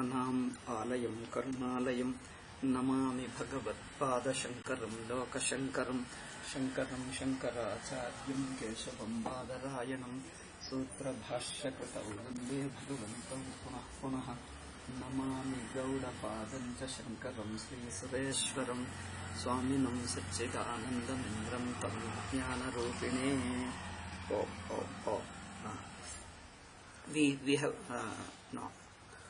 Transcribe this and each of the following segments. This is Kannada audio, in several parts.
विद्यानाम् आलयं करुणालयं नमामि भगवत्पादशङ्करं लोकशङ्करं शङ्करं शङ्कराचार्यं केशवं बादरायणं सूत्रभाष्यकृतौ वन्दे भगवन्तं पुनः पुनः नमामि गौडपादं च शङ्करं श्रीसुरेश्वरं स्वामिनं सच्चिदानन्दमिन्द्रं तं ज्ञानरूपिणे we have no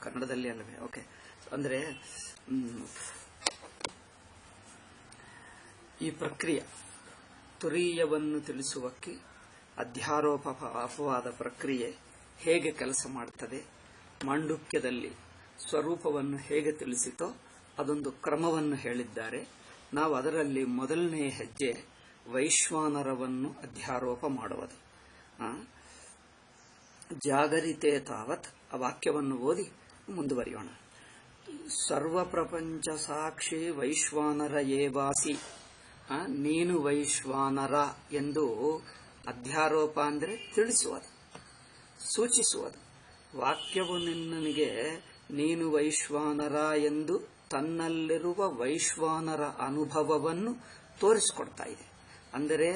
ಕನ್ನಡದಲ್ಲಿ ಅಲ್ಲವೇ ಓಕೆ ಅಂದರೆ ಈ ಪ್ರಕ್ರಿಯೆ ತುರೀಯವನ್ನು ತಿಳಿಸುವಕ್ಕೆ ಅಧ್ಯಾರೋಪ ಅಪವಾದ ಪ್ರಕ್ರಿಯೆ ಹೇಗೆ ಕೆಲಸ ಮಾಡುತ್ತದೆ, ಮಾಂಡುಕ್ಯದಲ್ಲಿ ಸ್ವರೂಪವನ್ನು ಹೇಗೆ ತಿಳಿಸಿತೋ ಅದೊಂದು ಕ್ರಮವನ್ನು ಹೇಳಿದ್ದಾರೆ. ನಾವು ಅದರಲ್ಲಿ ಮೊದಲನೇ ಹೆಜ್ಜೆ ವೈಶ್ವಾನರವನ್ನು ಅಧ್ಯಾರೋಪ ಮಾಡುವುದು. ಜಾಗರಿತೆ ತಾವತ್ ಆ ವಾಕ್ಯವನ್ನು ಓದಿ ಮುಂದುವರಿಯೋಣ. ಸರ್ವ ಪ್ರಪಂಚ ಸಾಕ್ಷಿ ವೈಶ್ವಾನರ ಏವಾಸಿ, ನೀನು ವೈಶ್ವಾನರ ಎಂದು ಅಧ್ಯಾರೋಪ ಅಂದರೆ ತಿಳಿಸುವುದು, ಸೂಚಿಸುವುದು. ವಾಕ್ಯವು ನಿನ್ನನಿಗೆ ನೀನು ವೈಶ್ವಾನರ ಎಂದು ತನ್ನಲ್ಲಿರುವ ವೈಶ್ವಾನರ ಅನುಭವವನ್ನು ತೋರಿಸಿಕೊಡ್ತಾ ಇದೆ. ಅಂದರೆ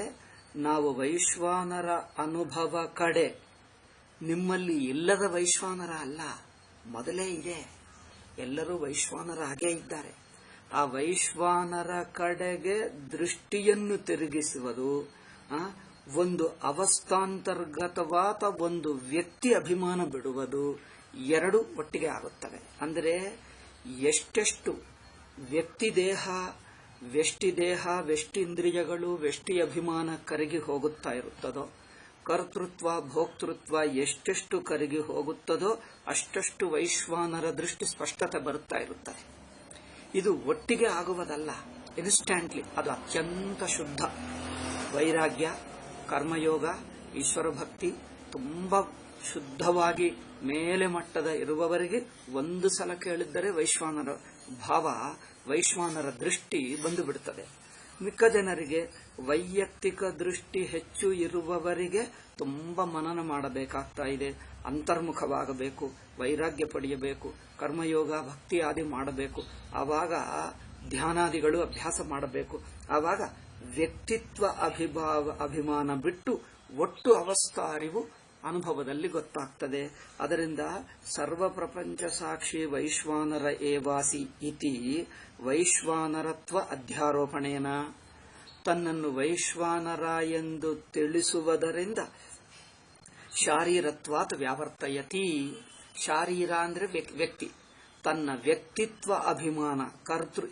ನಾವು ವೈಶ್ವಾನರ ಅನುಭವ ಕಡೆ ನಿಮ್ಮಲ್ಲಿ ಇಲ್ಲದ ವೈಶ್ವಾನರ ಅಲ್ಲ, ಮೊದಲೇ ಇದೆ. ಎಲ್ಲರೂ ವೈಶ್ವಾನರ ಹಾಗೇ ಇದ್ದಾರೆ. ಆ ವೈಶ್ವಾನರ ಕಡೆಗೆ ದೃಷ್ಟಿಯನ್ನು ತಿರುಗಿಸುವುದು ಒಂದು ಅವಸ್ಥಾಂತರ್ಗತವಾದ ಒಂದು ವ್ಯಕ್ತಿ ಅಭಿಮಾನ ಬಿಡುವುದು, ಎರಡು ಒಟ್ಟಿಗೆ ಆಗುತ್ತವೆ. ಅಂದರೆ ಎಷ್ಟೆಷ್ಟು ವ್ಯಕ್ತಿದೇಹ, ವ್ಯಷ್ಟಿಂದ್ರಿಯಗಳು, ವ್ಯಷ್ಟಿ ಅಭಿಮಾನ ಕರಗಿ ಹೋಗುತ್ತಾ ಇರುತ್ತದೋ, ಕರ್ತೃತ್ವ ಭೋಕ್ತೃತ್ವ ಎಷ್ಟೆಷ್ಟು ಕರಗಿ ಹೋಗುತ್ತದೋ ಅಷ್ಟಷ್ಟು ವೈಶ್ವಾನರ ದೃಷ್ಟಿ ಸ್ಪಷ್ಟತೆ ಬರುತ್ತಾ ಇರುತ್ತದೆ. ಇದು ಒಟ್ಟಿಗೆ ಆಗುವುದಲ್ಲ, ಇನ್ಸ್ಟ್ಯಾಂಟ್ಲಿ. ಅದು ಅತ್ಯಂತ ಶುದ್ಧ ವೈರಾಗ್ಯ, ಕರ್ಮಯೋಗ, ಈಶ್ವರ ಭಕ್ತಿ ತುಂಬಾ ಶುದ್ಧವಾಗಿ ಮೇಲೆ ಮಟ್ಟದ ಇರುವವರಿಗೆ ಒಂದು ಸಲ ಕೇಳಿದ್ದರೆ ವೈಶ್ವಾನರ ಭಾವ, ವೈಶ್ವಾನರ ದೃಷ್ಟಿ ಬಂದು ಬಿಡುತ್ತದೆ. ಮಿಕ್ಕ ಜನರಿಗೆ ವೈಯಕ್ತಿಕ ದೃಷ್ಟಿ ಹೆಚ್ಚು ಇರುವವರಿಗೆ ತುಂಬಾ ಮನನ ಮಾಡಬೇಕಾಗ್ತಾ ಇದೆ. ಅಂತರ್ಮುಖವಾಗಬೇಕು, ವೈರಾಗ್ಯ ಪಡೆಯಬೇಕು, ಕರ್ಮಯೋಗ ಭಕ್ತಿ ಆದಿ ಮಾಡಬೇಕು. ಆವಾಗ ಧ್ಯಾನಾದಿಗಳು ಅಭ್ಯಾಸ ಮಾಡಬೇಕು. ಆವಾಗ ವ್ಯಕ್ತಿತ್ವ ಅಭಿಮಾನ ಬಿಟ್ಟು ಒಟ್ಟು ಅವಸ್ಥಾ ಅರಿವು ಅನುಭವದಲ್ಲಿ ಗೊತ್ತಾಗ್ತದೆ. ಅದರಿಂದ ಸರ್ವ ಪ್ರಪಂಚ ಸಾಕ್ಷಿ ವೈಶ್ವಾನರ ಏವಾಸಿ ಇತಿ ವೈಶ್ವಾನರತ್ವ ಅಧ್ಯಾರೋಪಣೇನ, ತನ್ನನ್ನು ವೈಶ್ವಾನರ ಎಂದು ತಿಳಿಸುವುದರಿಂದ ಶಾರೀರತ್ವಾತ್ ವ್ಯಾವರ್ತಯತಿ. ಶಾರೀರ ಅಂದ್ರೆ ವ್ಯಕ್ತಿ, ತನ್ನ ವ್ಯಕ್ತಿತ್ವ ಅಭಿಮಾನ ಕರ್ತೃ.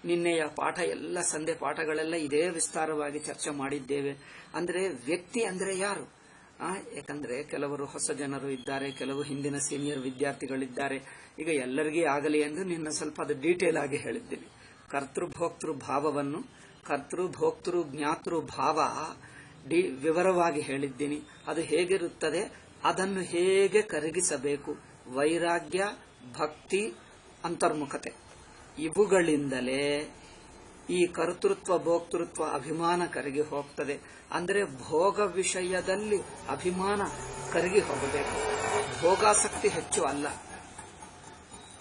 ನಿನ್ನೆಯ ಪಾಠ ಎಲ್ಲ ಸಂಧೆ ಪಾಠಗಳೆಲ್ಲ ಇದೇ ವಿಸ್ತಾರವಾಗಿ ಚರ್ಚೆ ಮಾಡಿದ್ದೇವೆ. ಅಂದ್ರೆ ವ್ಯಕ್ತಿ ಅಂದ್ರೆ ಯಾರು? ಯಾಕಂದ್ರೆ ಕೆಲವರು ಹೊಸ ಜನರು ಇದ್ದಾರೆ, ಕೆಲವು ಹಿಂದಿನ ಸೀನಿಯರ್ ವಿದ್ಯಾರ್ಥಿಗಳಿದ್ದಾರೆ. ಈಗ ಎಲ್ಲರಿಗೂ ಆಗಲಿ ಎಂದು ನಿನ್ನ ಸ್ವಲ್ಪ ಅದು ಡೀಟೇಲ್ ಆಗಿ ಹೇಳಿದ್ದೀನಿ. ಕರ್ತೃಭೋಕ್ತೃ ಭಾವವನ್ನು, ಕರ್ತೃಭೋಕ್ತೃ ಜ್ಞಾತೃ ಭಾವ ವಿವರವಾಗಿ ಹೇಳಿದ್ದೀನಿ. ಅದು ಹೇಗಿರುತ್ತದೆ, ಅದನ್ನು ಹೇಗೆ ಕರಗಿಸಬೇಕು. ವೈರಾಗ್ಯ, ಭಕ್ತಿ, ಅಂತರ್ಮುಖತೆ ಇವುಗಳಿಂದಲೇ ಈ ಕರ್ತೃತ್ವ ಭೋಕ್ತೃತ್ವ ಅಭಿಮಾನ ಕರಗಿ ಹೋಗ್ತದೆ. ಅಂದರೆ ಭೋಗ ವಿಷಯದಲ್ಲಿ ಅಭಿಮಾನ ಕರಗಿ ಹೋಗಬೇಕು, ಭೋಗಾಸಕ್ತಿ ಹೆಚ್ಚು ಅಲ್ಲ.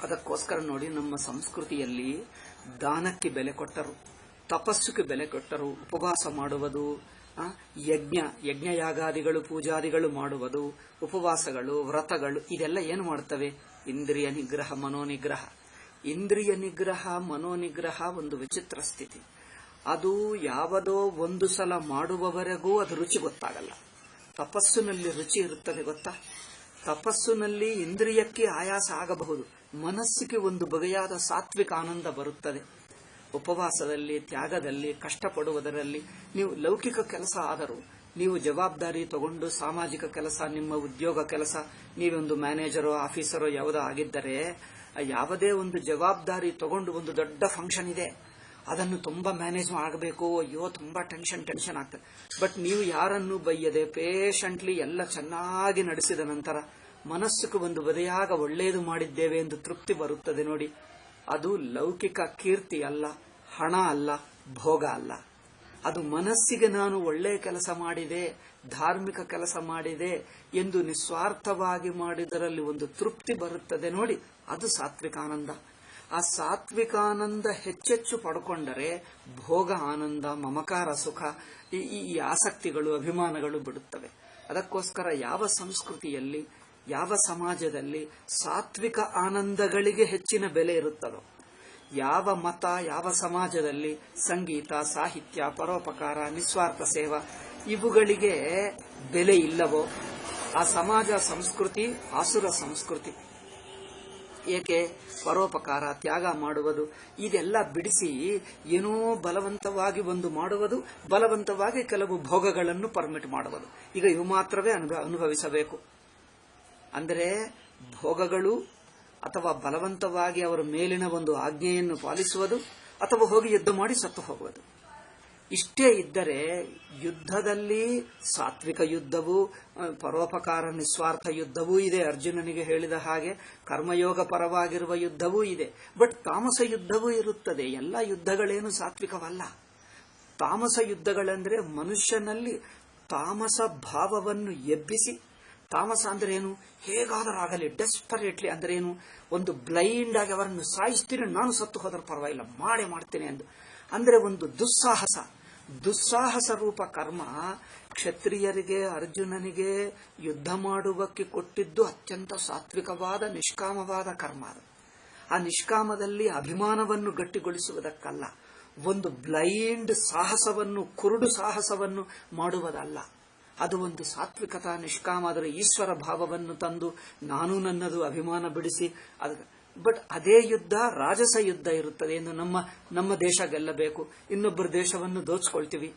ಅದಕ್ಕೋಸ್ಕರ ನೋಡಿ, ನಮ್ಮ ಸಂಸ್ಕೃತಿಯಲ್ಲಿ ದಾನಕ್ಕೆ ಬೆಲೆ ಕೊಟ್ಟರು, ತಪಸ್ಸುಗೆ ಬೆಲೆ ಕೊಟ್ಟರು. ಉಪವಾಸ ಮಾಡುವುದು, ಯಜ್ಞಯಾಗಾದಿಗಳು ಪೂಜಾದಿಗಳು ಮಾಡುವುದು, ಉಪವಾಸಗಳು, ವ್ರತಗಳು, ಇದೆಲ್ಲ ಏನು ಮಾಡ್ತವೆ? ಇಂದ್ರಿಯ ನಿಗ್ರಹ, ಮನೋನಿಗ್ರಹ. ಇಂದ್ರಿಯ ನಿಗ್ರಹ, ಮನೋನಿಗ್ರಹ ಒಂದು ವಿಚಿತ್ರ ಸ್ಥಿತಿ. ಅದು ಯಾವುದೋ ಒಂದು ಸಲ ಮಾಡುವವರೆಗೂ ಅದು ರುಚಿ ಗೊತ್ತಾಗಲ್ಲ. ತಪಸ್ಸಿನಲ್ಲಿ ರುಚಿ ಇರುತ್ತದೆ ಗೊತ್ತಾ? ತಪಸ್ಸಿನಲ್ಲಿ ಇಂದ್ರಿಯಕ್ಕೆ ಆಯಾಸ ಆಗಬಹುದು, ಮನಸ್ಸಿಗೆ ಒಂದು ಬಗೆಯಾದ ಸಾತ್ವಿಕ ಆನಂದ ಬರುತ್ತದೆ. ಉಪವಾಸದಲ್ಲಿ, ತ್ಯಾಗದಲ್ಲಿ, ಕಷ್ಟಪಡುವುದರಲ್ಲಿ, ನೀವು ಲೌಕಿಕ ಕೆಲಸ ಆದರೂ, ನೀವು ಜವಾಬ್ದಾರಿ ತಗೊಂಡು ಸಾಮಾಜಿಕ ಕೆಲಸ, ನಿಮ್ಮ ಉದ್ಯೋಗ ಕೆಲಸ, ನೀವೊಂದು ಮ್ಯಾನೇಜರೋ ಆಫೀಸರೋ ಯಾವುದೋ ಆಗಿದ್ದರೆ, ಯಾವುದೇ ಒಂದು ಜವಾಬ್ದಾರಿ ತಗೊಂಡು ಒಂದು ದೊಡ್ಡ ಫಂಕ್ಷನ್ ಇದೆ, ಅದನ್ನು ತುಂಬಾ ಮ್ಯಾನೇಜ್ ಮಾಡಬೇಕು, ಅಯ್ಯೋ ತುಂಬಾ ಟೆನ್ಷನ್ ಆಗ್ತದೆ. ಬಟ್ ನೀವು ಯಾರನ್ನು ಬೈಯದೆ ಪೇಷಂಟ್ಲಿ ಎಲ್ಲ ಚೆನ್ನಾಗಿ ನಡೆಸಿದ ನಂತರ ಮನಸ್ಸಿಗೆ ಒಂದು ಬದೆಯಾಗ ಒಳ್ಳೆಯದು ಮಾಡಿದ್ದೇವೆ ಎಂದು ತೃಪ್ತಿ ಬರುತ್ತದೆ ನೋಡಿ. ಅದು ಲೌಕಿಕ ಕೀರ್ತಿ ಅಲ್ಲ, ಹಣ ಅಲ್ಲ, ಭೋಗ ಅಲ್ಲ. ಅದು ಮನಸ್ಸಿಗೆ ನಾನು ಒಳ್ಳೆಯ ಕೆಲಸ ಮಾಡಿದೆ, ಧಾರ್ಮಿಕ ಕೆಲಸ ಮಾಡಿದೆ ಎಂದು ನಿಸ್ವಾರ್ಥವಾಗಿ ಮಾಡಿದರಲ್ಲಿ ಒಂದು ತೃಪ್ತಿ ಬರುತ್ತದೆ ನೋಡಿ, ಅದು ಸಾತ್ವಿಕಾನಂದ. ಆ ಸಾತ್ವಿಕಾನಂದ ಹೆಚ್ಚೆಚ್ಚು ಪಡ್ಕೊಂಡರೆ ಭೋಗ ಆನಂದ, ಮಮಕಾರ ಸುಖ, ಈ ಆಸಕ್ತಿಗಳು ಅಭಿಮಾನಗಳು ಬಿಡುತ್ತವೆ. ಅದಕ್ಕೋಸ್ಕರ ಯಾವ ಸಂಸ್ಕೃತಿಯಲ್ಲಿ, ಯಾವ ಸಮಾಜದಲ್ಲಿ ಸಾತ್ವಿಕ ಆನಂದಗಳಿಗೆ ಹೆಚ್ಚಿನ ಬೆಲೆ ಇರುತ್ತದೋ, ಯಾವ ಮತ, ಯಾವ ಸಮಾಜದಲ್ಲಿ ಸಂಗೀತ, ಸಾಹಿತ್ಯ, ಪರೋಪಕಾರ, ನಿಸ್ವಾರ್ಥ ಸೇವಾ ಇವುಗಳಿಗೆ ಬೆಲೆ ಇಲ್ಲವೋ ಆ ಸಮಾಜ ಸಂಸ್ಕೃತಿ ಆಸುರ ಸಂಸ್ಕೃತಿ. ಏಕೆ? ಪರೋಪಕಾರ, ತ್ಯಾಗ ಮಾಡುವುದು ಇದೆಲ್ಲ ಬಿಡಿಸಿ ಏನೋ ಬಲವಂತವಾಗಿ ಒಂದು ಮಾಡುವುದು, ಬಲವಂತವಾಗಿ ಕೆಲವು ಭೋಗಗಳನ್ನು ಪರ್ಮಿಟ್ ಮಾಡುವುದು. ಈಗ ಇವು ಮಾತ್ರವೇ ಅನುಭವಿಸಬೇಕು ಅಂದರೆ ಭೋಗಗಳು ಅಥವಾ ಬಲವಂತವಾಗಿ ಅವರ ಮೇಲಿನ ಒಂದು ಆಜ್ಞೆಯನ್ನು ಪಾಲಿಸುವುದು ಅಥವಾ ಹೋಗಿ ಯುದ್ಧ ಮಾಡಿ ಸತ್ತು ಹೋಗುವುದು. ಇಷ್ಟೇ ಇದ್ದರೆ ಯುದ್ಧದಲ್ಲಿ ಸಾತ್ವಿಕ ಯುದ್ಧವೂ, ಪರೋಪಕಾರ ನಿಸ್ವಾರ್ಥ ಯುದ್ಧವೂ ಇದೆ. ಅರ್ಜುನನಿಗೆ ಹೇಳಿದ ಹಾಗೆ ಕರ್ಮಯೋಗ ಪರವಾಗಿರುವ ಯುದ್ಧವೂ ಇದೆ. ಬಟ್ ತಾಮಸ ಯುದ್ಧವೂ ಇರುತ್ತದೆ. ಎಲ್ಲ ಯುದ್ಧಗಳೇನು ಸಾತ್ವಿಕವಲ್ಲ. ತಾಮಸ ಯುದ್ಧಗಳೆಂದರೆ ಮನುಷ್ಯನಲ್ಲಿ ತಾಮಸ ಭಾವವನ್ನು ಎಬ್ಬಿಸಿ, ತಾಮಸ ಅಂದ್ರೆ ಏನು? ಹೇಗಾದರಾಗಲಿ, ಡೆಸ್ಪರೇಟ್ಲಿ ಅಂದ್ರೆ ಏನು? ಒಂದು ಬ್ಲೈಂಡ್ ಆಗಿ ಅವರನ್ನು ಸಾಯಿಸ್ತೀನಿ, ನಾನು ಸತ್ತು ಹೋದ್ರೆ ಪರವಾಗಿಲ್ಲ, ಮಾಡೇ ಮಾಡ್ತೇನೆ ಅಂದ್ರೆ ಒಂದು ದುಸ್ಸಾಹಸ ರೂಪ ಕರ್ಮ. ಕ್ಷತ್ರಿಯರಿಗೆ, ಅರ್ಜುನನಿಗೆ ಯುದ್ಧ ಮಾಡುವಕ್ಕೆ ಕೊಟ್ಟಿದ್ದು ಅತ್ಯಂತ ಸಾತ್ವಿಕವಾದ ನಿಷ್ಕಾಮವಾದ ಕರ್ಮ. ಆ ನಿಷ್ಕಾಮದಲ್ಲಿ ಅಭಿಮಾನವನ್ನು ಗಟ್ಟಿಗೊಳಿಸುವುದಕ್ಕಲ್ಲ, ಒಂದು ಬ್ಲೈಂಡ್ ಸಾಹಸವನ್ನು, ಕುರುಡು ಸಾಹಸವನ್ನು ಮಾಡುವುದಲ್ಲ. ಅದು ಒಂದು ಸಾತ್ವಿಕತಾ ನಿಷ್ಕಾಮ. ಅದರ ಈಶ್ವರ ಭಾವವನ್ನು ತಂದು ನಾನು ನನ್ನದು ಅಭಿಮಾನ ಬಿಡಿಸಿ ಬಟ್ ಅದೇ ಯುದ್ಧ ರಾಜಸ ಯುದ್ಧ ಇರುತ್ತದೆ. ಎಂದು ನಮ್ಮ ದೇಶ ಗೆಲ್ಲಬೇಕು, ಇನ್ನೊಬ್ಬರ ದೇಶವನ್ನು ದೋಚ್ಕೊಳ್ತೀವಿ,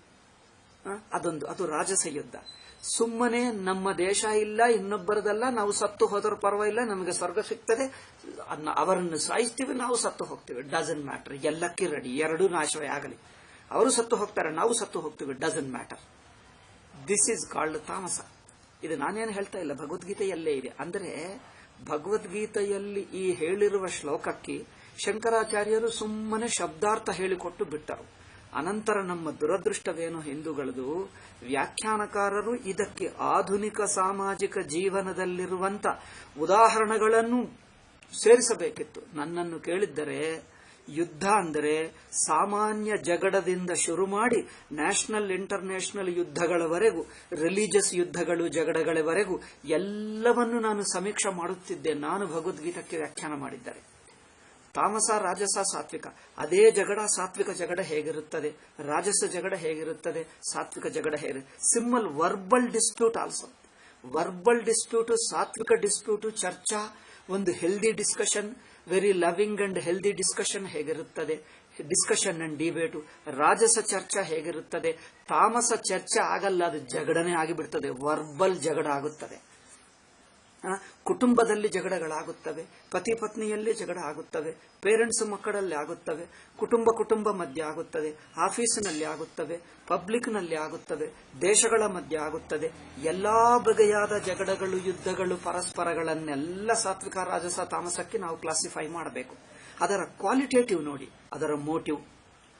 ಅದು ರಾಜಸ ಯುದ್ಧ. ಸುಮ್ಮನೆ ನಮ್ಮ ದೇಶ ಇಲ್ಲ, ಇನ್ನೊಬ್ಬರದಲ್ಲ, ನಾವು ಸತ್ತು ಹೋದರೂ ಪರವಾಗಿಲ್ಲ, ನಮಗೆ ಸ್ವರ್ಗ ಸಿಗ್ತದೆ, ಅವರನ್ನು ಸಾಯಿಸ್ತೀವಿ, ನಾವು ಸತ್ತು ಹೋಗ್ತೀವಿ, ಡಸನ್ ಮ್ಯಾಟರ್, ಎಲ್ಲಕ್ಕೆ ರೆಡಿ, ಎರಡೂ ನಾಶವೇ ಆಗಲಿ, ಅವರು ಸತ್ತು ಹೋಗ್ತಾರೆ, ನಾವು ಸತ್ತು ಹೋಗ್ತೀವಿ, doesn't matter. This is called ತಾಮಸ. ಇದು ನಾನೇನು ಹೇಳ್ತಾ ಇಲ್ಲ, ಭಗವದ್ಗೀತೆಯಲ್ಲೇ ಇದೆ. ಅಂದರೆ ಭಗವದ್ಗೀತೆಯಲ್ಲಿ ಈ ಹೇಳಿರುವ ಶ್ಲೋಕಕ್ಕೆ ಶಂಕರಾಚಾರ್ಯರು ಸುಮ್ಮನೆ ಶಬ್ದಾರ್ಥ ಹೇಳಿಕೊಟ್ಟು ಬಿಟ್ಟರು. ಅನಂತರ ನಮ್ಮ ದುರದೃಷ್ಟವೇನು ಹಿಂದೂಗಳದು, ವ್ಯಾಖ್ಯಾನಕಾರರು ಇದಕ್ಕೆ ಆಧುನಿಕ ಸಾಮಾಜಿಕ ಜೀವನದಲ್ಲಿರುವಂತ ಉದಾಹರಣೆಗಳನ್ನು ಸೇರಿಸಬೇಕಿತ್ತು. ನನ್ನನ್ನು ಕೇಳಿದ್ದರೆ ಯುದ್ಧ ಅಂದರೆ ಸಾಮಾನ್ಯ ಜಗಳದಿಂದ ಶುರು ಮಾಡಿ ನ್ಯಾಷನಲ್ ಇಂಟರ್ನ್ಯಾಷನಲ್ ಯುದ್ಧಗಳವರೆಗೂ, ರಿಲಿಜಿಯಸ್ ಯುದ್ಧಗಳು, ಜಗಳಗಳವರೆಗೂ ಎಲ್ಲವನ್ನು ನಾನು ಸಮೀಕ್ಷೆ ಮಾಡುತ್ತಿದ್ದೆ. ನಾನು ಭಗವದ್ಗೀತಕ್ಕೆ ವ್ಯಾಖ್ಯಾನ ಮಾಡಿದ್ದರೆ ತಾಮಸ, ರಾಜಸ, ಸಾತ್ವಿಕ, ಅದೇ ಜಗಳ, ಸಾತ್ವಿಕ ಜಗಳ ಹೇಗಿರುತ್ತದೆ, ರಾಜಸ ಜಗಳ ಹೇಗಿರುತ್ತದೆ, ಸಾತ್ವಿಕ ಜಗಳ ಹೇಗೆ, simple verbal dispute also. Verbal dispute, ಸಾತ್ವಿಕ ಡಿಸ್ಪ್ಯೂಟ್, ಚರ್ಚಾ, ಒಂದು healthy discussion, very loving and healthy discussion ಹೇಗಿರುತ್ತದೆ, ಡಿಸ್ಕಷನ್ ಅಂಡ್ ಡಿಬೇಟು. ರಾಜಸ ಚರ್ಚಾ ಹೇಗಿರುತ್ತದೆ, ತಾಮಸ ಚರ್ಚೆ ಆಗಲ್ಲ, ಅದು ಜಗಳನೇ ಆಗಿಬಿಡ್ತದೆ, ವರ್ಬಲ್ ಜಗಳ ಆಗುತ್ತದೆ. ಕುಟುಂಬದಲ್ಲಿ ಜಗಳಗಳಾಗುತ್ತವೆ, ಪತಿ ಪತ್ನಿಯಲ್ಲಿ ಜಗಳ ಆಗುತ್ತವೆ, ಪೇರೆಂಟ್ಸ್ ಮಕ್ಕಳಲ್ಲಿ ಆಗುತ್ತವೆ, ಕುಟುಂಬ ಮಧ್ಯೆ ಆಗುತ್ತದೆ, ಆಫೀಸಿನಲ್ಲಿ ಆಗುತ್ತವೆ, ಪಬ್ಲಿಕ್ನಲ್ಲಿ ಆಗುತ್ತವೆ, ದೇಶಗಳ ಮಧ್ಯೆ ಆಗುತ್ತದೆ. ಎಲ್ಲಾ ಬಗೆಯಾದ ಜಗಳಗಳು, ಯುದ್ಧಗಳು, ಪರಸ್ಪರಗಳನ್ನೆಲ್ಲ ಸಾತ್ವಿಕ, ರಾಜಸ, ತಾಮಸಕ್ಕೆ ನಾವು ಕ್ಲಾಸಿಫೈ ಮಾಡಬೇಕು. ಅದರ ಕ್ವಾಲಿಟೇಟಿವ್ ನೋಡಿ, ಅದರ ಮೋಟಿವ್,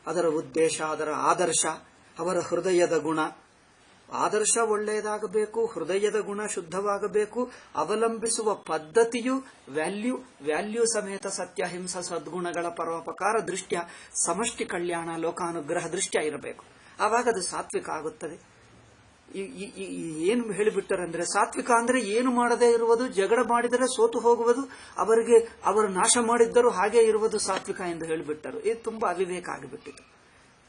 ಅದರ ಉದ್ದೇಶ, ಅದರ ಆದರ್ಶ, ಅವರ ಹೃದಯದ ಗುಣ. ಆದರ್ಶ ಒಳ್ಳೆಯದಾಗಬೇಕು, ಹೃದಯದ ಗುಣ ಶುದ್ಧವಾಗಬೇಕು, ಅವಲಂಬಿಸುವ ಪದ್ಧತಿಯು ವ್ಯಾಲ್ಯೂ ಸಮೇತ ಸತ್ಯ, ಹಿಂಸ, ಸದ್ಗುಣಗಳ ಪರೋಪಕಾರ ದೃಷ್ಟ್ಯ, ಸಮಷ್ಟಿ ಕಲ್ಯಾಣ, ಲೋಕಾನುಗ್ರಹ ದೃಷ್ಟ್ಯ ಇರಬೇಕು. ಆವಾಗ ಅದು ಸಾತ್ವಿಕ ಆಗುತ್ತದೆ. ಏನು ಹೇಳಿಬಿಟ್ಟರಂದ್ರೆ, ಸಾತ್ವಿಕ ಅಂದ್ರೆ ಏನು ಮಾಡದೇ ಇರುವುದು, ಜಗಳ ಮಾಡಿದರೆ ಸೋತು ಹೋಗುವುದು, ಅವರು ನಾಶ ಮಾಡಿದ್ದರೂ ಹಾಗೆ ಇರುವುದು ಸಾತ್ವಿಕ ಎಂದು ಹೇಳಿಬಿಟ್ಟರು. ಇದು ತುಂಬಾ ಅವಿವೇಕ ಆಗಿಬಿಟ್ಟಿತು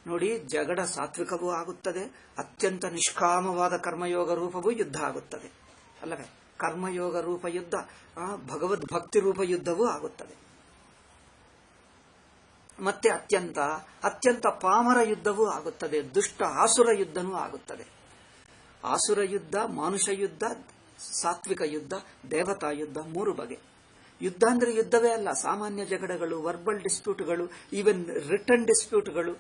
ನೋಡಿ. ಜಗಳ ಸಾತ್ವಿಕವೂ ಆಗುತ್ತದೆ, ಅತ್ಯಂತ ನಿಷ್ಕಾಮವಾದ ಕರ್ಮಯೋಗ ರೂಪವೂ ಯುದ್ಧ ಆಗುತ್ತದೆ ಅಲ್ಲವೇ? ಕರ್ಮಯೋಗ ರೂಪ ಯುದ್ಧ, ಭಗವದ್ ಭಕ್ತಿ ರೂಪ ಯುದ್ಧವೂ ಆಗುತ್ತದೆ. ಮತ್ತೆ ಅತ್ಯಂತ ಪಾಮರ ಯುದ್ಧವೂ ಆಗುತ್ತದೆ, ದುಷ್ಟ ಆಸುರ ಯುದ್ಧನೂ ಆಗುತ್ತದೆ. ಆಸುರ ಯುದ್ಧ, ಮಾನುಷ ಯುದ್ಧ, ಸಾತ್ವಿಕ ಯುದ್ಧ, ದೇವತಾ ಯುದ್ಧ, 3 ಬಗೆ. ಯುದ್ಧ ಅಂದ್ರೆ ಯುದ್ಧವೇ ಅಲ್ಲ, ಸಾಮಾನ್ಯ ಜಗಳಗಳು, ವರ್ಬಲ್ ಡಿಸ್ಪ್ಯೂಟ್ಗಳು, ಈವನ್ ರಿಟರ್ನ್ ಡಿಸ್ಪ್ಯೂಟ್ಗಳು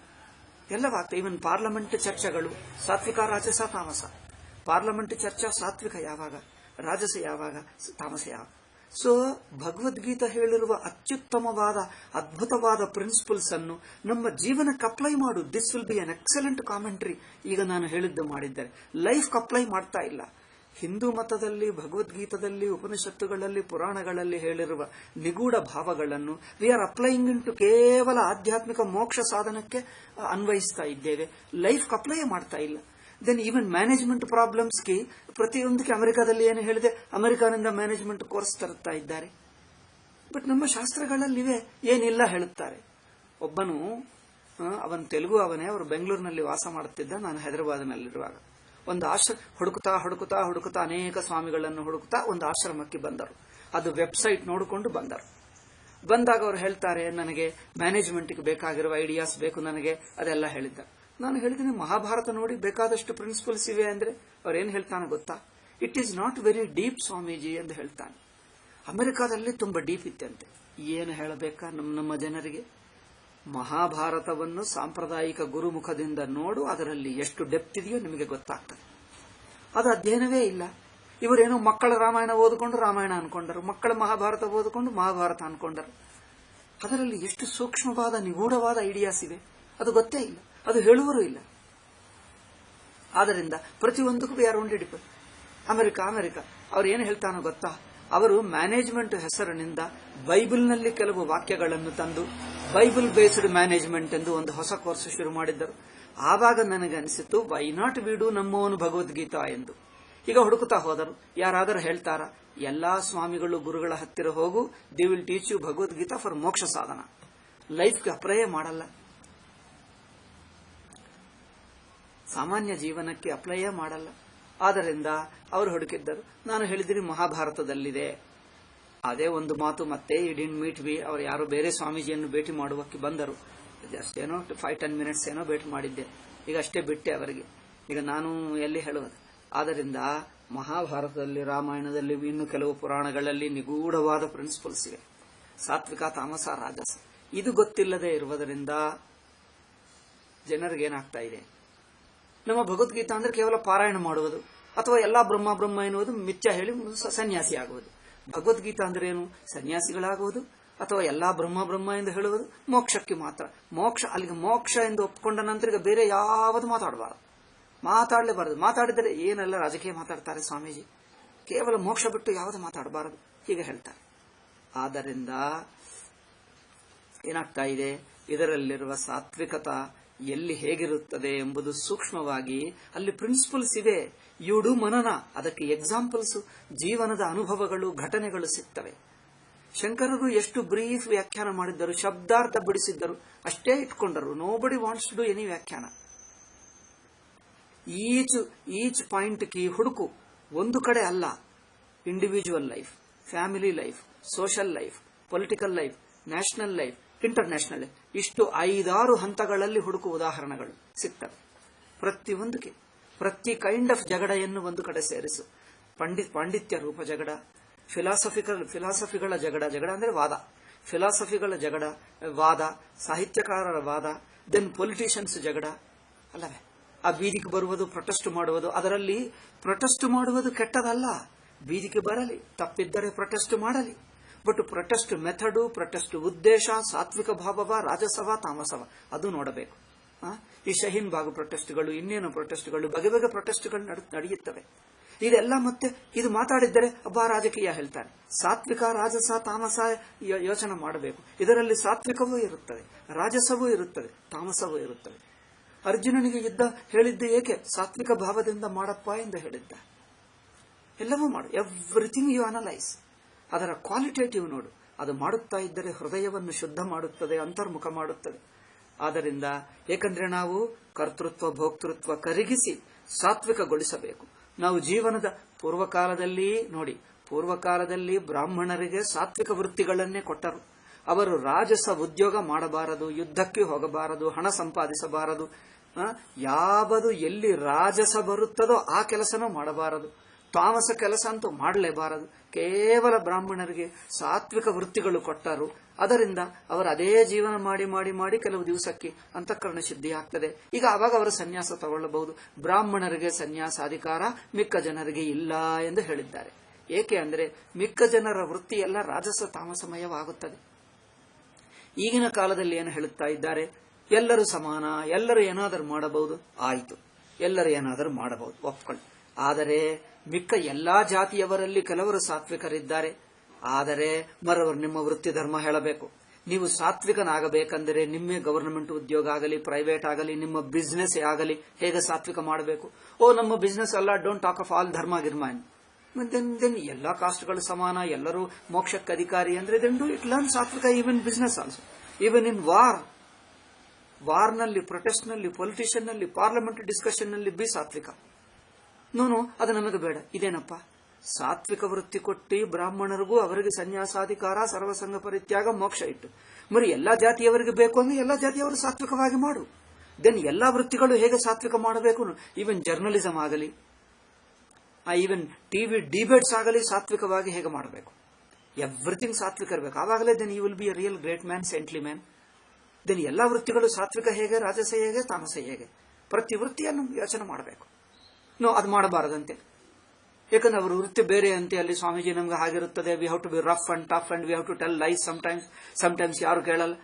ಎಲ್ಲವಾಗ್ತವೆ. ಈವನ್ ಪಾರ್ಲಿಮೆಂಟ್ ಚರ್ಚೆಗಳು, ಸಾತ್ವಿಕ, ರಾಜಸ, ತಾಮಸ. ಪಾರ್ಲಿಮೆಂಟ್ ಚರ್ಚಾ ಸಾತ್ವಿಕ ಯಾವಾಗ, ರಾಜಸ ಯಾವಾಗ, ತಾಮಸ ಯಾವಾಗ? ಸೊ ಭಗವದ್ಗೀತಾ ಹೇಳಿರುವ ಅತ್ಯುತ್ತಮವಾದ ಅದ್ಭುತವಾದ ಪ್ರಿನ್ಸಿಪಲ್ಸ್ ಅನ್ನು ನಮ್ಮ ಜೀವನಕ್ಕೆ ಅಪ್ಲೈ ಮಾಡು. This will be an excellent commentary. ಈಗ ನಾನು ಹೇಳಿದ್ದು ಮಾಡಿದ್ದಾರೆ, ಲೈಫ್ಗೆ ಅಪ್ಲೈ ಮಾಡ್ತಾ ಇಲ್ಲ. ಹಿಂದೂ ಮತದಲ್ಲಿ, ಭಗವದ್ಗೀತದಲ್ಲಿ, ಉಪನಿಷತ್ತುಗಳಲ್ಲಿ, ಪುರಾಣಗಳಲ್ಲಿ ಹೇಳಿರುವ ನಿಗೂಢ ಭಾವಗಳನ್ನು we are applying into ಕೇವಲ ಆಧ್ಯಾತ್ಮಿಕ ಮೋಕ್ಷ ಸಾಧನಕ್ಕೆ ಅನ್ವಯಿಸ್ತಾ ಇದ್ದೇವೆ. ಲೈಫ್ಗೆ ಅಪ್ಲೈ ಮಾಡ್ತಾ ಇಲ್ಲ. ದೆನ್ ಈವನ್ ಮ್ಯಾನೇಜ್ಮೆಂಟ್ ಪ್ರಾಬ್ಲಮ್ಸ್ಗೆ ಪ್ರತಿಯೊಂದಕ್ಕೆ ಅಮೆರಿಕಾದಲ್ಲಿ ಏನು ಹೇಳಿದೆ, ಅಮೆರಿಕಾನಿಂದ ಮ್ಯಾನೇಜ್ಮೆಂಟ್ ಕೋರ್ಸ್ ತರುತ್ತಾ ಇದ್ದಾರೆ. ಬಟ್ ನಮ್ಮ ಶಾಸ್ತ್ರಗಳಲ್ಲಿವೆ ಏನಿಲ್ಲ ಹೇಳುತ್ತಾರೆ. ಒಬ್ಬನು ಅವನು ತೆಲುಗು ಅವನೇ, ಅವರು ಬೆಂಗಳೂರಿನಲ್ಲಿ ವಾಸ ಮಾಡುತ್ತಿದ್ದ, ನಾನು ಹೈದರಾಬಾದ್ನಲ್ಲಿರುವಾಗ ಒಂದು ಹುಡುಕುತ್ತಾ ಹುಡುಕುತ್ತಾ ಹುಡುಕುತ್ತಾ ಅನೇಕ ಸ್ವಾಮಿಗಳನ್ನು ಹುಡುಕುತ್ತಾ ಒಂದು ಆಶ್ರಮಕ್ಕೆ ಬಂದರು. ಅದು ವೆಬ್ಸೈಟ್ ನೋಡಿಕೊಂಡು ಬಂದರು. ಬಂದಾಗ ಅವರು ಹೇಳ್ತಾರೆ, ನನಗೆ ಮ್ಯಾನೇಜ್ಮೆಂಟ್ಗೆ ಬೇಕಾಗಿರುವ ಐಡಿಯಾಸ್ ಬೇಕು ನನಗೆ, ಅದೆಲ್ಲ ಹೇಳಿದ್ದಾರೆ. ನಾನು ಹೇಳಿದ್ದೀನಿ, ಮಹಾಭಾರತ ನೋಡಿ ಬೇಕಾದಷ್ಟು ಪ್ರಿನ್ಸಿಪಲ್ಸ್ ಇವೆ ಅಂದ್ರೆ ಅವ್ರೇನು ಹೇಳ್ತಾನೆ ಗೊತ್ತಾ, it is not very deep Swamiji ಎಂದು ಹೇಳ್ತಾನೆ. ಅಮೆರಿಕಾದಲ್ಲಿ ತುಂಬಾ ಡೀಪ್ ಇತ್ತಂತೆ. ಏನು ಹೇಳಬೇಕಾ ನಮ್ಮ ಜನರಿಗೆ? ಮಹಾಭಾರತವನ್ನು ಸಾಂಪ್ರದಾಯಿಕ ಗುರುಮುಖದಿಂದ ನೋಡು, ಅದರಲ್ಲಿ ಎಷ್ಟು ಡೆಪ್ತ್ ಇದೆಯೋ ನಿಮಗೆ ಗೊತ್ತಾಗ್ತದೆ. ಅದು ಅಧ್ಯಯನವೇ ಇಲ್ಲ. ಇವರೇನೋ ಮಕ್ಕಳ ರಾಮಾಯಣ ಓದಿಕೊಂಡು ರಾಮಾಯಣ ಅನ್ಕೊಂಡರು, ಮಕ್ಕಳ ಮಹಾಭಾರತ ಓದಿಕೊಂಡು ಮಹಾಭಾರತ ಅನ್ಕೊಂಡರು. ಅದರಲ್ಲಿ ಎಷ್ಟು ಸೂಕ್ಷ್ಮವಾದ ನಿಗೂಢವಾದ ಐಡಿಯಾಸ್ ಇವೆ ಅದು ಗೊತ್ತೇ ಇಲ್ಲ, ಅದು ಹೇಳುವರು ಇಲ್ಲ. ಆದ್ದರಿಂದ ಪ್ರತಿಯೊಂದಕ್ಕೂ we are only depend. America ಅವ್ರು ಏನು ಹೇಳ್ತಾನೋ ಗೊತ್ತಾ, ಅವರು ಮ್ಯಾನೇಜ್ಮೆಂಟ್ ಹೆಸರಿನಿಂದ ಬೈಬಲ್ನಲ್ಲಿ ಕೆಲವು ವಾಕ್ಯಗಳನ್ನು ತಂದು ಬೈಬಲ್ ಬೇಸ್ಡ್ ಮ್ಯಾನೇಜ್ಮೆಂಟ್ ಎಂದು ಒಂದು ಹೊಸ ಕೋರ್ಸ್ ಶುರು ಮಾಡಿದ್ದರು. ಆವಾಗ ನನಗೆ ಅನಿಸಿತು, ವೈ ನಾಟ್ ವಿಡು ನಮ್ಮವನು ಭಗವದ್ಗೀತಾ ಎಂದು. ಈಗ ಹುಡುಕುತ್ತಾ ಹೋದರು. ಯಾರಾದರೂ ಹೇಳ್ತಾರ, ಎಲ್ಲಾ ಸ್ವಾಮಿಗಳು ಗುರುಗಳ ಹತ್ತಿರ ಹೋಗು, they will teach you Bhagavad Gita for moksha sadhana. ಲೈಫ್ಗೆ apply ಮಾಡಲ್ಲ, ಸಾಮಾನ್ಯ ಜೀವನಕ್ಕೆ ಅಪ್ಲೈ ಮಾಡಲ್ಲ. ಆದ್ದರಿಂದ ಅವರು ಹುಡುಕಿದ್ದರು. ನಾನು ಹೇಳಿದ್ದೀನಿ ಮಹಾಭಾರತದಲ್ಲಿದೆ. ಅದೇ ಒಂದು ಮಾತು ಮತ್ತೆ ಡಿಂಟ್ ಮೀಟ್ ವಿ. ಅವರು ಯಾರೋ ಬೇರೆ ಸ್ವಾಮೀಜಿಯನ್ನು ಭೇಟಿ ಮಾಡುವಕ್ಕೆ ಬಂದರು. ಜಸ್ಟ್ ಏನೋ 5-10 ಮಿನಿಟ್ಸ್ ಏನೋ ಭೇಟಿ ಮಾಡಿದ್ದೆ. ಈಗ ಅಷ್ಟೇ ಬಿಟ್ಟೆ ಅವರಿಗೆ. ಈಗ ನಾನು ಎಲ್ಲಿ ಹೇಳುವುದು. ಆದ್ದರಿಂದ ಮಹಾಭಾರತದಲ್ಲಿ, ರಾಮಾಯಣದಲ್ಲಿ, ಇನ್ನು ಕೆಲವು ಪುರಾಣಗಳಲ್ಲಿ ನಿಗೂಢವಾದ ಪ್ರಿನ್ಸಿಪಲ್ಸ್ ಇವೆ. ಸಾತ್ವಿಕ, ತಾಮಸ, ರಾಜಸ. ಇದು ಗೊತ್ತಿಲ್ಲದೆ ಇರುವುದರಿಂದ ಜನರಿಗೇನಾಗ್ತಾ ಇದೆ, ನಮ್ಮ ಭಗವದ್ಗೀತಾ ಅಂದ್ರೆ ಕೇವಲ ಪಾರಾಯಣ ಮಾಡುವುದು ಅಥವಾ ಎಲ್ಲಾ ಬ್ರಹ್ಮ ಎನ್ನುವುದು ಮಿಥ್ಯ ಹೇಳಿ ಸನ್ಯಾಸಿ ಆಗುವುದು. ಭಗವದ್ಗೀತಾ ಅಂದ್ರೆ ಏನು? ಸನ್ಯಾಸಿಗಳಾಗುವುದು ಅಥವಾ ಎಲ್ಲಾ ಬ್ರಹ್ಮ ಎಂದು ಹೇಳುವುದು ಮೋಕ್ಷಕ್ಕೆ ಮಾತ್ರ. ಅಲ್ಲಿಗೆ ಮೋಕ್ಷ ಎಂದು ಒಪ್ಪಿಕೊಂಡ ನಂತರ ಈಗ ಬೇರೆ ಯಾವುದು ಮಾತಾಡಲೇಬಾರದು. ಮಾತಾಡಿದರೆ ಏನೆಲ್ಲ ರಾಜಕೀಯ ಮಾತಾಡ್ತಾರೆ ಸ್ವಾಮೀಜಿ, ಕೇವಲ ಮೋಕ್ಷ ಬಿಟ್ಟು ಯಾವುದು ಮಾತಾಡಬಾರದು ಹೀಗೆ ಹೇಳ್ತಾರೆ. ಆದ್ದರಿಂದ ಏನಾಗ್ತಾ ಇದೆ, ಇದರಲ್ಲಿರುವ ಸಾತ್ವಿಕತಾ ಎಲ್ಲಿ ಹೇಗಿರುತ್ತದೆ ಎಂಬುದು ಸೂಕ್ಷ್ಮವಾಗಿ ಅಲ್ಲಿ ಪ್ರಿನ್ಸಿಪಲ್ಸ್ ಇವೆ. ಯುಡು ಮನನ, ಅದಕ್ಕೆ ಎಕ್ಸಾಂಪಲ್ಸ್, ಜೀವನದ ಅನುಭವಗಳು, ಘಟನೆಗಳು ಸಿಗ್ತವೆ. ಶಂಕರರು ಎಷ್ಟು ಬ್ರೀಫ್ ವ್ಯಾಖ್ಯಾನ ಮಾಡಿದ್ದರು, ಶಬ್ದಾರ್ಥ ಬಿಡಿಸಿದ್ದರು, ಅಷ್ಟೇ ಇಟ್ಕೊಂಡರು. Nobody wants to do any ವ್ಯಾಖ್ಯಾನ. ಈಚ್ ಪಾಯಿಂಟ್ ಕಿ ಹುಡುಕು, ಒಂದು ಕಡೆ ಅಲ್ಲ. Individual life, family life, social life, political life, national life, international life, ಇಷ್ಟು 5-6 ಹಂತಗಳಲ್ಲಿ ಹುಡುಕುವ ಉದಾಹರಣೆಗಳು ಸಿಗ್ತವೆ. ಪ್ರತಿಯೊಂದಕ್ಕೆ ಪ್ರತಿ ಕೈಂಡ್ ಆಫ್ ಜಗಡೆಯನ್ನು ಒಂದು ಕಡೆ ಸೇರಿಸು. ಪಾಂಡಿತ್ಯ ರೂಪ ಜಗಡ, ಫಿಲಾಸಫಿಗಳ ಜಗಡ ಅಂದ್ರೆ ವಾದ, ಫಿಲಾಸಫಿಗಳ ಜಗಡ, ವಾದ, ಸಾಹಿತ್ಯಕಾರರ ವಾದ, ದೆನ್ ಪೊಲಿಟಿಷಿಯನ್ಸ್ ಜಗಡ ಅಲ್ಲವೇ. ಆ ಬೀದಿಗೆ ಬರುವುದು, ಪ್ರೊಟೆಸ್ಟ್ ಮಾಡುವುದು. ಅದರಲ್ಲಿ ಪ್ರೊಟೆಸ್ಟ್ ಮಾಡುವುದು ಕೆಟ್ಟದಲ್ಲ, ಬೀದಿಗೆ ಬರಲಿ, ತಪ್ಪಿದ್ದರೆ ಪ್ರೊಟೆಸ್ಟ್ ಮಾಡಲಿ. ಬಟ್ ಪ್ರೊಟೆಸ್ಟ್ ಮೆಥಡು, ಪ್ರೊಟೆಸ್ಟ್ ಉದ್ದೇಶ, ಸಾತ್ವಿಕ ಭಾವವ, ರಾಜಸವ, ತಾಮಸವ, ಅದು ನೋಡಬೇಕು. ಈ ಶಹೀನ್ ಬಾಗ್ ಪ್ರೊಟೆಸ್ಟ್ಗಳು, ಇನ್ನೇನು ಪ್ರೊಟೆಸ್ಟ್ಗಳು, ಬಗೆ ಪ್ರೊಟೆಸ್ಟ್ಗಳು ನಡೆಯುತ್ತವೆ. ಇದೆಲ್ಲ ಮತ್ತೆ ಇದು ಮಾತಾಡಿದ್ದರೆ ಒಬ್ಬ ರಾಜಕೀಯ ಹೇಳ್ತಾರೆ. ಸಾತ್ವಿಕ, ರಾಜಸ, ತಾಮಸ ಯೋಚನೆ ಮಾಡಬೇಕು. ಇದರಲ್ಲಿ ಸಾತ್ವಿಕವೂ ಇರುತ್ತದೆ, ರಾಜಸವೂ ಇರುತ್ತದೆ, ತಾಮಸವೂ ಇರುತ್ತದೆ. ಅರ್ಜುನನಿಗೆ ಯುದ್ಧ ಹೇಳಿದ್ದು ಏಕೆ? ಸಾತ್ವಿಕ ಭಾವದಿಂದ ಮಾಡಪ್ಪ ಎಂದು ಹೇಳಿದ್ದ. ಎಲ್ಲವೂ ಮಾಡು, ಎವ್ರಿಥಿಂಗ್ ಯು ಅನಲೈಸ್. ಅದರ ಕ್ವಾಲಿಟೇಟಿವ್ ನೋಡು. ಅದು ಮಾಡುತ್ತಾ ಇದ್ದರೆ ಹೃದಯವನ್ನು ಶುದ್ಧ ಮಾಡುತ್ತದೆ, ಅಂತರ್ಮುಖ ಮಾಡುತ್ತದೆ. ಆದ್ದರಿಂದ ಏಕೆಂದ್ರೆ ನಾವು ಕರ್ತೃತ್ವ ಭೋಕ್ತೃತ್ವ ಕರಗಿಸಿ ಸಾತ್ವಿಕಗೊಳಿಸಬೇಕು. ನಾವು ಜೀವನದ ಪೂರ್ವಕಾಲದಲ್ಲಿ ಬ್ರಾಹ್ಮಣರಿಗೆ ಸಾತ್ವಿಕ ವೃತ್ತಿಗಳನ್ನೇ ಕೊಟ್ಟರು. ಅವರು ರಾಜಸ ಉದ್ಯೋಗ ಮಾಡಬಾರದು, ಯುದ್ಧಕ್ಕೆ ಹೋಗಬಾರದು, ಹಣ ಸಂಪಾದಿಸಬಾರದು. ಯಾವುದು ಎಲ್ಲಿ ರಾಜಸ ಬರುತ್ತದೋ ಆ ಕೆಲಸನೂ ಮಾಡಬಾರದು, ತಾಮಸ ಕೆಲಸ ಅಂತೂ ಮಾಡಲೇಬಾರದು. ಕೇವಲ ಬ್ರಾಹ್ಮಣರಿಗೆ ಸಾತ್ವಿಕ ವೃತ್ತಿಗಳು ಕೊಟ್ಟರು. ಅದರಿಂದ ಅವರು ಅದೇ ಜೀವನ ಮಾಡಿ ಕೆಲವು ದಿವಸಕ್ಕೆ ಅಂತಃಕರಣ ಶುದ್ಧಿ ಆಗ್ತದೆ. ಈಗ ಆವಾಗ ಅವರು ಸನ್ಯಾಸ ತಗೊಳ್ಳಬಹುದು. ಬ್ರಾಹ್ಮಣರಿಗೆ ಸನ್ಯಾಸಾಧಿಕಾರ, ಮಿಕ್ಕ ಜನರಿಗೆ ಇಲ್ಲ ಎಂದು ಹೇಳಿದ್ದಾರೆ. ಏಕೆ ಅಂದ್ರೆ ಮಿಕ್ಕ ಜನರ ವೃತ್ತಿ ಎಲ್ಲ ರಾಜಸ ತಾಮಸಮಯವಾಗುತ್ತದೆ. ಈಗಿನ ಕಾಲದಲ್ಲಿ ಏನು ಹೇಳುತ್ತಾ ಇದ್ದಾರೆ, ಎಲ್ಲರೂ ಸಮಾನ, ಎಲ್ಲರೂ ಏನಾದರೂ ಮಾಡಬಹುದು. ಆಯಿತು, ಎಲ್ಲರೂ ಏನಾದರೂ ಮಾಡಬಹುದು, ಒಪ್ಕೊಳ್ಳಿ. ಆದರೆ ಮಿಕ್ಕ ಎಲ್ಲಾ ಜಾತಿಯವರಲ್ಲಿ ಕೆಲವರು ಸಾತ್ವಿಕರಿದ್ದಾರೆ. ಆದರೆ ಮರವರು ನಿಮ್ಮ ವೃತ್ತಿ ಧರ್ಮ ಹೇಳಬೇಕು. ನೀವು ಸಾತ್ವಿಕನಾಗಬೇಕಂದರೆ ನಿಮ್ಮ ಗವರ್ನಮೆಂಟ್ ಉದ್ಯೋಗ ಆಗಲಿ, ಪ್ರೈವೇಟ್ ಆಗಲಿ, ನಿಮ್ಮ ಬಿಸ್ನೆಸ್ ಆಗಲಿ ಹೇಗೆ ಸಾತ್ವಿಕ ಮಾಡಬೇಕು. ನಮ್ಮ ಬಿಸ್ನೆಸ್ ಅಲ್ಲ, ಡೋಂಟ್ ಟಾಕ್ ಆಫ್ ಆಲ್ ಧರ್ಮ ಗಿರ್ಮಾನ್. ದೆನ್ ಎಲ್ಲಾ ಕಾಸ್ಟ್ಗಳು ಸಮಾನ, ಎಲ್ಲರೂ ಮೋಕ್ಷಕ್ಕೆ ಅಧಿಕಾರಿ ಅಂದ್ರೆ ದೆನ್ ಡೂ ಇಟ್ ಲರ್ನ್ ಸಾತ್ವಿಕ even business also. Even in ವಾರ್ನಲ್ಲಿ, ಪ್ರೊಟೆಸ್ಟ್ ನಲ್ಲಿ, ಪೊಲಿಟಿಷಿಯನ್ ನಲ್ಲಿ, ಪಾರ್ಲಿಮೆಂಟ್ ಡಿಸ್ಕಷನ್ ನಲ್ಲಿ ಬಿ ಸಾತ್ವಿಕ. ನೋನು ಅದು ನಮಗೆ ಬೇಡ. ಇದೇನಪ್ಪ ಸಾತ್ವಿಕ ವೃತ್ತಿ ಕೊಟ್ಟಿ ಬ್ರಾಹ್ಮಣರಿಗೂ ಅವರಿಗೆ ಸನ್ಯಾಸಾಧಿಕಾರ, ಸರ್ವಸಂಗ ಪರಿತ್ಯಾಗ, ಮೋಕ್ಷ ಇಟ್ಟು ಮರಿ ಎಲ್ಲಾ ಜಾತಿಯವರಿಗೆ ಬೇಕು ಅಂದ್ರೆ ಎಲ್ಲಾ ಜಾತಿಯವರು ಸಾತ್ವಿಕವಾಗಿ ಮಾಡು. ದೆನ್ ಎಲ್ಲಾ ವೃತ್ತಿಗಳು ಹೇಗೆ ಸಾತ್ವಿಕ ಮಾಡಬೇಕು. ಈವನ್ ಜರ್ನಲಿಸಂ ಆಗಲಿ, ಈವನ್ ಟಿವಿ ಡಿಬೇಟ್ಸ್ ಆಗಲಿ ಸಾತ್ವಿಕವಾಗಿ ಹೇಗೆ ಮಾಡಬೇಕು. ಎವ್ರಿಥಿಂಗ್ ಸಾತ್ವಿಕ ಇರಬೇಕು. ಆವಾಗಲೇ then you will be a real great man, saintly man. Then ಎಲ್ಲಾ ವೃತ್ತಿಗಳು ಸಾತ್ವಿಕ ಹೇಗೆ, ರಾಜಸ ಹೇಗೆ, ತಾಮಸ ಹೇಗೆ, ಪ್ರತಿ ವೃತ್ತಿಯನ್ನು ಯೋಚನೆ ಮಾಡಬೇಕು. ಅದು ಮಾಡಬಾರದಂತೆ. ಯಾಕಂದ್ರೆ ಅವರು ವೃತ್ತಿ ಬೇರೆ ಅಂತೆ. ಅಲ್ಲಿ ಸ್ವಾಮೀಜಿ ನಮ್ಗೆ ಹಾಗಿರುತ್ತದೆ, we have to be rough and tough and we have to tell lies sometimes ಯಾರು ಕೇಳಲ್ಲ.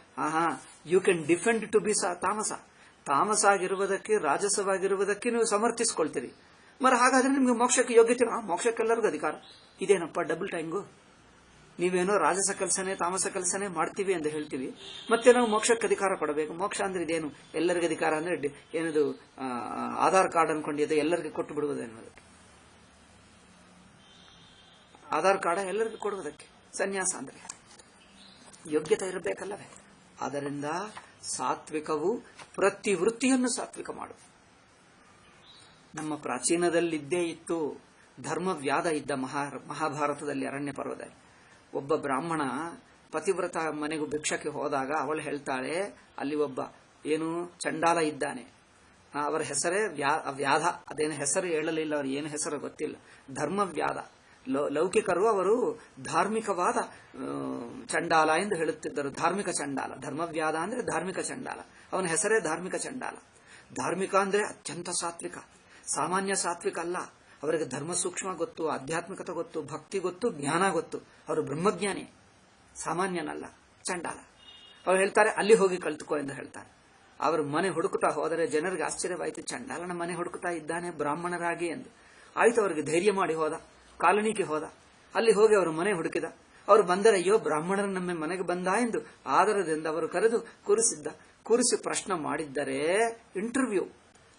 You can defend to be ತಾಮಸ ಆಗಿರುವುದಕ್ಕೆ, ರಾಜಸವಾಗಿರುವುದಕ್ಕೆ ನೀವು ಸಮರ್ಥಿಸಿಕೊಳ್ತೀರಿ. ಹಾಗಾದ್ರೆ ನಿಮ್ಗೆ ಮೋಕ್ಷಕ್ಕೆ ಯೋಗ್ಯತೆ, ಮೋಕ್ಷಕ್ಕೆಲ್ಲರಿಗೂ ಅಧಿಕಾರ. ಇದೇನಪ್ಪ ಡಬಲ್ ಟೈಂಗು. ನೀವೇನೋ ರಾಜಸ ಕೆಲಸನೇ ತಾಮಸ ಕೆಲಸನೇ ಮಾಡ್ತೀವಿ ಅಂತ ಹೇಳ್ತೀವಿ, ಮತ್ತೆ ನಾವು ಮೋಕ್ಷಕ್ಕೆ ಅಧಿಕಾರ ಕೊಡಬೇಕು. ಮೋಕ್ಷ ಅಂದ್ರೆ ಇದೇನು, ಎಲ್ಲರಿಗೂ ಅಧಿಕಾರ ಅಂದ್ರೆ ಏನದು ಆಧಾರ್ ಕಾರ್ಡ್ ಅನ್ಕೊಂಡಿದ್ದು ಎಲ್ಲರಿಗೂ ಕೊಟ್ಟು ಬಿಡುವುದು ಎನ್ನುವುದಕ್ಕೆ. ಆಧಾರ್ ಕಾರ್ಡ್ ಎಲ್ಲರಿಗೂ ಕೊಡುವುದಕ್ಕೆ. ಸನ್ಯಾಸ ಅಂದ್ರೆ ಯೋಗ್ಯತೆ ಇರಬೇಕಲ್ಲವೇ. ಆದ್ದರಿಂದ ಸಾತ್ವಿಕವು ಪ್ರತಿ ವೃತ್ತಿಯನ್ನು ಸಾತ್ವಿಕ ಮಾಡು. ನಮ್ಮ ಪ್ರಾಚೀನದಲ್ಲಿದ್ದೇ ಇತ್ತು. ಧರ್ಮವ್ಯಾಧ ಇದ್ದ ಮಹಾಭಾರತದಲ್ಲಿ, ಅರಣ್ಯ ಪರ್ವದಲ್ಲಿ ಒಬ್ಬ ಬ್ರಾಹ್ಮಣ ಪತಿವ್ರತ ಮನೆಗೂ ಭಿಕ್ಷಕ್ಕೆ ಹೋದಾಗ ಅವಳು ಹೇಳ್ತಾಳೆ, ಅಲ್ಲಿ ಒಬ್ಬ ಏನು ಚಂಡಾಲ ಇದ್ದಾನೆ, ಅವರ ಹೆಸರೇ ವ್ಯಾಧ. ಅದೇನು ಹೆಸರು ಹೇಳಲಿಲ್ಲ, ಅವರು ಏನು ಹೆಸರು ಗೊತ್ತಿಲ್ಲ. ಧರ್ಮವ್ಯಾಧ. ಲೌಕಿಕರು ಅವರು ಧಾರ್ಮಿಕವಾದ ಚಂಡಾಲ ಎಂದು ಹೇಳುತ್ತಿದ್ದರು. ಧಾರ್ಮಿಕ ಚಂಡಾಲ. ಧರ್ಮವ್ಯಾಧ ಅಂದ್ರೆ ಧಾರ್ಮಿಕ ಚಂಡಾಲ. ಅವನ ಹೆಸರೇ ಧಾರ್ಮಿಕ ಚಂಡಾಲ. ಧಾರ್ಮಿಕ ಅಂದ್ರೆ ಅತ್ಯಂತ ಸಾತ್ವಿಕ, ಸಾಮಾನ್ಯ ಸಾತ್ವಿಕ ಅಲ್ಲ. ಅವರಿಗೆ ಧರ್ಮ ಸೂಕ್ಷ್ಮ ಗೊತ್ತು, ಆಧ್ಯಾತ್ಮಿಕತೆ ಗೊತ್ತು, ಭಕ್ತಿ ಗೊತ್ತು, ಜ್ಞಾನ ಗೊತ್ತು. ಅವರು ಬ್ರಹ್ಮಜ್ಞಾನಿ, ಸಾಮಾನ್ಯನಲ್ಲ, ಚಂಡಾಲ. ಅವರು ಹೇಳ್ತಾರೆ ಅಲ್ಲಿ ಹೋಗಿ ಕಲ್ತುಕೋ ಎಂದು ಹೇಳ್ತಾರೆ. ಅವರು ಮನೆ ಹುಡುಕುತ್ತಾ ಹೋದರೆ ಜನರಿಗೆ ಆಶ್ಚರ್ಯವಾಯಿತು, ಚಂಡಾಲನ ಮನೆ ಹುಡುಕುತ್ತಾ ಇದ್ದಾನೆ ಬ್ರಾಹ್ಮಣರಾಗಿ ಎಂದು. ಆಯ್ತು, ಅವರಿಗೆ ಧೈರ್ಯ ಮಾಡಿ ಹೋದ, ಕಾಲನಿಗೆ ಹೋದ. ಅಲ್ಲಿ ಹೋಗಿ ಅವರು ಮನೆ ಹುಡುಕಿದ. ಅವರು ಬಂದರೆ, ಅಯ್ಯೋ ಬ್ರಾಹ್ಮಣರು ನಮ್ಮ ಮನೆಗೆ ಬಂದ ಎಂದು ಆದರದಿಂದ ಅವರು ಕರೆದು ಕೂರಿಸಿ ಪ್ರಶ್ನೆ ಮಾಡಿದ್ದರೆ,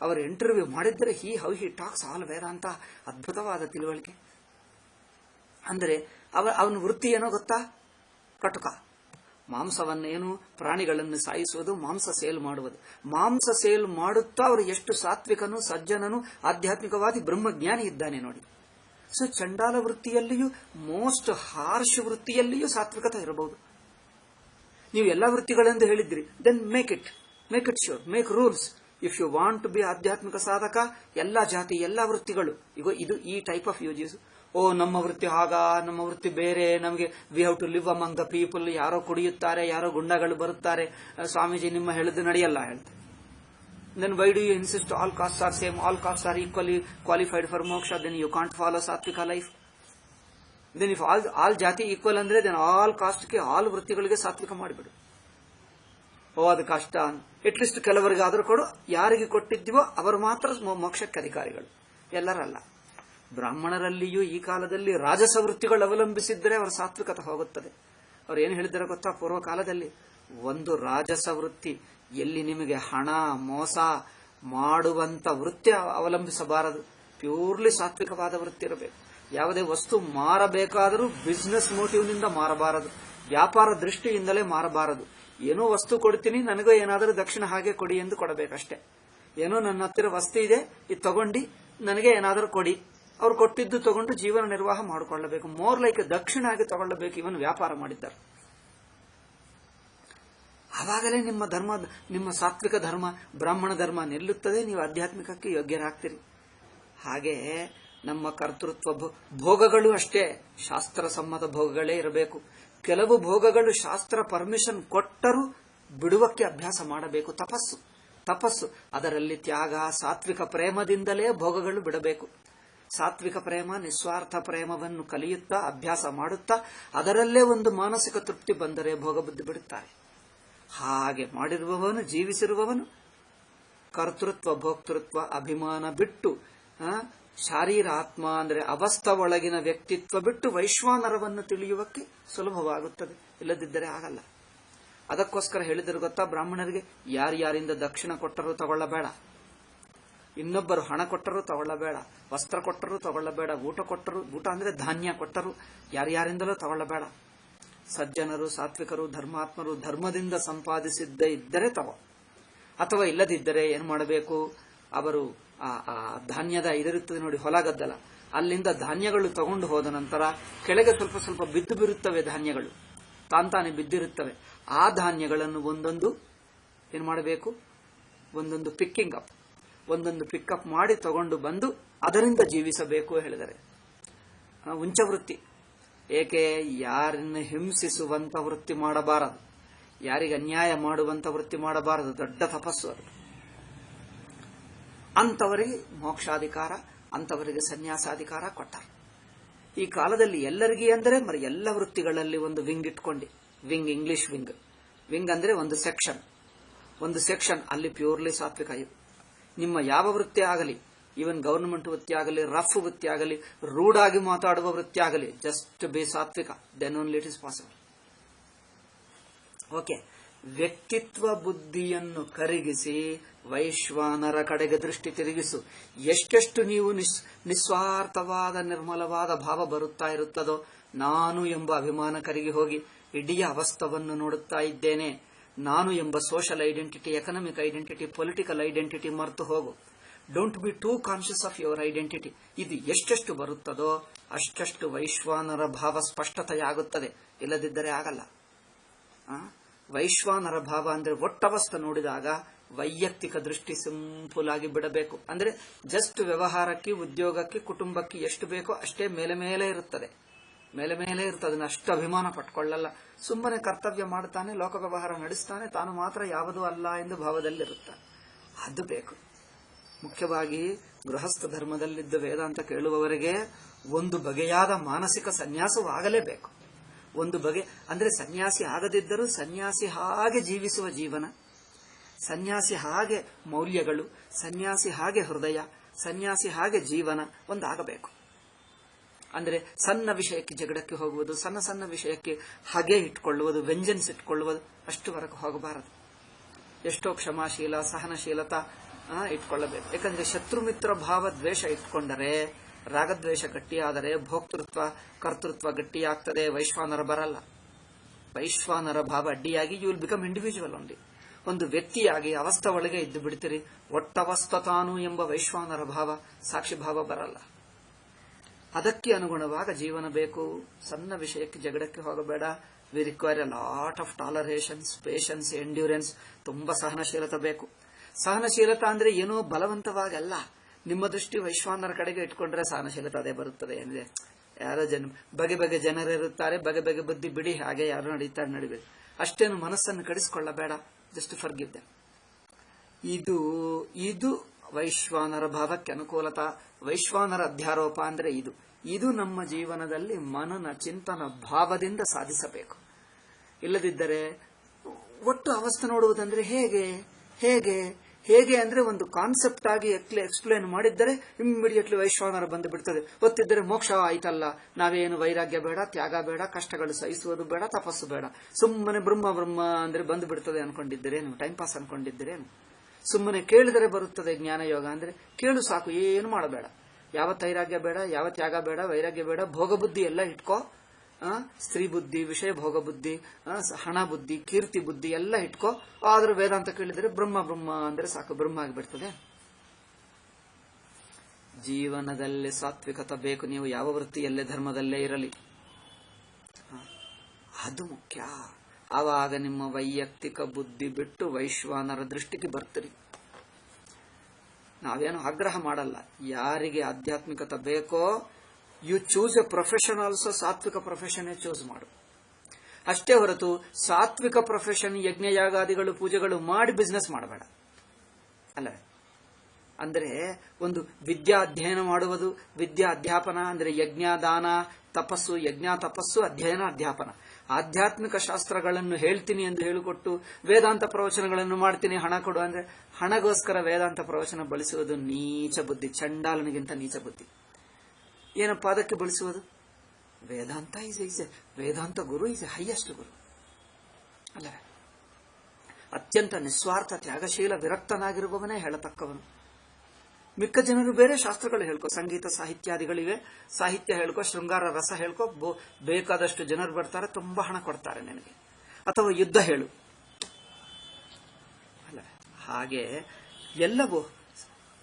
ಅವರು ಇಂಟರ್ವ್ಯೂ ಮಾಡಿದ್ದರೆ ಹೌ ಹಿ ಟಾಕ್ಸ್ ಆಲ್ ವೇದಾಂತ. ಅದ್ಭುತವಾದ ತಿಳುವಳಿಕೆ. ಅಂದರೆ ಅವನ ವೃತ್ತಿ ಏನೋ ಗೊತ್ತಾ, ಕಟುಕ. ಮಾಂಸವನ್ನೇನು, ಪ್ರಾಣಿಗಳನ್ನು ಸಾಯಿಸುವುದು, ಮಾಂಸ ಸೇಲ್ ಮಾಡುವುದು. ಮಾಂಸ ಸೇಲ್ ಮಾಡುತ್ತಾ ಅವರು ಎಷ್ಟು ಸಾತ್ವಿಕನು, ಸಜ್ಜನನು, ಆಧ್ಯಾತ್ಮಿಕವಾದಿ ಬ್ರಹ್ಮಜ್ಞಾನಿ ಇದ್ದಾನೆ ನೋಡಿ. ಸೊ ಚಂಡಾಲ ವೃತ್ತಿಯಲ್ಲಿಯೂ, ಮೋಸ್ಟ್ ಹಾರ್ಶ್ ವೃತ್ತಿಯಲ್ಲಿಯೂ ಸಾತ್ವಿಕತೆ ಇರಬಹುದು. ನೀವು ಎಲ್ಲಾ ವೃತ್ತಿಗಳೆಂದು ಹೇಳಿದ್ರಿ, then make it sure, make rules. If you want to be ಆಧ್ಯಾತ್ಮಿಕ ಸಾಧಕ, ಎಲ್ಲಾ ಜಾತಿ, ಎಲ್ಲಾ ವೃತ್ತಿಗಳು. ಇದು ಈ ಟೈಪ್ ಆಫ್ ಯೂಜಸ್. ನಮ್ಮ ವೃತ್ತಿ ನಮ್ಮ ವೃತ್ತಿ ಬೇರೆ, ನಮಗೆ we have to live among the people. ಯಾರೋ ಕುಡಿಯುತ್ತಾರೆ, ಯಾರೋ ಗುಂಡಗಳು ಬರುತ್ತಾರೆ, ಸ್ವಾಮೀಜಿ ನಿಮ್ಮ ಹೇಳಿದ್ದು ನಡೆಯಲ್ಲ ಹೇಳ್ತಾರೆ. Then why do you insist all castes are same, all castes are equally qualified for moksha? Then you can't follow satvika life. Then if all jati equal andre, then all caste ಗೆ, all ವೃತ್ತಿಗಳಿಗೆ ಸಾತ್ವಿಕ ಮಾಡಿಬಿಡು. ಅದು ಕಷ್ಟ. ಅಟ್ಲೀಸ್ಟ್ ಕೆಲವರಿಗಾದರೂ ಕೊಡು. ಯಾರಿಗೆ ಕೊಟ್ಟಿದ್ದೀವೋ ಅವರು ಮಾತ್ರ ಮೋಕ್ಷಕ್ಕೆ ಅಧಿಕಾರಿಗಳು, ಎಲ್ಲರಲ್ಲ. ಬ್ರಾಹ್ಮಣರಲ್ಲಿಯೂ ಈ ಕಾಲದಲ್ಲಿ ರಾಜಸ ವೃತ್ತಿಗಳು ಅವಲಂಬಿಸಿದ್ರೆ ಅವರ ಸಾತ್ವಿಕತೆ ಹೋಗುತ್ತದೆ. ಅವ್ರು ಏನು ಹೇಳಿದ್ದಾರೆ ಗೊತ್ತಾ, ಪೂರ್ವ ಕಾಲದಲ್ಲಿ ಒಂದು ರಾಜಸ ವೃತ್ತಿ, ಎಲ್ಲಿ ನಿಮಗೆ ಹಣ ಮೋಸ ಮಾಡುವಂತ ವೃತ್ತಿ ಅವಲಂಬಿಸಬಾರದು. ಪ್ಯೂರ್ಲಿ ಸಾತ್ವಿಕವಾದ ವೃತ್ತಿ ಇರಬೇಕು. ಯಾವುದೇ ವಸ್ತು ಮಾರಬೇಕಾದರೂ ಬಿಸಿನೆಸ್ ಮೋಟಿವ್ನಿಂದ ಮಾರಬಾರದು, ವ್ಯಾಪಾರ ದೃಷ್ಟಿಯಿಂದಲೇ ಮಾರಬಾರದು. ಏನೋ ವಸ್ತು ಕೊಡ್ತೀನಿ, ನನಗೂ ಏನಾದರೂ ದಕ್ಷಿಣ ಹಾಗೆ ಕೊಡಿ ಎಂದು ಕೊಡಬೇಕಷ್ಟೇ. ಏನೋ ನನ್ನ ಹತ್ತಿರ ವಸ್ತು ಇದೆ, ಇದು ತಗೊಂಡು ನನಗೆ ಏನಾದರೂ ಕೊಡಿ. ಅವ್ರು ಕೊಟ್ಟಿದ್ದು ತಗೊಂಡು ಜೀವನ ನಿರ್ವಾಹ ಮಾಡಿಕೊಳ್ಳಬೇಕು. ಮೋರ್ ಲೈಕ್ ದಕ್ಷಿಣ ಆಗಿ ತಗೊಳ್ಳಬೇಕು. ಇವನ್ ವ್ಯಾಪಾರ ಮಾಡಿದ್ದಾರೆ. ಆವಾಗಲೇ ನಿಮ್ಮ ಧರ್ಮ, ನಿಮ್ಮ ಸಾತ್ವಿಕ ಧರ್ಮ, ಬ್ರಾಹ್ಮಣ ಧರ್ಮ ನಿಲ್ಲುತ್ತದೆ. ನೀವು ಆಧ್ಯಾತ್ಮಿಕಕ್ಕೆ ಯೋಗ್ಯರಾಗ್ತೀರಿ. ಹಾಗೆ ನಮ್ಮ ಕರ್ತೃತ್ವ ಭೋಗಗಳು ಅಷ್ಟೇ ಶಾಸ್ತ್ರ ಸಮ್ಮತ ಭೋಗಗಳೇ ಇರಬೇಕು. ಕೆಲವು ಭೋಗಗಳು ಶಾಸ್ತ್ರ ಪರ್ಮಿಷನ್ ಕೊಟ್ಟರೂ ಬಿಡುವಕ್ಕೆ ಅಭ್ಯಾಸ ಮಾಡಬೇಕು. ತಪಸ್ಸು ಅದರಲ್ಲಿ ತ್ಯಾಗ, ಸಾತ್ವಿಕ ಪ್ರೇಮದಿಂದಲೇ ಭೋಗಗಳು ಬಿಡಬೇಕು. ಸಾತ್ವಿಕ ಪ್ರೇಮ ನಿಸ್ವಾರ್ಥ ಪ್ರೇಮವನ್ನು ಕಲಿಯುತ್ತಾ ಅಭ್ಯಾಸ ಮಾಡುತ್ತಾ ಅದರಲ್ಲೇ ಒಂದು ಮಾನಸಿಕ ತೃಪ್ತಿ ಬಂದರೆ ಭೋಗಬುದ್ಧಿ ಬಿಡುತ್ತಾರೆ. ಹಾಗೆ ಮಾಡಿರುವವನು, ಜೀವಿಸಿರುವವನು ಕರ್ತೃತ್ವ ಭೋಕ್ತೃತ್ವ ಅಭಿಮಾನ ಬಿಟ್ಟು ಶಾರೀರ ಆತ್ಮ ಅಂದರೆ ಅವಸ್ಥ ಒಳಗಿನ ವ್ಯಕ್ತಿತ್ವ ಬಿಟ್ಟು ವೈಶ್ವಾನರವನ್ನು ತಿಳಿಯುವಕ್ಕೆ ಸುಲಭವಾಗುತ್ತದೆ. ಇಲ್ಲದಿದ್ದರೆ ಆಗಲ್ಲ. ಅದಕ್ಕೋಸ್ಕರ ಹೇಳಿದರು ಗೊತ್ತಾ ಬ್ರಾಹ್ಮಣರಿಗೆ, ಯಾರ್ಯಾರಿಂದ ದಕ್ಷಿಣ ಕೊಟ್ಟರೂ ತಗೊಳ್ಳಬೇಡ, ಇನ್ನೊಬ್ಬರು ಹಣ ಕೊಟ್ಟರೂ ತಗೊಳ್ಳಬೇಡ, ವಸ್ತ್ರ ಕೊಟ್ಟರೂ ತಗೊಳ್ಳಬೇಡ, ಊಟ ಅಂದ್ರೆ ಧಾನ್ಯ ಕೊಟ್ಟರು ಯಾರ್ಯಾರಿಂದಲೂ ತಗೊಳ್ಳಬೇಡ. ಸಜ್ಜನರು, ಸಾತ್ವಿಕರು, ಧರ್ಮಾತ್ಮರು ಧರ್ಮದಿಂದ ಸಂಪಾದಿಸಿದ್ದೇ ಇದ್ದರೆ ತಗೋ, ಅಥವಾ ಇಲ್ಲದಿದ್ದರೆ ಏನ್ ಮಾಡಬೇಕು, ಅವರು ಆ ಧಾನ್ಯದ ಇದರುತ್ತದೆ ನೋಡಿ, ಹೊಲಗದ್ದಲ, ಅಲ್ಲಿಂದ ಧಾನ್ಯಗಳು ತಗೊಂಡು ಹೋದ ನಂತರ ಕೆಳಗೆ ಸ್ವಲ್ಪ ಸ್ವಲ್ಪ ಬಿದ್ದು ಬಿರುತ್ತವೆ ಧಾನ್ಯಗಳು, ತಾಂತಾನೆ ಬಿದ್ದಿರುತ್ತವೆ. ಆ ಧಾನ್ಯಗಳನ್ನು ಒಂದೊಂದು ಏನ್ ಮಾಡಬೇಕು, ಒಂದೊಂದು ಪಿಕ್ಕಪ್ ಮಾಡಿ ತಗೊಂಡು ಬಂದು ಅದರಿಂದ ಜೀವಿಸಬೇಕು ಹೇಳಿದರೆ. ಉಂಚವೃತ್ತಿ, ಏಕೆ, ಯಾರನ್ನು ಹಿಂಸಿಸುವಂತ ವೃತ್ತಿ ಮಾಡಬಾರದು, ಯಾರಿಗೆ ಅನ್ಯಾಯ ಮಾಡುವಂತ ವೃತ್ತಿ ಮಾಡಬಾರದು. ದೊಡ್ಡ ತಪಸ್ಸು ಅದು. ಅಂತವರಿಗೆ ಮೋಕ್ಷಾಧಿಕಾರ, ಅಂತವರಿಗೆ ಸನ್ಯಾಸಾಧಿಕಾರ ಕೊಟ್ಟರು. ಈ ಕಾಲದಲ್ಲಿ ಎಲ್ಲರಿಗೆ ಅಂದರೆ ಎಲ್ಲ ವೃತ್ತಿಗಳಲ್ಲಿ ಒಂದು ವಿಂಗ್ ಇಟ್ಕೊಂಡು, ವಿಂಗ್, ಇಂಗ್ಲಿಷ್ ವಿಂಗ್ ಅಂದ್ರೆ ಒಂದು ಸೆಕ್ಷನ್ ಅಲ್ಲಿ ಪ್ಯೂರ್ಲಿ ಸಾತ್ವಿಕ. ನಿಮ್ಮ ಯಾವ ವೃತ್ತಿ ಆಗಲಿ, ಈವನ್ ಗವರ್ನಮೆಂಟ್ ವೃತ್ತಿ ಆಗಲಿ, ರಫ್ ವೃತ್ತಿ ಆಗಲಿ, ರೂಢ್ ಆಗಿ ಮಾತಾಡುವ ವೃತ್ತಿ ಆಗಲಿ, ಜಸ್ಟ್ ಬಿ ಸಾತ್ವಿಕ, then only it is possible. Okay, ವ್ಯಕ್ತಿತ್ವ ಬುದ್ಧಿಯನ್ನು ಕರಗಿಸಿ ವೈಶ್ವಾನರ ಕಡೆಗೆ ದೃಷ್ಟಿ ತಿರುಗಿಸು. ಎಷ್ಟೆಷ್ಟು ನೀವು ನಿಸ್ವಾರ್ಥವಾದ ನಿರ್ಮಲವಾದ ಭಾವ ಬರುತ್ತಾ ಇರುತ್ತದೋ, ನಾನು ಎಂಬ ಅಭಿಮಾನ ಕರಗಿ ಹೋಗಿ ಇಡೀ ಅವಸ್ಥವನ್ನು ನೋಡುತ್ತಾ ಇದ್ದೇನೆ, ನಾನು ಎಂಬ social identity, economic identity, political identity ಮರೆತು ಹೋಗು. Don't be two conscious of your identity. ಇದು ಎಷ್ಟೆಷ್ಟು ಬರುತ್ತದೋ ಅಷ್ಟೆಷ್ಟು ವೈಶ್ವಾನರ ಭಾವ ಸ್ಪಷ್ಟತೆಯಾಗುತ್ತದೆ. ಇಲ್ಲದಿದ್ದರೆ ಆಗಲ್ಲ. ವೈಶ್ವಾನರ ಭಾವ ಅಂದ್ರೆ ಒಟ್ಟವಸ್ಥ ನೋಡಿದಾಗ ವೈಯಕ್ತಿಕ ದೃಷ್ಟಿ ಸಿಂಪಲ್ ಆಗಿ ಬಿಡಬೇಕು. ಅಂದ್ರೆ ಜಸ್ಟ್ ವ್ಯವಹಾರಕ್ಕೆ, ಉದ್ಯೋಗಕ್ಕೆ, ಕುಟುಂಬಕ್ಕೆ ಎಷ್ಟು ಬೇಕೋ ಅಷ್ಟೇ ಮೇಲೆ ಇರುತ್ತದೆ. ಅದನ್ನ ಅಷ್ಟು ಅಭಿಮಾನ ಪಟ್ಕೊಳ್ಳಲ್ಲ. ಸುಮ್ಮನೆ ಕರ್ತವ್ಯ ಮಾಡ್ತಾನೆ, ಲೋಕ ವ್ಯವಹಾರ ನಡೆಸ್ತಾನೆ, ತಾನು ಮಾತ್ರ ಯಾವುದೂ ಅಲ್ಲ ಎಂದು ಭಾವದಲ್ಲಿರುತ್ತಾನೆ. ಅದು ಬೇಕು. ಮುಖ್ಯವಾಗಿ ಗೃಹಸ್ಥ ಧರ್ಮದಲ್ಲಿದ್ದ ವೇದಾಂತ ಕೇಳುವವರಿಗೆ ಒಂದು ಬಗೆಯಾದ ಮಾನಸಿಕ ಸನ್ಯಾಸವಾಗಲೇಬೇಕು. ಒಂದು ಬಗೆ ಅಂದ್ರೆ ಸನ್ಯಾಸಿ ಆಗದಿದ್ದರೂ ಸನ್ಯಾಸಿ ಹಾಗೆ ಜೀವಿಸುವ ಜೀವನ, ಸನ್ಯಾಸಿ ಹಾಗೆ ಮೌಲ್ಯಗಳು, ಸನ್ಯಾಸಿ ಹಾಗೆ ಹೃದಯ, ಸನ್ಯಾಸಿ ಹಾಗೆ ಜೀವನ ಒಂದಾಗಬೇಕು. ಅಂದ್ರೆ ಸಣ್ಣ ವಿಷಯಕ್ಕೆ ಜಗಳಕ್ಕೆ ಹೋಗುವುದು, ಸಣ್ಣ ವಿಷಯಕ್ಕೆ ಹಗೆ ಇಟ್ಕೊಳ್ಳುವುದು, ವೆಂಜನ್ಸ್ ಇಟ್ಕೊಳ್ಳುವುದು, ಅಷ್ಟುವರೆಗೂ ಹೋಗಬಾರದು. ಎಷ್ಟೋ ಕ್ಷಮಾಶೀಲ, ಸಹನಶೀಲತಾ ಇಟ್ಕೊಳ್ಳಬೇಕು. ಯಾಕಂದ್ರೆ ಶತ್ರು ಮಿತ್ರ ಭಾವ ದ್ವೇಷ ಇಟ್ಕೊಂಡರೆ, ರಾಗದ್ವೇಷ ಗಟ್ಟಿಯಾದರೆ ಭೋಕ್ತೃತ್ವ ಕರ್ತೃತ್ವ ಗಟ್ಟಿಯಾಗ್ತದೆ. ವೈಶ್ವಾನರ ಬರಲ್ಲ. ವೈಶ್ವಾನರ ಭಾವ ಅಡ್ಡಿಯಾಗಿ you will become individual only. ಒಂದು ವ್ಯಕ್ತಿಯಾಗಿ ಅವಸ್ಥೆ ಒಳಗೆ ಇದ್ದು ಬಿಡ್ತೀರಿ. ಒಟ್ಟವಸ್ಥ ತಾನು ಎಂಬ ವೈಶ್ವಾನರ ಭಾವ, ಸಾಕ್ಷಿ ಭಾವ ಬರಲ್ಲ. ಅದಕ್ಕೆ ಅನುಗುಣವಾಗ ಜೀವನ ಬೇಕು. ಸಣ್ಣ ವಿಷಯಕ್ಕೆ ಜಗಳಕ್ಕೆ ಹೋಗಬೇಡ. We require a lot of tolerations, patience, endurance. ತುಂಬಾ ಸಹನಶೀಲತೆ ಬೇಕು. ಸಹನಶೀಲತಾ ಅಂದ್ರೆ ಏನೋ ಬಲವಂತವಾಗಲ್ಲ. ನಿಮ್ಮ ದೃಷ್ಟಿ ವೈಶ್ವಾನರ ಕಡೆಗೆ ಇಟ್ಕೊಂಡ್ರೆ ಸಹನಶೀಲತೆ ಅದೇ ಬರುತ್ತದೆ. ಅಂದ್ರೆ ಯಾರೋ ಬಗೆ ಜನರಿರುತ್ತಾರೆ, ಬಗೆ ಬುದ್ಧಿ ಬಿಡಿ, ಹಾಗೆ ಯಾರು ನಡೀಬೇಕು. ಅಷ್ಟೇನು ಮನಸ್ಸನ್ನು ಕಡಿಸಿಕೊಳ್ಳಬೇಡ. Just forgive them. ಇದು ವೈಶ್ವಾನರ ಭಾವಕ್ಕೆ ಅನುಕೂಲತಾ. ವೈಶ್ವಾನರ ಅಧ್ಯಾರೋಪ ಅಂದ್ರೆ ಇದು ನಮ್ಮ ಜೀವನದಲ್ಲಿ ಮನನ ಚಿಂತನ ಭಾವದಿಂದ ಸಾಧಿಸಬೇಕು. ಇಲ್ಲದಿದ್ದರೆ ಒಟ್ಟು ಅವಸ್ಥೆ ನೋಡುವುದಂದ್ರೆ ಹೇಗೆ ಅಂದ್ರೆ ಒಂದು ಕಾನ್ಸೆಪ್ಟ್ ಆಗಿ ಎಕ್ಸ್ಪ್ಲೇನ್ ಮಾಡಿದ್ದರೆ ಇಮ್ಮಿಡಿಯೇಟ್ಲಿ ವೈಶ್ವಾನರ ಬಂದು ಬಿಡ್ತದೆ. ಒತ್ತಿದ್ದರೆ ಮೋಕ್ಷ ಆಯ್ತಲ್ಲ, ನಾವೇನು ವೈರಾಗ್ಯ ಬೇಡ, ತ್ಯಾಗ ಬೇಡ, ಕಷ್ಟಗಳು ಸಹಿಸುವುದು ಬೇಡ, ತಪಸ್ಸು ಬೇಡ, ಸುಮ್ಮನೆ ಬ್ರಹ್ಮ ಅಂದ್ರೆ ಬಂದು ಬಿಡ್ತದೆ ಅನ್ಕೊಂಡಿದ್ದೀರೇನು? Time pass ಅನ್ಕೊಂಡಿದ್ದೀರೇನು? ಸುಮ್ಮನೆ ಕೇಳಿದರೆ ಬರುತ್ತದೆ ಜ್ಞಾನಯೋಗ ಅಂದ್ರೆ ಕೇಳು ಸಾಕು, ಏನು ಮಾಡಬೇಡ. ಯಾವ ವೈರಾಗ್ಯ ಬೇಡ, ಯಾವ ತ್ಯಾಗ ಬೇಡ, ವೈರಾಗ್ಯ ಬೇಡ. ಭೋಗಬುದ್ಧಿ ಎಲ್ಲ ಇಟ್ಕೋ. ಸ್ತ್ರೀ ಬುದ್ಧಿ, ವಿಷಯ ಭೋಗ ಬುದ್ಧಿ, ಹಣ ಬುದ್ಧಿ, ಕೀರ್ತಿ ಬುದ್ಧಿ ಎಲ್ಲ ಇಟ್ಕೋ. ಆದ್ರೂ ವೇದಾಂತ ಕೇಳಿದರೆ ಬ್ರಹ್ಮ ಅಂದ್ರೆ ಸಾಕು, ಬ್ರಹ್ಮ ಆಗಿಬಿಡ್ತದೆ. ಜೀವನದಲ್ಲಿ ಸಾತ್ವಿಕತೆ ಬೇಕು. ನೀವು ಯಾವ ವೃತ್ತಿಯಲ್ಲೇ ಧರ್ಮದಲ್ಲೇ ಇರಲಿ, ಅದು ಮುಖ್ಯ. ಆವಾಗ ನಿಮ್ಮ ವೈಯಕ್ತಿಕ ಬುದ್ಧಿ ಬಿಟ್ಟು ವೈಶ್ವಾನರ ದೃಷ್ಟಿಗೆ ಬರ್ತೀರಿ. ನಾವೇನು ಆಗ್ರಹ ಮಾಡಲ್ಲ. ಯಾರಿಗೆ ಆಧ್ಯಾತ್ಮಿಕತೆ ಬೇಕೋ you choose a profession also. ಸಾತ್ವಿಕ ಪ್ರೊಫೆಷನ್ ಚೂಸ್ ಮಾಡು ಅಷ್ಟೇ ಹೊರತು ಸಾತ್ವಿಕ ಪ್ರೊಫೆಷನ್ ಯಜ್ಞಯಾಗಾದಿಗಳು ಪೂಜೆಗಳು ಮಾಡಿ ಬಿಸ್ನೆಸ್ ಮಾಡಬೇಡ. ಅಲ್ಲವೇ? ಅಂದರೆ ಒಂದು ವಿದ್ಯಾ ಅಧ್ಯಯನ ಮಾಡುವುದು, ವಿದ್ಯಾ ಅಧ್ಯಾಪನ ಅಂದರೆ ಯಜ್ಞ ದಾನ ತಪಸ್ಸು, ಯಜ್ಞ ತಪಸ್ಸು ಅಧ್ಯಯನ ಅಧ್ಯಾಪನ. ಆಧ್ಯಾತ್ಮಿಕ ಶಾಸ್ತ್ರಗಳನ್ನು ಹೇಳ್ತೀನಿ ಎಂದು ಹೇಳಿಕೊಟ್ಟು ವೇದಾಂತ ಪ್ರವಚನಗಳನ್ನು ಮಾಡ್ತೀನಿ ಹಣ ಕೊಡು ಅಂದ್ರೆ ಹಣಗೋಸ್ಕರ ವೇದಾಂತ ಪ್ರವಚನ ಬಳಸುವುದು ನೀಚ ಬುದ್ಧಿ, ಚಂಡಾಲನಿಗಿಂತ ನೀಚ ಬುದ್ಧಿ. ಏನಪ್ಪ ಅದಕ್ಕೆ ಬಳಸುವುದು? ವೇದಾಂತ ವೇದಾಂತ ಗುರು ಈಸ್ ಎ ಹೈಯೆಸ್ಟ್ ಗುರು ಅಲ್ಲವೇ? ಅತ್ಯಂತ ನಿಸ್ವಾರ್ಥ ತ್ಯಾಗಶೀಲ ವಿರಕ್ತನಾಗಿರುವವನೇ ಹೇಳತಕ್ಕವನು. ಮಿಕ್ಕ ಜನರು ಬೇರೆ ಶಾಸ್ತ್ರಗಳು ಹೇಳ್ಕೊ, ಸಂಗೀತ ಸಾಹಿತ್ಯಾದಿಗಳಿವೆ, ಸಾಹಿತ್ಯ ಹೇಳ್ಕೊ, ಶೃಂಗಾರ ರಸ ಹೇಳ್ಕೊ, ಬೇಕಾದಷ್ಟು ಜನರು ಬರ್ತಾರೆ, ತುಂಬಾ ಹಣ ಕೊಡ್ತಾರೆ ನಿನಗೆ. ಅಥವಾ ಯುದ್ಧ ಹೇಳು ಅಲ್ಲ. ಹಾಗೆ ಎಲ್ಲವೂ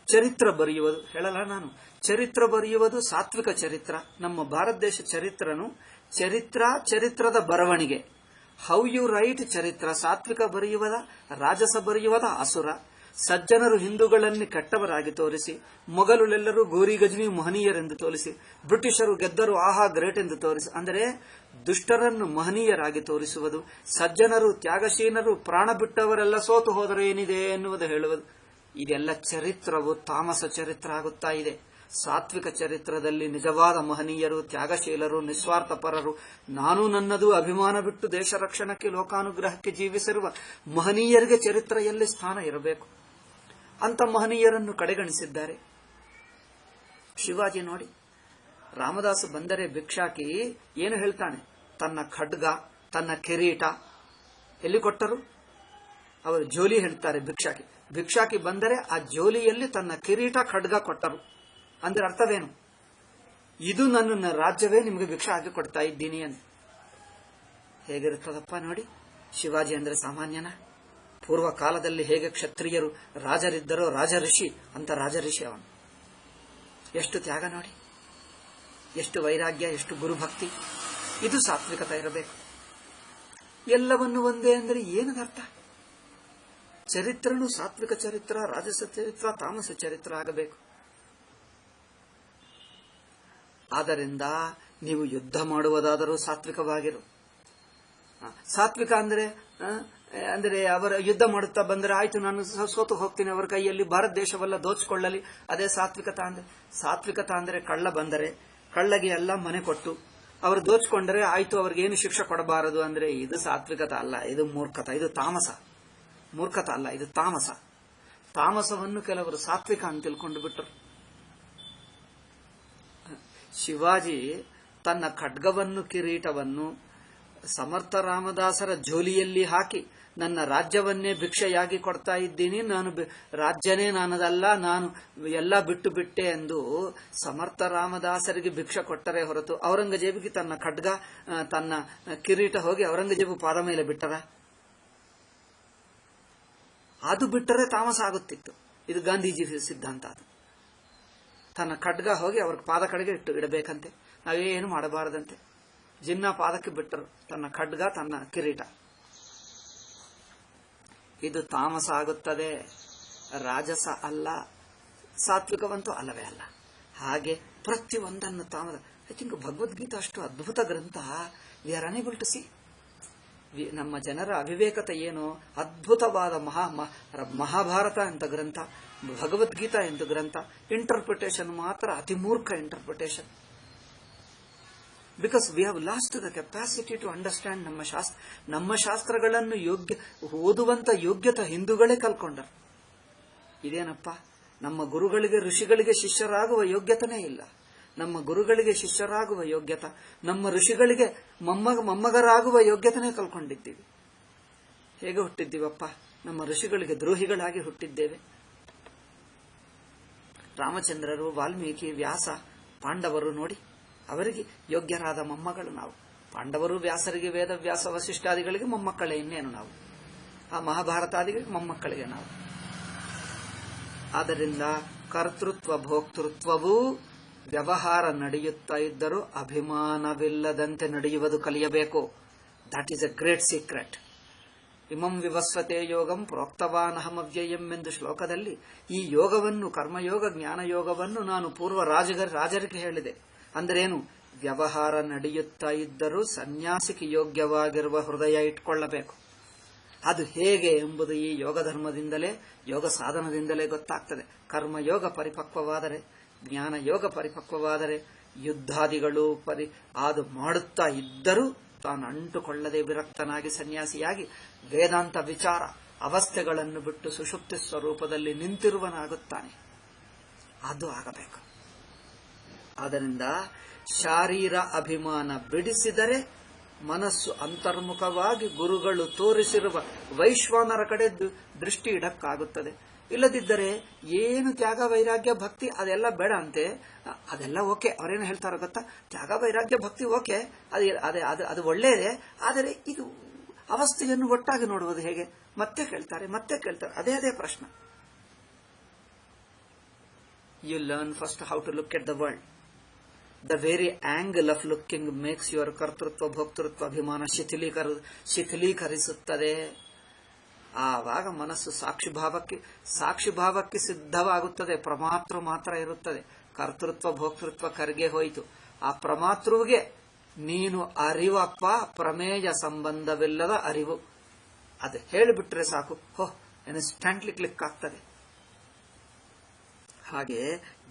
ಚರಿತ್ರ ಬರೆಯುವುದು ಹೇಳಲ್ಲ ನಾನು. ಚರಿತ್ರ ಬರೆಯುವುದು ಸಾತ್ವಿಕ ಚರಿತ್ರ. ನಮ್ಮ ಭಾರತ ದೇಶ ಚರಿತ್ರದ ಬರವಣಿಗೆ. ಹೌ ಯು ರೈಟ್ ಚರಿತ್ರ. ಸಾತ್ವಿಕ ಬರೆಯುವುದ, ರಾಜಸ ಬರೆಯುವುದ ಅಸುರ. ಸಜ್ಜನರು ಹಿಂದೂಗಳನ್ನು ಕೆಟ್ಟವರಾಗಿ ತೋರಿಸಿ, ಮೊಘಲುಲೆಲ್ಲರೂ ಗೋರಿ ಗಜನಿ ಮಹನೀಯರೆಂದು ತೋರಿಸಿ, ಬ್ರಿಟಿಷರು ಗೆದ್ದರು ಆಹಾ ಗ್ರೇಟ್ ಎಂದು ತೋರಿಸಿ, ಅಂದರೆ ದುಷ್ಟರನ್ನು ಮಹನೀಯರಾಗಿ ತೋರಿಸುವುದು. ಸಜ್ಜನರು ತ್ಯಾಗಶೀಲರು ಪ್ರಾಣ ಬಿಟ್ಟವರೆಲ್ಲ ಸೋತು ಹೋದರೆ ಏನಿದೆ ಎನ್ನುವುದು ಹೇಳುವುದು. ಇದೆಲ್ಲ ಚರಿತ್ರವು ತಾಮಸ ಚರಿತ್ರ ಆಗುತ್ತಾ ಇದೆ. ಸಾತ್ವಿಕ ಚರಿತ್ರದಲ್ಲಿ ನಿಜವಾದ ಮಹನೀಯರು, ತ್ಯಾಗಶೀಲರು, ನಿಸ್ವಾರ್ಥಪರರು, ನಾನು ನನ್ನದು ಅಭಿಮಾನ ಬಿಟ್ಟು ದೇಶ ರಕ್ಷಣಕ್ಕೆ ಲೋಕಾನುಗ್ರಹಕ್ಕೆ ಜೀವಿಸಿರುವ ಮಹನೀಯರಿಗೆ ಚರಿತ್ರೆಯಲ್ಲಿ ಸ್ಥಾನ ಇರಬೇಕು. ಅಂತ ಮಹನೀಯರನ್ನು ಕಡೆಗಣಿಸಿದ್ದಾರೆ. ಶಿವಾಜಿ ನೋಡಿ, ರಾಮದಾಸ ಬಂದರೆ ಭಿಕ್ಷಾಕಿ ಏನು ಹೇಳ್ತಾನೆ? ತನ್ನ ಖಡ್ಗ, ತನ್ನ ಕಿರೀಟ ಎಲ್ಲಿ ಕೊಟ್ಟರು? ಅವರು ಜೋಲಿ ಹೇಳ್ತಾರೆ. ಭಿಕ್ಷಾಕಿ ಬಂದರೆ ಆ ಜೋಲಿಯಲ್ಲಿ ತನ್ನ ಕಿರೀಟ ಖಡ್ಗ ಕೊಟ್ಟರು. ಅಂದ್ರೆ ಅರ್ಥವೇನು? ಇದು ನನ್ನ ರಾಜ್ಯವೇ ನಿಮಗೆ ಭಿಕ್ಷೆ ಹಾಕಿ ಕೊಡ್ತಾ ಇದ್ದೀನಿ ಅಂತ. ಹೇಗಿರುತ್ತದಪ್ಪ ನೋಡಿ. ಶಿವಾಜಿ ಅಂದ್ರೆ ಸಾಮಾನ್ಯನ? ಪೂರ್ವ ಕಾಲದಲ್ಲಿ ಹೇಗೆ ಕ್ಷತ್ರಿಯರು ರಾಜರಿದ್ದರೋ, ರಾಜಋಷಿ ಅಂತ ರಾಜಋಷಿ ಅವನು. ಎಷ್ಟು ತ್ಯಾಗ ನೋಡಿ, ಎಷ್ಟು ವೈರಾಗ್ಯ, ಎಷ್ಟು ಗುರುಭಕ್ತಿ. ಇದು ಸಾತ್ವಿಕತೆ ಇರಬೇಕು. ಎಲ್ಲವನ್ನು ಒಂದೇ ಅಂದರೆ ಏನದರ್ಥ? ಚರಿತ್ರನು ಸಾತ್ವಿಕ ಚರಿತ್ರ, ರಾಜಸ ಚರಿತ್ರ, ತಾಮಸ ಚರಿತ್ರ ಆಗಬೇಕು. ಆದ್ದರಿಂದ ನೀವು ಯುದ್ಧ ಮಾಡುವುದಾದರೂ ಸಾತ್ವಿಕವಾಗಿರು. ಸಾತ್ವಿಕ ಅಂದರೆ ಅವರ ಯುದ್ಧ ಮಾಡುತ್ತಾ ಬಂದರೆ ಆಯ್ತು ನಾನು ಸೋತು ಹೋಗ್ತೀನಿ, ಅವರ ಕೈಯಲ್ಲಿ ಭಾರತ ದೇಶವೆಲ್ಲ ದೋಚಿಕೊಳ್ಳಲಿ, ಅದೇ ಸಾತ್ವಿಕತಾ ಅಂದ್ರೆ ಕಳ್ಳ ಬಂದರೆ ಕಳ್ಳಗೆ ಎಲ್ಲ ಮನೆ ಕೊಟ್ಟು ಅವರು ದೋಚಿಕೊಂಡರೆ ಆಯ್ತು, ಅವ್ರಿಗೇನು ಶಿಕ್ಷೆ ಕೊಡಬಾರದು ಅಂದ್ರೆ ಇದು ಸಾತ್ವಿಕತೆ ಅಲ್ಲ, ಇದು ಮೂರ್ಖತ, ಇದು ತಾಮಸ. ಮೂರ್ಖತ ಅಲ್ಲ, ಇದು ತಾಮಸ. ತಾಮಸವನ್ನು ಕೆಲವರು ಸಾತ್ವಿಕ ಅಂತ ತಿಳ್ಕೊಂಡು ಬಿಟ್ಟರು. ಶಿವಾಜಿ ತನ್ನ ಖಡ್ಗವನ್ನು, ಕಿರೀಟವನ್ನು ಸಮರ್ಥ ರಾಮದಾಸರ ಜೋಲಿಯಲ್ಲಿ ಹಾಕಿ ನನ್ನ ರಾಜ್ಯವನ್ನೇ ಭಿಕ್ಷೆಯಾಗಿ ಕೊಡ್ತಾ ಇದ್ದೀನಿ, ನಾನು ರಾಜ್ಯನೇ ನಾನದಲ್ಲ, ನಾನು ಎಲ್ಲ ಬಿಟ್ಟು ಬಿಟ್ಟೆ ಎಂದು ಸಮರ್ಥ ರಾಮದಾಸರಿಗೆ ಭಿಕ್ಷೆ ಕೊಟ್ಟರೆ ಹೊರತು ಔರಂಗಜೇಬಿಗೆ ತನ್ನ ಖಡ್ಗ, ತನ್ನ ಕಿರೀಟ ಹೋಗಿ ಔರಂಗಜೇಬು ಪಾದ ಮೇಲೆ ಬಿಟ್ಟರ? ಅದು ಬಿಟ್ಟರೆ ತಾಮಸ ಆಗುತ್ತಿತ್ತು. ಇದು ಗಾಂಧೀಜಿ ಸಿದ್ಧಾಂತ. ಅದು ತನ್ನ ಖಡ್ಗ ಹೋಗಿ ಅವ್ರ ಪಾದ ಕಡೆಗೆ ಇಡಬೇಕಂತೆ, ನಾವೇನು ಮಾಡಬಾರದಂತೆ. ಜಿನ್ನ ಪಾದಕ್ಕೆ ಬಿಟ್ಟರು ತನ್ನ ಖಡ್ಗ, ತನ್ನ ಕಿರೀಟ. ಇದು ತಾಮಸ ಆಗುತ್ತದೆ, ರಾಜಸ ಅಲ್ಲ, ಸಾತ್ವಿಕವಂತೂ ಅಲ್ಲವೇ ಅಲ್ಲ. ಹಾಗೆ ಪ್ರತಿಯೊಂದನ್ನು ತಾಮಸ. ಐ ಥಿಂಕ್ ಭಗವದ್ಗೀತಾ ಅಷ್ಟು ಅದ್ಭುತ ಗ್ರಂಥ. We are unable to see. ನಮ್ಮ ಜನರ ಅವಿವೇಕತೆ ಏನು? ಅದ್ಭುತವಾದ ಮಹಾಭಾರತ ಅಂತ ಗ್ರಂಥ, ಭಗವದ್ಗೀತಾ ಅಂತ ಗ್ರಂಥ. ಇಂಟರ್ಪ್ರಿಟೇಷನ್ ಮಾತ್ರ ಅತಿ ಮೂರ್ಖ interpretation. Because we have lost the capacity to understand ನಮ್ಮ ಶಾಸ್ತ್ರಗಳನ್ನು ಓದುವಂತ ಯೋಗ್ಯತೆ ಹಿಂದೂಗಳೇ ಕಲ್ಕೊಂಡರು. ಇದೇನಪ್ಪ, ನಮ್ಮ ಗುರುಗಳಿಗೆ ಋಷಿಗಳಿಗೆ ಶಿಷ್ಯರಾಗುವ ಯೋಗ್ಯತೆನೇ ಇಲ್ಲ. ನಮ್ಮ ಗುರುಗಳಿಗೆ ಶಿಷ್ಯರಾಗುವ ಯೋಗ್ಯತೆ, ನಮ್ಮ ಋಷಿಗಳಿಗೆ ಮೊಮ್ಮಗರಾಗುವ ಯೋಗ್ಯತೆನೇ ಕಲ್ಕೊಂಡಿದ್ದೀವಿ. ಹೇಗೆ ಹುಟ್ಟಿದ್ದೀವಪ್ಪ? ನಮ್ಮ ಋಷಿಗಳಿಗೆ ದ್ರೋಹಿಗಳಾಗಿ ಹುಟ್ಟಿದ್ದೇವೆ. ರಾಮಚಂದ್ರರು, ವಾಲ್ಮೀಕಿ, ವ್ಯಾಸ, ಪಾಂಡವರು ನೋಡಿ, ಅವರಿಗೆ ಯೋಗ್ಯರಾದ ಮೊಮ್ಮಗಳು ನಾವು. ಪಾಂಡವರು ವ್ಯಾಸರಿಗೆ, ವೇದವ್ಯಾಸ ವಸಿಷ್ಠಾದಿಗಳಿಗೆ ಮೊಮ್ಮಕ್ಕಳೇ, ಇನ್ನೇನು ನಾವು. ಆ ಮಹಾಭಾರತಾದಿಗಳಿಗೆ ಮೊಮ್ಮಕ್ಕಳಿಗೆ ನಾವು. ಆದ್ದರಿಂದ ಕರ್ತೃತ್ವ ಭೋಕ್ತೃತ್ವವೂ ವ್ಯವಹಾರ ನಡೆಯುತ್ತಾ ಇದ್ದರೂ ಅಭಿಮಾನವಿಲ್ಲದಂತೆ ನಡೆಯುವುದು ಕಲಿಯಬೇಕು. That is a great secret. ಇಮಂ ವಿವಸ್ವತೆ ಯೋಗಂ ಪ್ರೋಕ್ತವಾನಹಮವ್ಯಯಂ ಎಂದು ಶ್ಲೋಕದಲ್ಲಿ ಈ ಯೋಗವನ್ನು, ಕರ್ಮಯೋಗ, ಜ್ಞಾನಯೋಗವನ್ನು ನಾನು ಪೂರ್ವ ರಾಜರಿಗೆ ಹೇಳಿದೆ. ಅಂದ್ರೇನು? ವ್ಯವಹಾರ ನಡೆಯುತ್ತಾ ಇದ್ದರೂ ಸನ್ಯಾಸಿಗೆ ಯೋಗ್ಯವಾಗಿರುವ ಹೃದಯ ಇಟ್ಕೊಳ್ಳಬೇಕು. ಅದು ಹೇಗೆ ಎಂಬುದು ಈ ಯೋಗ ಧರ್ಮದಿಂದಲೇ, ಯೋಗ ಸಾಧನದಿಂದಲೇ ಗೊತ್ತಾಗ್ತದೆ. ಕರ್ಮಯೋಗ ಪರಿಪಕ್ವವಾದರೆ, ಜ್ಞಾನ ಯೋಗ ಪರಿಪಕ್ವವಾದರೆ, ಯುದ್ಧಾದಿಗಳು ಅದು ಮಾಡುತ್ತಾ ಇದ್ದರೂ ತಾನು ಅಂಟುಕೊಳ್ಳದೆ ವಿರಕ್ತನಾಗಿ ಸನ್ಯಾಸಿಯಾಗಿ ವೇದಾಂತ ವಿಚಾರ ಅವಸ್ಥೆಗಳನ್ನು ಬಿಟ್ಟು ಸುಷುಪ್ತಿ ಸ್ವರೂಪದಲ್ಲಿ ನಿಂತಿರುವನಾಗುತ್ತಾನೆ. ಅದು ಆಗಬೇಕು. ಆದ್ದರಿಂದ ಶಾರೀರ ಅಭಿಮಾನ ಬಿಡಿಸಿದರೆ ಮನಸ್ಸು ಅಂತರ್ಮುಖವಾಗಿ ಗುರುಗಳು ತೋರಿಸಿರುವ ವೈಶ್ವಾನರ ಕಡೆ ದೃಷ್ಟಿ ಇಡಕ್ಕಾಗುತ್ತದೆ. ಇಲ್ಲದಿದ್ದರೆ ಏನು ತ್ಯಾಗ ವೈರಾಗ್ಯ ಭಕ್ತಿ ಅದೆಲ್ಲ ಬೇಡ ಅಂತೆ, ಅದೆಲ್ಲ ಓಕೆ. ಅವರೇನು ಹೇಳ್ತಾರೋ ಗೊತ್ತಾ, ತ್ಯಾಗ ವೈರಾಗ್ಯ ಭಕ್ತಿ ಓಕೆ, ಅದು ಒಳ್ಳೆಯದೇ, ಆದರೆ ಇದು ಅವಸ್ಥೆಯನ್ನು ಒಟ್ಟಾಗಿ ನೋಡುವುದು ಹೇಗೆ? ಮತ್ತೆ ಕೇಳ್ತಾರೆ. ಅದೇ ಪ್ರಶ್ನೆ. You learn first how to look at the world. The very angle of looking makes your ಕರ್ತೃತ್ವ ಭೋಕ್ತೃತ್ವ ಅಭಿಮಾನ ಶಿಥಿಲೀಕರಿಸುತ್ತದೆ. ಆವಾಗ ಮನಸ್ಸು ಸಾಕ್ಷಿಭಾವಕ್ಕೆ ಸಿದ್ಧವಾಗುತ್ತದೆ. ಪ್ರಮಾತೃ ಮಾತ್ರ ಇರುತ್ತದೆ. ಕರ್ತೃತ್ವ ಭೋಕ್ತೃತ್ವ ಕರ್ಗೆ ಹೋಯಿತು. ಆ ಪ್ರಮಾತೃವಿಗೆ ನೀನು ಅರಿವಪ್ಪ, ಪ್ರಮೇಯ ಸಂಬಂಧವಿಲ್ಲದ ಅರಿವು. ಅದು ಹೇಳಿಬಿಟ್ರೆ ಸಾಕು, ಇನ್ಸ್ಟಂಟ್ಲಿ ಕ್ಲಿಕ್ ಆಗ್ತದೆ. ಹಾಗೆ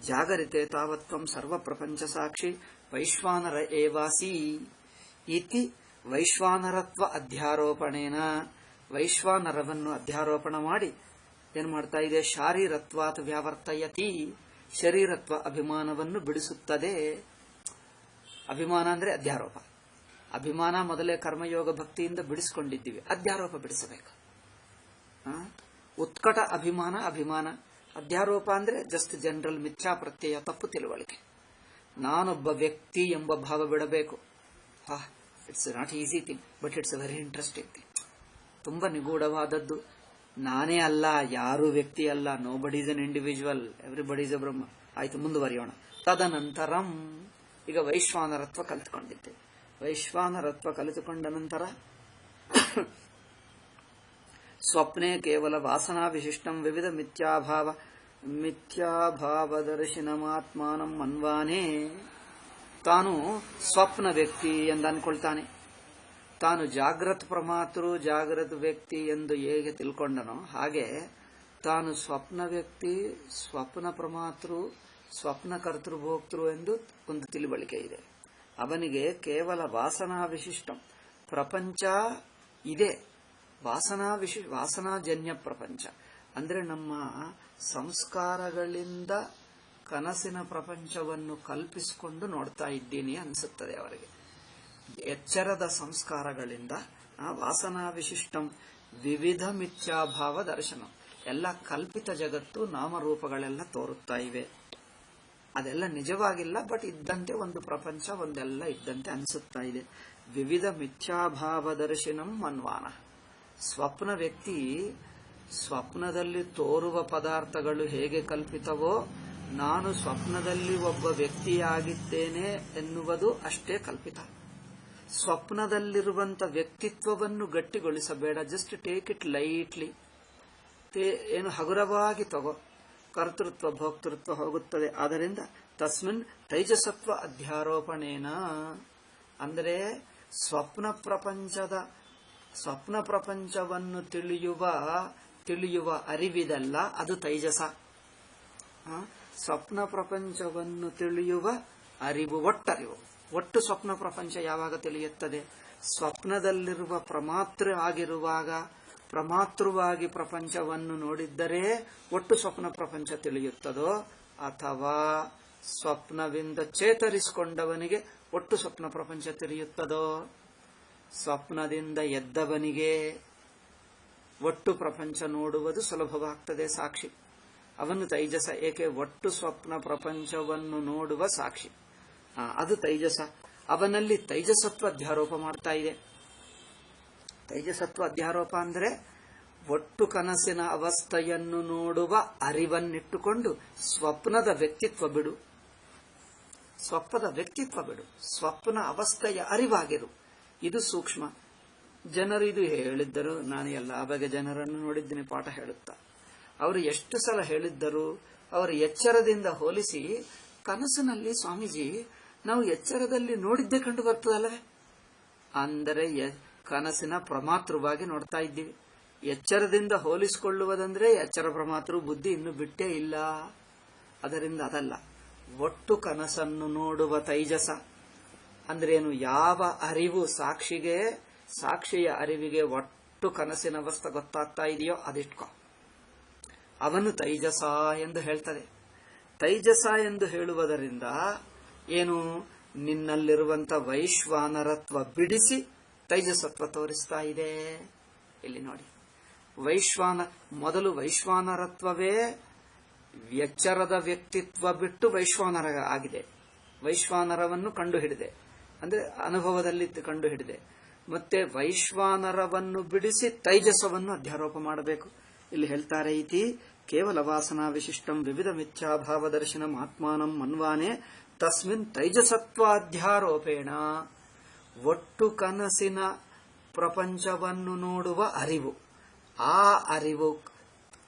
ಜಾಗರಿತೆ ತಾವತ್ವಂ ಸರ್ವ ಪ್ರಪಂಚ ಸಾಕ್ಷಿ ವೈಶ್ವಾನರ ಏವಾಸಿ ಇತಿ ವೈಶ್ವಾನರತ್ವ ಅಧ್ಯಾರೋಪಣೇನ. ವೈಶ್ವಾನರವನ್ನು ಅಧ್ಯಾರೋಪಣ ಮಾಡಿ ಏನ್ ಮಾಡ್ತಾ ಇದೆ? ಶಾರೀರತ್ವಾತ್ ವ್ಯಾವರ್ತಯತಿ, ಶರೀರತ್ವ ಅಭಿಮಾನವನ್ನು ಬಿಡಿಸುತ್ತದೆ. ಅಭಿಮಾನ ಅಂದ್ರೆ ಅಧ್ಯಾರೋಪ. ಅಭಿಮಾನ ಮೊದಲೇ ಕರ್ಮಯೋಗ ಭಕ್ತಿಯಿಂದ ಬಿಡಿಸಿಕೊಂಡಿದ್ದೀವಿ, ಅಧ್ಯಾರೋಪ ಬಿಡಿಸಬೇಕು. ಉತ್ಕಟ ಅಭಿಮಾನ. ಅಧ್ಯಾರೋಪ ಅಂದ್ರೆ ಜಸ್ಟ್ ಜನರಲ್ ಮಿಥ್ಯಾ ಪ್ರತ್ಯಯ, ತಪ್ಪು ತಿಳುವಳಿಕೆ. ನಾನೊಬ್ಬ ವ್ಯಕ್ತಿ ಎಂಬ ಭಾವ ಬಿಡಬೇಕು. It's not easy thing, but it's very interesting thing. ತುಂಬಾ ನಿಗೂಢವಾದದ್ದು. ನಾನೇ ಅಲ್ಲ, ಯಾರೂ ವ್ಯಕ್ತಿ ಅಲ್ಲ. Nobody is an individual, everybody is a Brahma. ಆಯ್ತು, ಮುಂದುವರಿಯೋಣ. ತದನಂತರಂ ಈಗ ವೈಶ್ವಾನರತ್ವ ಕಲಿತುಕೊಂಡಿದ್ದೇವೆ. ವೈಶ್ವಾನರತ್ವ ಕಲಿತುಕೊಂಡ ನಂತರ ಸ್ವಪ್ನೆ ಕೇವಲ ವಾಸನಾ ವಿಶಿಷ್ಟಂ ವಿವಿಧ ಮಿಥ್ಯಾಭಾವದರ್ಶಿನಮಾತ್ಮಾನಂ ಮನ್ವಾನೇ. ತಾನು ಸ್ವಪ್ನ ವ್ಯಕ್ತಿ ಎಂದು ಅನ್ಕೊಳ್ತಾನೆ. ತಾನು ಜಾಗೃತ್ ಪ್ರಮಾತೃ, ಜಾಗೃತ್ ವ್ಯಕ್ತಿ ಎಂದು ಹೇಗೆ ತಿಳ್ಕೊಂಡನೋ ಹಾಗೆ ತಾನು ಸ್ವಪ್ನ ವ್ಯಕ್ತಿ, ಸ್ವಪ್ನ ಪ್ರಮಾತೃ, ಸ್ವಪ್ನ ಕರ್ತೃಭೋಕ್ತೃ ಎಂದು ಒಂದು ತಿಳುವಳಿಕೆ ಇದೆ. ಅವನಿಗೆ ಕೇವಲ ವಾಸನಾ ವಿಶಿಷ್ಟಂ ಪ್ರಪಂಚ ಇದೆ. ವಾಸನಾಜನ್ಯ ಪ್ರಪಂಚ ಅಂದ್ರೆ ನಮ್ಮ ಸಂಸ್ಕಾರಗಳಿಂದ ಕನಸಿನ ಪ್ರಪಂಚವನ್ನು ಕಲ್ಪಿಸಿಕೊಂಡು ನೋಡ್ತಾ ಇದ್ದೀನಿ ಅನಿಸುತ್ತದೆ ಅವರಿಗೆ. ಎಚ್ಚರದ ಸಂಸ್ಕಾರಗಳಿಂದ ವಾಸನಾ ವಿಶಿಷ್ಟಂ ವಿವಿಧ ಮಿಥ್ಯಾಭಾವ ದರ್ಶನ. ಎಲ್ಲ ಕಲ್ಪಿತ ಜಗತ್ತು, ನಾಮರೂಪಗಳೆಲ್ಲ ತೋರುತ್ತಾ ಇವೆ. ಅದೆಲ್ಲ ನಿಜವಾಗಿಲ್ಲ, ಬಟ್ ಇದ್ದಂತೆ ಒಂದು ಪ್ರಪಂಚ, ಒಂದೆಲ್ಲ ಇದ್ದಂತೆ ಅನಿಸುತ್ತಾ ಇದೆ. ವಿವಿಧ ಮಿಥ್ಯಾಭಾವದರ್ಶಿನಂ ಮನ್ವಾನ. ಸ್ವಪ್ನ ವ್ಯಕ್ತಿ ಸ್ವಪ್ನದಲ್ಲಿ ತೋರುವ ಪದಾರ್ಥಗಳು ಹೇಗೆ ಕಲ್ಪಿತವೋ, ನಾನು ಸ್ವಪ್ನದಲ್ಲಿ ಒಬ್ಬ ವ್ಯಕ್ತಿಯಾಗಿದ್ದೇನೆ ಎನ್ನುವುದು ಅಷ್ಟೇ ಕಲ್ಪಿತ. ಸ್ವಪ್ನದಲ್ಲಿರುವಂತ ವ್ಯಕ್ತಿತ್ವವನ್ನು ಗಟ್ಟಿಗೊಳಿಸಬೇಡ, ಜಸ್ಟ್ ಟೇಕ್ ಇಟ್ ಲೈಟ್ಲಿ. ಏನು ಹಗುರವಾಗಿ ತಗೋ. ಕರ್ತೃತ್ವ ಭೋಕ್ತೃತ್ವ ಹೋಗುತ್ತದೆ. ಆದ್ದರಿಂದ ತಸ್ಮಿನ್ ತೈಜಸತ್ವ ಅಧ್ಯಾರೋಪಣೇನ ಅಂದರೆ ಸ್ವಪ್ನ ಪ್ರಪಂಚವನ್ನು ತಿಳಿಯುವ ಅರಿವಿದಲ್ಲ, ಅದು ತೈಜಸ. ಸ್ವಪ್ನ ಪ್ರಪಂಚವನ್ನು ತಿಳಿಯುವ ಅರಿವು, ಒಟ್ಟರಿವು. ಒಟ್ಟು ಸ್ವಪ್ನ ಪ್ರಪಂಚ ಯಾವಾಗ ತಿಳಿಯುತ್ತದೆ? ಸ್ವಪ್ನದಲ್ಲಿರುವ ಪ್ರಮಾತೃವಾಗಿ ಪ್ರಪಂಚವನ್ನು ನೋಡಿದ್ದರೆ ಒಟ್ಟು ಸ್ವಪ್ನ ಪ್ರಪಂಚ ತಿಳಿಯುತ್ತದೋ, ಅಥವಾ ಸ್ವಪ್ನವಿಂದ ಚೇತರಿಸಿಕೊಂಡವನಿಗೆ ಒಟ್ಟು ಸ್ವಪ್ನ ಪ್ರಪಂಚ ತಿಳಿಯುತ್ತದೋ? ಸ್ವಪ್ನದಿಂದ ಎದ್ದವನಿಗೆ ಒಟ್ಟು ಪ್ರಪಂಚ ನೋಡುವುದು ಸುಲಭವಾಗ್ತದೆ. ಸಾಕ್ಷಿ ಅವನು ತೈಜಸ. ಏಕೆ? ಒಟ್ಟು ಸ್ವಪ್ನ ಪ್ರಪಂಚವನ್ನು ನೋಡುವ ಸಾಕ್ಷಿ, ಅದು ತೈಜಸ. ಅವನಲ್ಲಿ ತೈಜಸತ್ವ ಅಧ್ಯಾರೋಪ ಮಾಡ್ತಾ ಇದೆ. ತೈಜಸತ್ವ ಅಧ್ಯಾರೋಪ ಅಂದ್ರೆ ಒಟ್ಟು ಕನಸಿನ ಅವಸ್ಥೆಯನ್ನು ನೋಡುವ ಅರಿವನ್ನಿಟ್ಟುಕೊಂಡು ಸ್ವಪ್ನದ ವ್ಯಕ್ತಿತ್ವ ಬಿಡು. ಸ್ವಪ್ನ ಅವಸ್ಥೆಯ ಅರಿವಾಗಿರು. ಇದು ಸೂಕ್ಷ್ಮ. ಜನರು ಇದು ಹೇಳಿದ್ದರು. ನಾನು ಎಲ್ಲ ಬಗೆಯ ಜನರನ್ನು ನೋಡಿದ್ದೀನಿ ಪಾಠ ಹೇಳುತ್ತಾ. ಅವರು ಎಷ್ಟು ಸಲ ಹೇಳಿದ್ದರು. ಅವರು ಎಚ್ಚರದಿಂದ ಹೋಲಿಸಿ, ಕನಸಿನಲ್ಲಿ ಸ್ವಾಮೀಜಿ ನಾವು ಎಚ್ಚರದಲ್ಲಿ ನೋಡಿದ್ದೇ ಕಂಡು ಬರ್ತದಲ್ಲವೇ ಅಂದರೆ ಕನಸಿನ ಪ್ರಮಾತೃವಾಗಿ ನೋಡ್ತಾ ಇದ್ದೀವಿ. ಎಚ್ಚರದಿಂದ ಹೋಲಿಸಿಕೊಳ್ಳುವುದಂದ್ರೆ ಎಚ್ಚರ ಪ್ರಮಾತೃ ಬುದ್ಧಿ ಇನ್ನು ಬಿಟ್ಟೇ ಇಲ್ಲ. ಅದರಿಂದ ಅದಲ್ಲ. ಒಟ್ಟು ಕನಸನ್ನು ನೋಡುವ ತೈಜಸ ಅಂದ್ರೇನು? ಯಾವ ಅರಿವು ಸಾಕ್ಷಿಯ ಅರಿವಿಗೆ ಒಟ್ಟು ಕನಸಿನ ಅವಸ್ಥೆ ಗೊತ್ತಾಗ್ತಾ ಇದೆಯೋ ಅದಿಟ್ಕೋ, ಅವನು ತೈಜಸ ಎಂದು ಹೇಳ್ತದೆ. ತೈಜಸ ಎಂದು ಹೇಳುವುದರಿಂದ ಏನು? ನಿನ್ನಲ್ಲಿರುವಂತ ವೈಶ್ವಾನರತ್ವ ಬಿಡಿಸಿ ತೈಜಸತ್ವ ತೋರಿಸ್ತಾ ಇದೆ. ಇಲ್ಲಿ ನೋಡಿ, ಮೊದಲು ವೈಶ್ವಾನರತ್ವವೇ ಎಚ್ಚರದ ವ್ಯಕ್ತಿತ್ವ ಬಿಟ್ಟು ವೈಶ್ವಾನರ ಆಗಿದೆ. ವೈಶ್ವಾನರವನ್ನು ಕಂಡುಹಿಡಿದೆ, ಅಂದ್ರೆ ಅನುಭವದಲ್ಲಿ ಕಂಡುಹಿಡಿದೆ. ಮತ್ತೆ ವೈಶ್ವಾನರವನ್ನು ಬಿಡಿಸಿ ತೈಜಸವನ್ನು ಅಧ್ಯಾರೋಪ ಮಾಡಬೇಕು. ಇಲ್ಲಿ ಹೇಳ್ತಾರೆ, ಇತಿ ಕೇವಲ ವಾಸನಾ ವಿಶಿಷ್ಟಂ ವಿವಿಧ ಮಿಥ್ಯಾಭಾವದರ್ಶನಂ ಆತ್ಮಾನಂ ಮನ್ವಾನೆ ತಸ್ಮಿನ್ ತೈಜಸತ್ವಾಧ್ಯಾರೋಪೇಣ. ಒಟ್ಟು ಕನಸಿನ ಪ್ರಪಂಚವನ್ನು ನೋಡುವ ಅರಿವು, ಆ ಅರಿವು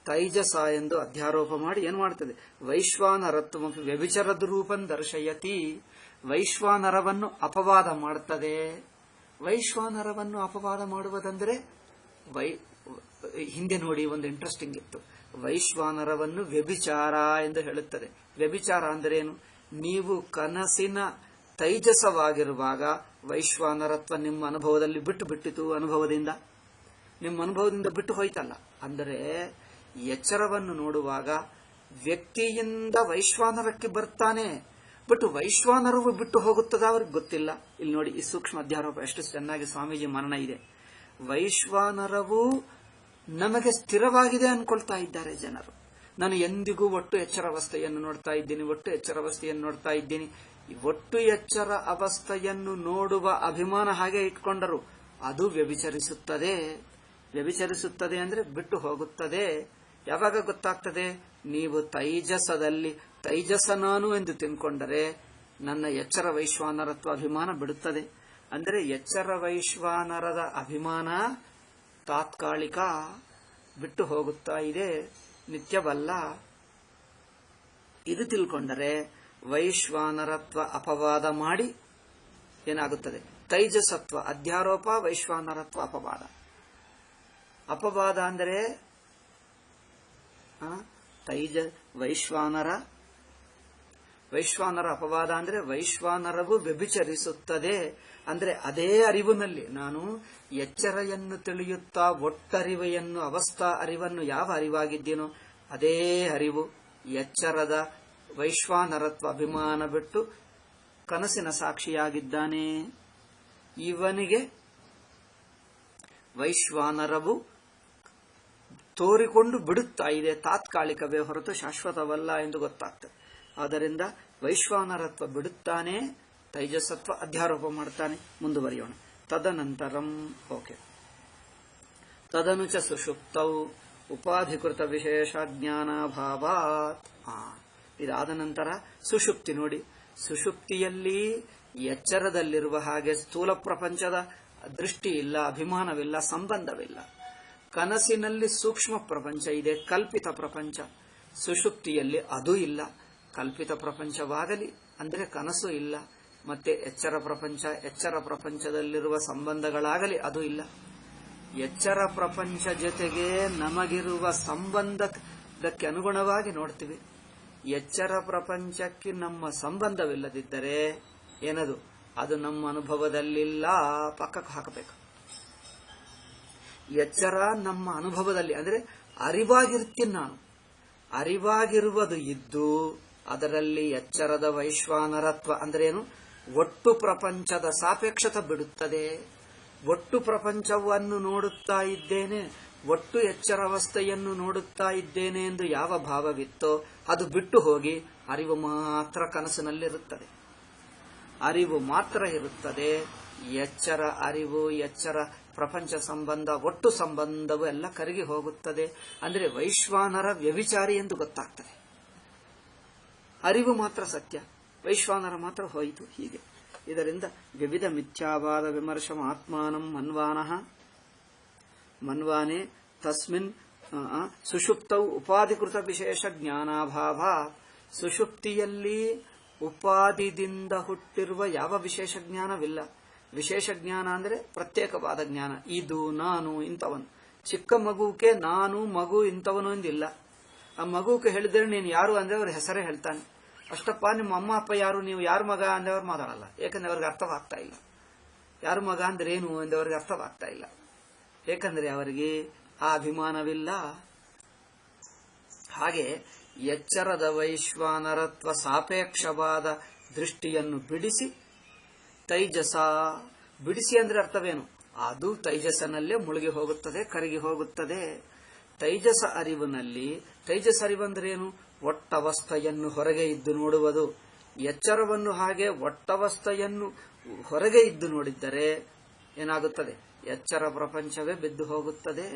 ತೈಜಸ ಎಂದು ಅಧ್ಯಾರೋಪ ಮಾಡಿ ಏನು ಮಾಡ್ತದೆ? ವೈಶ್ವಾನರತ್ವ ವ್ಯಭಿಚರದ ರೂಪಂ ದರ್ಶಯತಿ. ವೈಶ್ವಾನರವನ್ನು ಅಪವಾದ ಮಾಡುತ್ತದೆ. ವೈಶ್ವಾನರವನ್ನು ಅಪವಾದ ಮಾಡುವುದಂದ್ರೆ ಹಿಂದೆ ನೋಡಿ ಒಂದು ಇಂಟ್ರೆಸ್ಟಿಂಗ್ ಇತ್ತು. ವೈಶ್ವಾನರವನ್ನು ವ್ಯಭಿಚಾರ ಎಂದು ಹೇಳುತ್ತದೆ. ವ್ಯಭಿಚಾರ ಅಂದ್ರೇನು? ನೀವು ಕನಸಿನ ತೈಜಸವಾಗಿರುವಾಗ ವೈಶ್ವಾನರತ್ವ ನಿಮ್ಮ ಅನುಭವದಲ್ಲಿ ಬಿಟ್ಟಿತು. ನಿಮ್ಮ ಅನುಭವದಿಂದ ಬಿಟ್ಟು ಹೋಯ್ತಲ್ಲ. ಅಂದರೆ ಎಚ್ಚರವನ್ನು ನೋಡುವಾಗ ವ್ಯಕ್ತಿಯಿಂದ ವೈಶ್ವಾನರಕ್ಕೆ ಬರ್ತಾನೆ, ಬಟ್ ವೈಶ್ವಾನರವು ಬಿಟ್ಟು ಹೋಗುತ್ತದೆ, ಅವ್ರಿಗೆ ಗೊತ್ತಿಲ್ಲ. ಇಲ್ಲಿ ನೋಡಿ, ಈ ಸೂಕ್ಷ್ಮ ಅಧ್ಯಾರೋಪ ಎಷ್ಟು ಚೆನ್ನಾಗಿ ಸ್ವಾಮೀಜಿ ಮರಣ ಇದೆ. ವೈಶ್ವಾನರವು ನಮಗೆ ಸ್ಥಿರವಾಗಿದೆ ಅನ್ಕೊಳ್ತಾ ಇದ್ದಾರೆ ಜನರು. ನಾನು ಎಂದಿಗೂ ಒಟ್ಟು ಎಚ್ಚರ ಅವಸ್ಥೆಯನ್ನು ನೋಡ್ತಾ ಇದ್ದೀನಿ. ಒಟ್ಟು ಎಚ್ಚರ ಅವಸ್ಥೆಯನ್ನು ನೋಡುವ ಅಭಿಮಾನ ಹಾಗೆ ಇಟ್ಕೊಂಡರು. ಅದು ವ್ಯಭಿಚರಿಸುತ್ತದೆ ಅಂದ್ರೆ ಬಿಟ್ಟು ಹೋಗುತ್ತದೆ. ಯಾವಾಗ ಗೊತ್ತಾಗ್ತದೆ? ನೀವು ತೈಜಸ ನಾನು ಎಂದು ತಿಳ್ಕೊಂಡರೆ ನನ್ನ ಎಚ್ಚರ ವೈಶ್ವಾನರತ್ವ ಅಭಿಮಾನ ಬಿಡುತ್ತದೆ. ಅಂದರೆ ಎಚ್ಚರ ವೈಶ್ವಾನರದ ಅಭಿಮಾನ ತಾತ್ಕಾಲಿಕ, ಬಿಟ್ಟು ಹೋಗುತ್ತಾ ಇದೆ, ನಿತ್ಯವಲ್ಲ. ಇದು ತಿಳ್ಕೊಂಡರೆ ವೈಶ್ವಾನರತ್ವ ಅಪವಾದ ಮಾಡಿ ಏನಾಗುತ್ತದೆ? ತೈಜಸತ್ವ ಅಧ್ಯಾರೋಪ, ವೈಶ್ವಾನರತ್ವ ಅಪವಾದ. ಅಪವಾದ ಅಂದರೆ ವೈಶ್ವಾನರ ಅಪವಾದ ಅಂದ್ರೆ ವೈಶ್ವಾನರವು ವ್ಯಭಿಚರಿಸುತ್ತದೆ. ಅಂದ್ರೆ ಅದೇ ಅರಿವಿನಲ್ಲಿ ನಾನು ಎಚ್ಚರೆಯನ್ನು ತಿಳಿಯುತ್ತಾ ಒಟ್ಟರಿವೆಯನ್ನು, ಅವಸ್ಥಾ ಅರಿವನ್ನು ಯಾವ ಅರಿವಾಗಿದ್ದೀನೋ ಅದೇ ಅರಿವು ಎಚ್ಚರದ ವೈಶ್ವಾನರತ್ವ ಅಭಿಮಾನ ಬಿಟ್ಟು ಕನಸಿನ ಸಾಕ್ಷಿಯಾಗಿದ್ದಾನೆ. ಇವನಿಗೆ ವೈಶ್ವಾನರವು ತೋರಿಕೊಂಡು ಬಿಡುತ್ತಾ ಇದೆ, ತಾತ್ಕಾಲಿಕವೇ ಹೊರತು ಶಾಶ್ವತವಲ್ಲ ಎಂದು ಗೊತ್ತಾಗ್ತದೆ. ಆದ್ದರಿಂದ ವೈಶ್ವಾನರತ್ವ ಬಿಡುತ್ತಾನೆ, ತೈಜಸತ್ವ ಅಧ್ಯಾರೋಪ ಮಾಡ್ತಾನೆ. ಮುಂದುವರಿಯೋಣ. ತದನಂತರಂ ತದನು ಚ ಸುಷುಪ್ತೌ ಉಪಾಧಿಕೃತ ವಿಶೇಷ ಜ್ಞಾನಾಭಾವಾತ್. ಇದಾದ ನಂತರ ಸುಷುಪ್ತಿ ನೋಡಿ. ಸುಷುಪ್ತಿಯಲ್ಲಿ ಎಚ್ಚರದಲ್ಲಿರುವ ಹಾಗೆ ಸ್ಥೂಲ ಪ್ರಪಂಚದ ದೃಷ್ಟಿ ಇಲ್ಲ, ಅಭಿಮಾನವಿಲ್ಲ, ಸಂಬಂಧವಿಲ್ಲ. ಕನಸಿನಲ್ಲಿ ಸೂಕ್ಷ್ಮ ಪ್ರಪಂಚ ಇದೆ, ಕಲ್ಪಿತ ಪ್ರಪಂಚ. ಸುಷುಪ್ತಿಯಲ್ಲಿ ಅದು ಇಲ್ಲ. ಕಲ್ಪಿತ ಪ್ರಪಂಚವಾಗಲಿ ಅಂದರೆ ಕನಸು ಇಲ್ಲ. ಮತ್ತೆ ಎಚ್ಚರ ಪ್ರಪಂಚದಲ್ಲಿರುವ ಸಂಬಂಧಗಳಾಗಲಿ ಅದು ಇಲ್ಲ. ಎಚ್ಚರ ಪ್ರಪಂಚ ಜೊತೆಗೆ ನಮಗಿರುವ ಸಂಬಂಧಕ್ಕೆ ಅನುಗುಣವಾಗಿ ನೋಡ್ತೀವಿ. ಎಚ್ಚರ ಪ್ರಪಂಚಕ್ಕೆ ನಮ್ಮ ಸಂಬಂಧವಿಲ್ಲದಿದ್ದರೆ ಏನದು? ಅದು ನಮ್ಮ ಅನುಭವದಲ್ಲಿಲ್ಲ, ಪಕ್ಕಕ್ಕೆ ಹಾಕಬೇಕು. ಎಚ್ಚರ ನಮ್ಮ ಅನುಭವದಲ್ಲಿ ಅಂದ್ರೆ ಅರಿವಾಗಿರ್ತೀನಿ ನಾನು. ಅರಿವಾಗಿರುವುದು ಇದ್ದು ಅದರಲ್ಲಿ ಎಚ್ಚರದ ವೈಶ್ವಾನರತ್ವ ಅಂದ್ರೇನು? ಒಟ್ಟು ಪ್ರಪಂಚದ ಸಾಪೇಕ್ಷತೆ ಬಿಡುತ್ತದೆ. ಒಟ್ಟು ಪ್ರಪಂಚವನ್ನು ನೋಡುತ್ತಾ ಇದ್ದೇನೆ, ಒಟ್ಟು ಎಚ್ಚರಾವಸ್ಥೆಯನ್ನು ನೋಡುತ್ತಾ ಇದ್ದೇನೆ ಎಂದು ಯಾವ ಭಾವವಿತ್ತೋ ಅದು ಬಿಟ್ಟು ಹೋಗಿ ಅರಿವು ಮಾತ್ರ ಕನಸಿನಲ್ಲಿರುತ್ತದೆ. ಅರಿವು ಮಾತ್ರ ಇರುತ್ತದೆ. ಎಚ್ಚರ ಅರಿವು, ಎಚ್ಚರ ಪ್ರಪಂಚ ಸಂಬಂಧ, ಒಟ್ಟು ಸಂಬಂಧವು ಎಲ್ಲ ಕರಗಿ ಹೋಗುತ್ತದೆ. ಅಂದರೆ ವೈಶ್ವಾನರ ವ್ಯಭಿಚಾರಿ ಎಂದು ಗೊತ್ತಾಗ್ತದೆ. ಅರಿವು ಮಾತ್ರ ಸತ್ಯ, ವೈಶ್ವಾನರ ಮಾತ್ರ ಹೋಯಿತು. ಹೀಗೆ ಇದರಿಂದ ವಿವಿಧ ಮಿಥ್ಯಾವಾದ ವಿಮರ್ಶಂ ಆತ್ಮಾನಂ ಮನ್ವಾನೆ ತಸ್ಮಿನ್ ಸುಷುಪ್ತೌ ಉಪಾಧಿಕೃತ ವಿಶೇಷ ಜ್ಞಾನಾಭಾವ. ಸುಷುಪ್ತಿಯಲ್ಲಿ ಉಪಾದಿದಿಂದ ಹುಟ್ಟಿರುವ ಯಾವ ವಿಶೇಷ ಜ್ಞಾನವಿಲ್ಲ. ವಿಶೇಷ ಜ್ಞಾನ ಅಂದರೆ ಪ್ರತ್ಯೇಕವಾದ ಜ್ಞಾನ. ಇದು ನಾನು ಇಂಥವನು. ಚಿಕ್ಕ ಮಗುಕ್ಕೆ ನಾನು ಮಗು ಇಂಥವನು ಎಂದಿಲ್ಲ. ಆ ಮಗುಕ್ಕೆ ಹೇಳಿದ್ರೆ ನೀನು ಯಾರು ಅಂದ್ರೆ ಅವ್ರ ಹೆಸರೇ ಹೇಳ್ತಾನೆ. ಅಷ್ಟಪ್ಪ ನಿಮ್ಮ ಅಮ್ಮ ಅಪ್ಪ ಯಾರು, ನೀವು ಯಾರ ಮಗ ಅಂದ್ರೆ ಅವ್ರು ಮಾತಾಡಲ್ಲ. ಯಾಕಂದ್ರೆ ಅವ್ರಿಗೆ ಅರ್ಥವಾಗ್ತಾ ಇಲ್ಲ. ಯಾರ ಮಗ ಅಂದ್ರೆ ಏನು ಅಂದ್ರೆ ಅವ್ರಿಗೆ ಅರ್ಥವಾಗ್ತಾ ಇಲ್ಲ. ಏಕೆಂದ್ರೆ ಅವರಿಗೆ ಆ ಅಭಿಮಾನವಿಲ್ಲ. ಹಾಗೆ ಎಚ್ಚರದ ವೈಶ್ವಾನರತ್ವ ಸಾಪೇಕ್ಷವಾದ ದೃಷ್ಟಿಯನ್ನು ಬಿಡಿಸಿ ತೈಜಸ, ಬಿಡಿಸಿ ಅಂದ್ರೆ ಅರ್ಥವೇನು, ಅದು ತೈಜಸ್ಸನಲ್ಲೇ ಮುಳುಗಿ ಹೋಗುತ್ತದೆ, ಕರಗಿ ಹೋಗುತ್ತದೆ. ತೈಜಸ ಅರಿವಿನಲ್ಲಿ, ತೈಜಸ ಅರಿವಂದ್ರೆ ಏನು, ಒಟ್ಟವಸ್ಥೆಯನ್ನು ಹೊರಗೆ ಇದ್ದು ನೋಡುವುದು. ಎಚ್ಚರವನ್ನು ಹಾಗೆ ಒಟ್ಟವಸ್ಥೆಯನ್ನು ಹೊರಗೆ ಇದ್ದು ನೋಡಿದ್ದರೆ ಏನಾಗುತ್ತದೆ, ಎಚ್ಚರ ಪ್ರಪಂಚವೇ ಬಿದ್ದು ಹೋಗುತ್ತದೆ.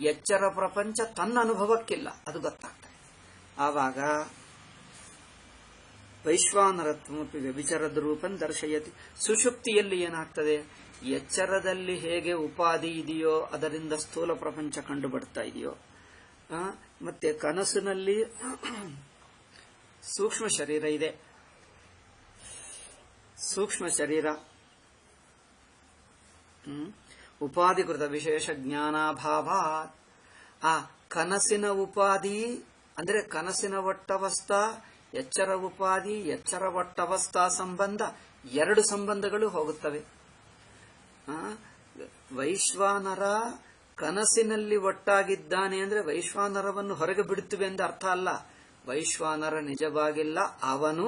ಎಚ್ಚರ ಪ್ರಪಂಚ ತನ್ನ ಅನುಭವಕ್ಕಿಲ್ಲ, ಅದು ಗೊತ್ತಾಗ್ತದೆ. ಆವಾಗ ವೈಶ್ವಾನರತ್ವಮಪಿ ವ್ಯಭಿಚಾರದ ರೂಪಂ ದರ್ಶಯತಿ. ಸುಷುಪ್ತಿಯಲ್ಲಿ ಏನಾಗ್ತದೆ, ಎಚ್ಚರದಲ್ಲಿ ಹೇಗೆ ಉಪಾಧಿ ಇದೆಯೋ ಅದರಿಂದ ಸ್ಥೂಲ ಪ್ರಪಂಚ ಕಂಡು ಬರ್ತಾ ಇದೆಯೋ, ಮತ್ತೆ ಕನಸಿನಲ್ಲಿ ಸೂಕ್ಷ್ಮ ಶರೀರ ಇದೆ. ಸೂಕ್ಷ್ಮ ಶರೀರ ಉಪಾಧಿಕೃತ ವಿಶೇಷ ಜ್ಞಾನಾಭಾವ. ಆ ಕನಸಿನ ಉಪಾಧಿ ಅಂದ್ರೆ ಕನಸಿನ ಒಟ್ಟವಸ್ಥಾ, ಎಚ್ಚರ ಉಪಾಧಿ, ಎಚ್ಚರ ಒಟ್ಟವಸ್ಥಾ ಸಂಬಂಧ, ಎರಡು ಸಂಬಂಧಗಳು ಹೋಗುತ್ತವೆ. ವೈಶ್ವಾನರ ಕನಸಿನಲ್ಲಿ ಒಟ್ಟಾಗಿದ್ದಾನೆ ಅಂದ್ರೆ ವೈಶ್ವಾನರವನ್ನು ಹೊರಗೆ ಬಿಡುತ್ತವೆ ಎಂದು ಅರ್ಥ ಅಲ್ಲ. ವೈಶ್ವಾನರ ನಿಜವಾಗಿಲ್ಲ, ಅವನು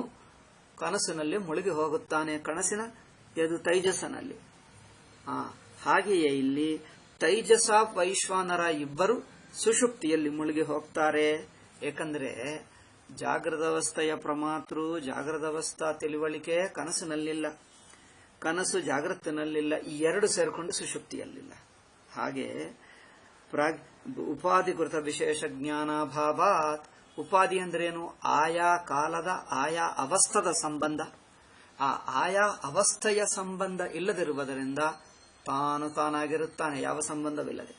ಕನಸಿನಲ್ಲಿ ಮುಳುಗಿ ಹೋಗುತ್ತಾನೆ. ಕನಸಿನ ಇದು ತೈಜಸ್ಸನಲ್ಲಿ. ಹಾಗೆಯೇ ಇಲ್ಲಿ ತೈಜಸ ವೈಶ್ವಾನರ ಇಬ್ಬರು ಸುಷುಪ್ತಿಯಲ್ಲಿ ಮುಳುಗಿ ಹೋಗ್ತಾರೆ. ಏಕೆಂದ್ರೆ ಜಾಗೃತಾವಸ್ಥೆಯ ಪ್ರಮಾತೃ, ಜಾಗೃತಾವಸ್ಥಾ ತಿಳಿವಳಿಕೆ ಕನಸಿನಲ್ಲಿಲ್ಲ, ಕನಸು ಜಾಗೃತಿನಲ್ಲಿಲ್ಲ, ಈ ಎರಡು ಸೇರಿಕೊಂಡು ಸುಷುಪ್ತಿಯಲ್ಲಿಲ್ಲ. ಹಾಗೆ ಉಪಾಧಿಕೃತ ವಿಶೇಷ ಜ್ಞಾನಾಭಾವಾತ್. ಉಪಾಧಿ ಅಂದ್ರೇನು, ಆಯಾ ಕಾಲದ ಆಯಾ ಅವಸ್ಥದ ಸಂಬಂಧ. ಆ ಆಯಾ ಅವಸ್ಥೆಯ ಸಂಬಂಧ ಇಲ್ಲದಿರುವುದರಿಂದ ತಾನು ತಾನಾಗಿರುತ್ತಾನೆ, ಯಾವ ಸಂಬಂಧವಿಲ್ಲದೆ.